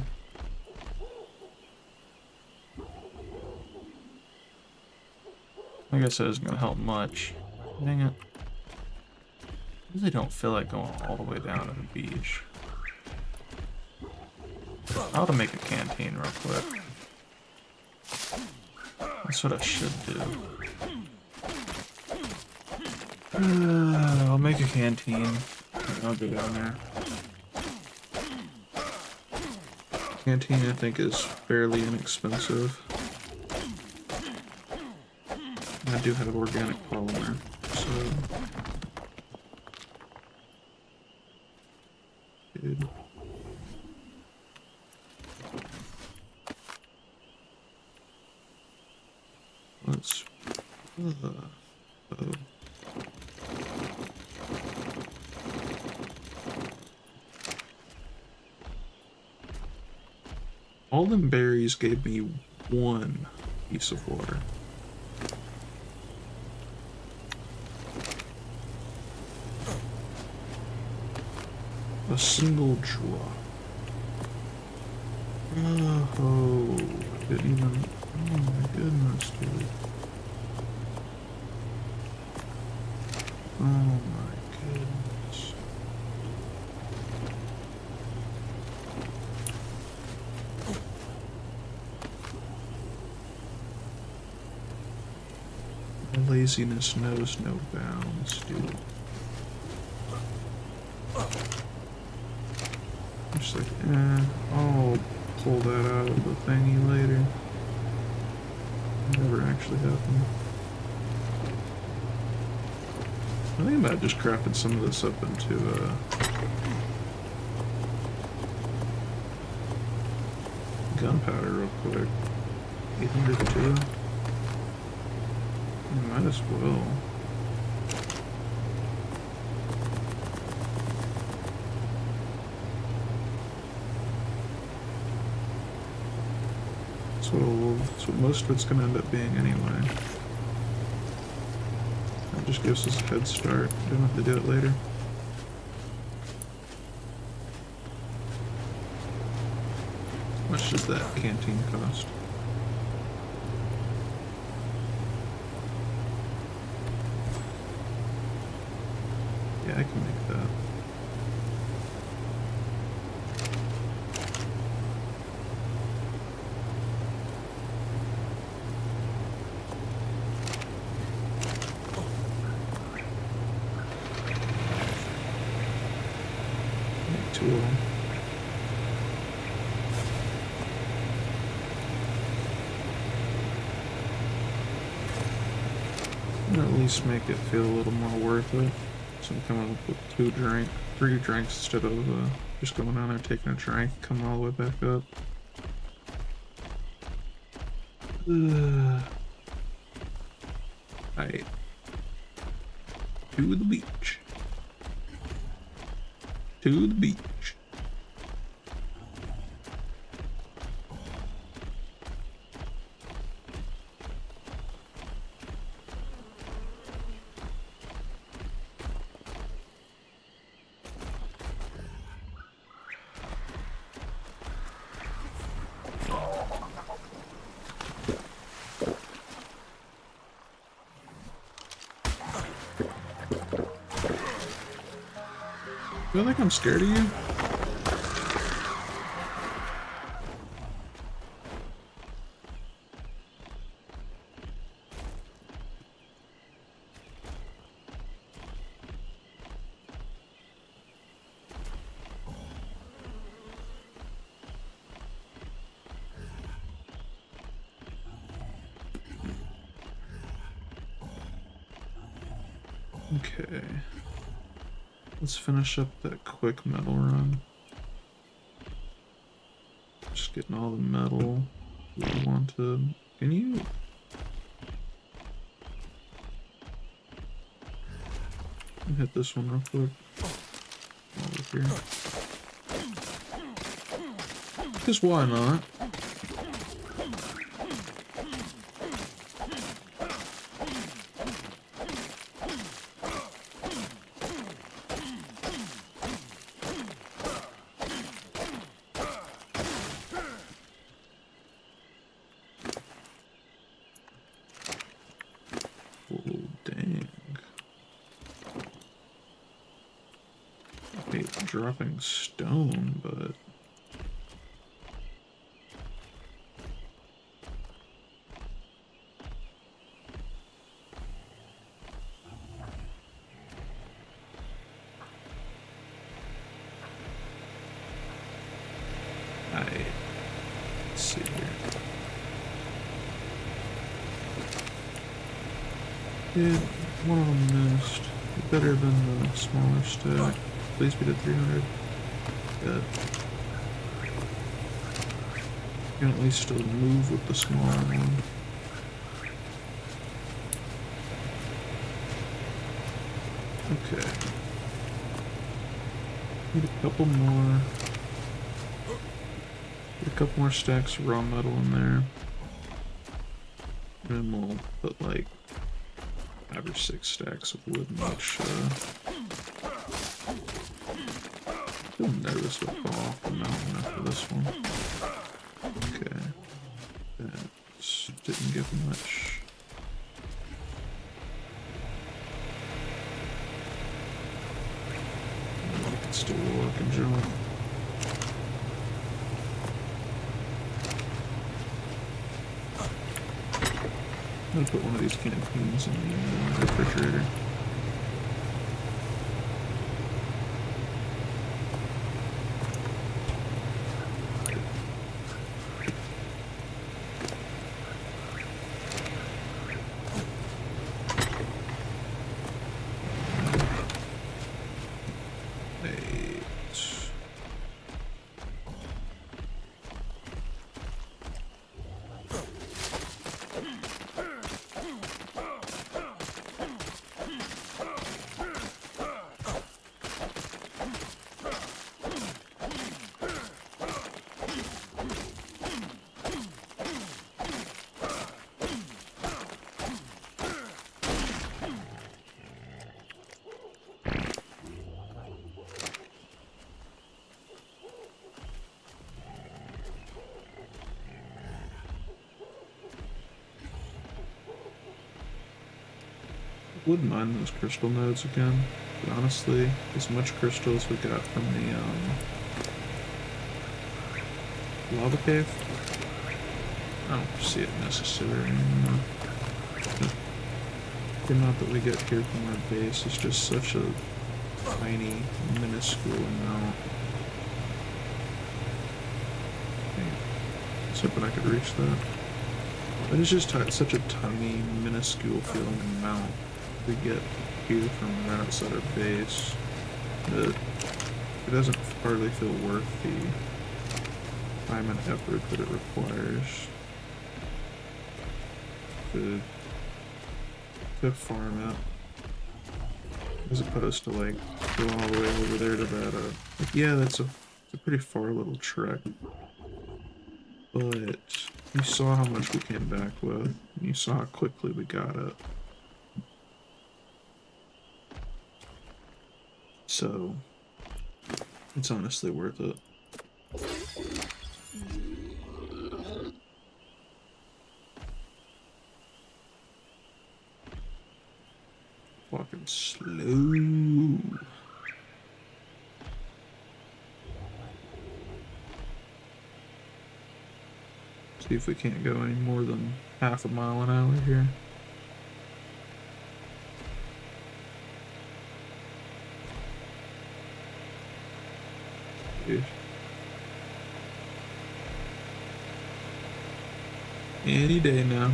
I guess it isn't going to help much. Dang it. I really don't feel like going all the way down to the beach. I ought to make a canteen real quick. That's what I should do. I'll make a canteen. I'll go down there. Canteen, I think, is fairly inexpensive. I do have organic polymer, so... Dude. Let's... All them berries gave me one piece of water. A single drop. Oh, I didn't even... Oh my goodness, dude. Oh my goodness. My laziness knows no bounds, dude. Just like, I'll pull that out of the thingy later. Never actually happened. I think about just crafting some of this up into, gunpowder real quick. 802. Might as well. That's what most of it's gonna end up being anyway. That just gives us a head start. Don't have to do it later. How much does that canteen cost? Yeah, I can make that. Two of them. At least make it feel a little more worth it. So I'm coming up with 3 drinks instead of just going down there taking a drink, coming all the way back up. Alright. To the beach. To the beach. feel like I'm scared of you? Okay. Let's finish up that quick metal run. Just getting all the metal we wanted. Can you... hit this one real quick. Over here. Because why not? Oh, dang. I hate dropping stone, but... let's see here. Yeah, one of them missed. Better than the smaller stack. Please be to 300. Good. You can at least still move with the smaller one. Okay. Need a couple more. Get a couple more stacks of raw metal in there. And then we'll put like 5 or 6 stacks of wood in each. I feel nervous to fall off the mountain after this one. Okay. That didn't give much. We can still work and jump. I'm gonna put one of these canteens in the refrigerator. Wouldn't mind those crystal nodes again, but honestly, as much crystal as we got from the lava cave, I don't see it necessary anymore. The amount that we get here from our base is just such a tiny, minuscule amount. I was hoping I could reach that. But it's just such a tiny, minuscule feeling amount we get here from right outside our base that it doesn't hardly feel worth the time and effort that it requires to farm it, as opposed to like go all the way over there to that. Like, yeah, it's a pretty far little trek, but you saw how much we came back with, and you saw how quickly we got it. So, it's honestly worth it. Walking slow. See if we can't go any more than half a mile an hour here. Dude. Any day now.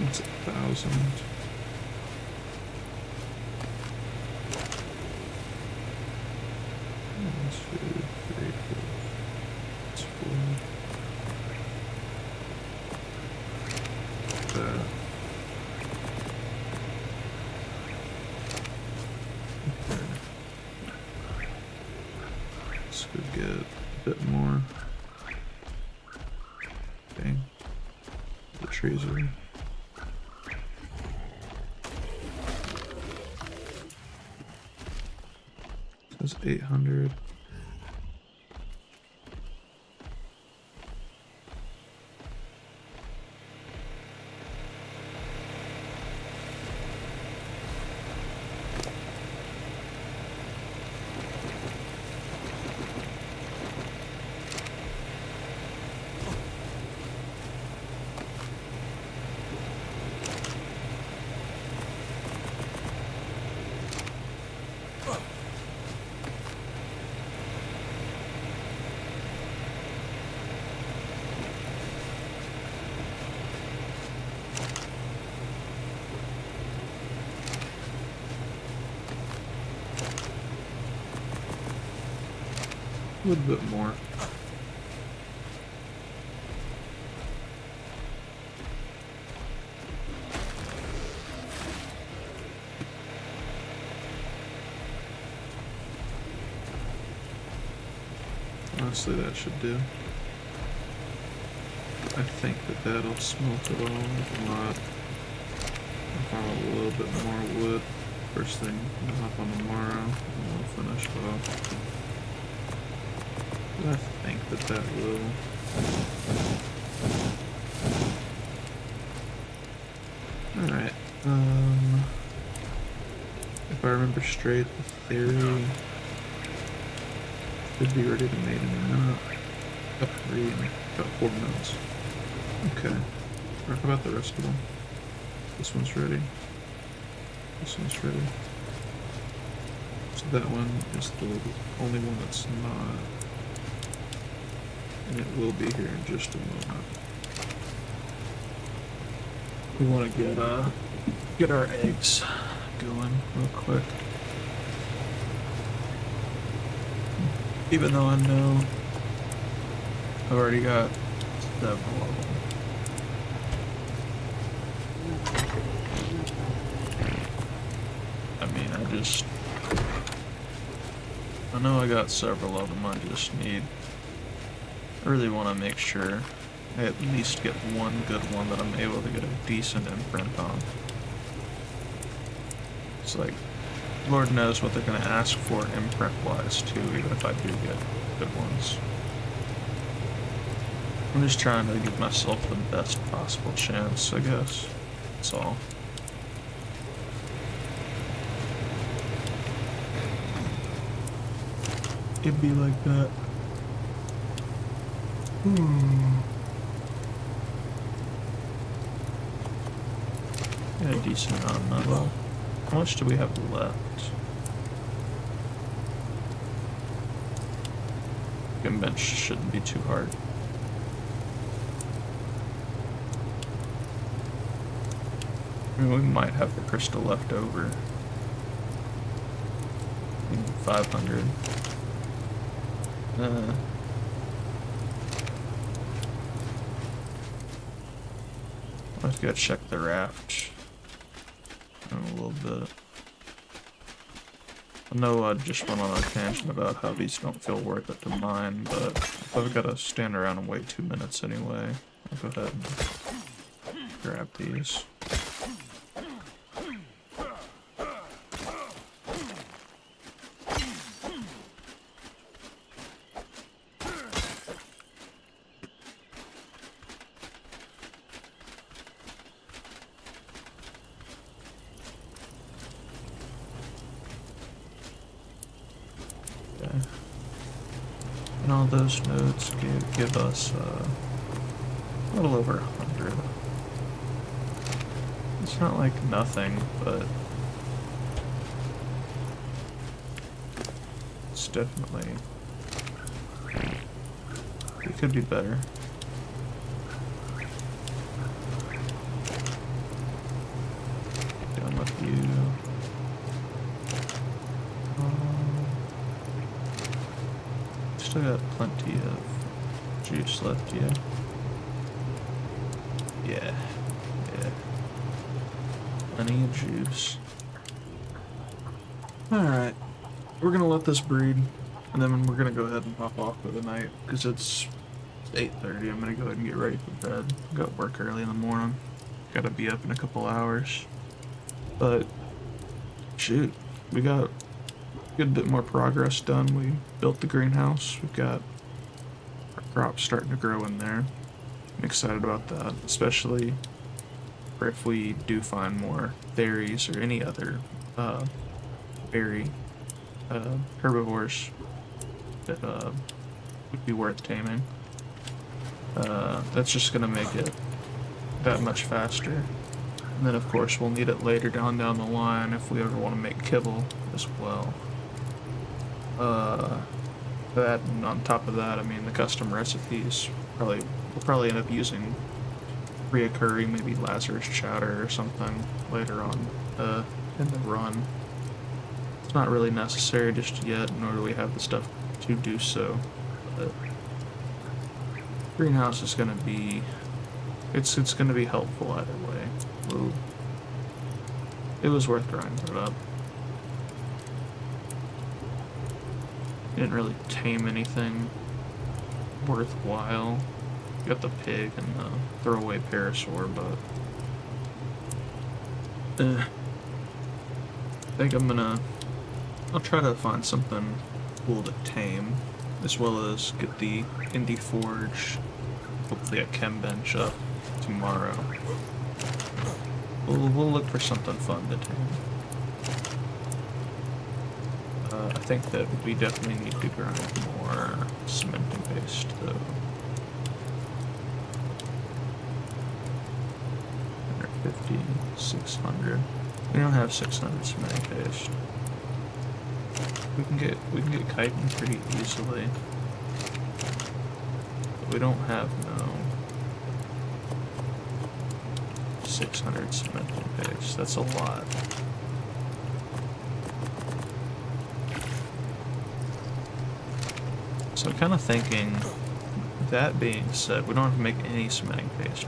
It's 1,000. One, two, three, four. It's 4. That. Okay. Let's go get a bit more. Okay. The trees are. That's 800. A little bit more. Honestly, that should do. I think that that'll smelt it all. If not, I'll find a little bit more wood. First thing comes up on tomorrow, and we'll finish it off. I think that that will. Alright, if I remember straight, the theory should be ready to mate in a minute. Got 3 in about 4 minutes. Okay. Or how about the rest of them? This one's ready. This one's ready. So that one is the only one that's not. And it will be here in just a moment. We want to get our eggs going real quick. Even though I know I've already got several of them. I know I got several of them. I just need. I really want to make sure I at least get one good one that I'm able to get a decent imprint on. It's like, Lord knows what they're going to ask for imprint-wise too, even if I do get good ones. I'm just trying to give myself the best possible chance, I guess. That's all. It'd be like that. Got a decent amount of metal. How much do we have left? Bench shouldn't be too hard. I mean, we might have the crystal left over. 500. Let's go check the raft in a little bit. I know I just went on a tangent about how these don't feel worth it to mine, but if I've got to stand around and wait 2 minutes anyway, I'll go ahead and grab these. Well, those nodes give us a little over 100. It's not like nothing, but it's definitely, it could be better. Done with you. Still got plenty of juice left, yeah. Yeah. Plenty of juice. Alright. We're gonna let this breed, and then we're gonna go ahead and hop off for the night, because it's 8:30. I'm gonna go ahead and get ready for bed. Got work early in the morning. Gotta be up in a couple hours. But, shoot, we got a good bit more progress done. We built the greenhouse. We've got our crops starting to grow in there. I'm excited about that, especially for if we do find more berries or any other berry herbivores that would be worth taming. That's just gonna make it that much faster. And then of course we'll need it later down the line if we ever want to make kibble as well. That, and on top of that, I mean, the custom recipes we'll probably end up using reoccurring, maybe Lazarus chowder or something later on in the run. It's not really necessary just yet, nor do we have the stuff to do so. But greenhouse is gonna be, it's gonna be helpful either way. Ooh. It was worth grinding it up. Didn't really tame anything worthwhile. Got the pig and the throwaway parasaur, but I think I'll try to find something cool to tame, as well as get the Indie Forge, hopefully a chem bench up tomorrow. We'll look for something fun to tame. I think that we definitely need to grind more cementing paste, though. 150, 600. We don't have 600 cementing paste. We can get chitin pretty easily, but we don't have no 600 cementing paste. That's a lot. So I'm kind of thinking, that being said, we don't have to make any cementing paste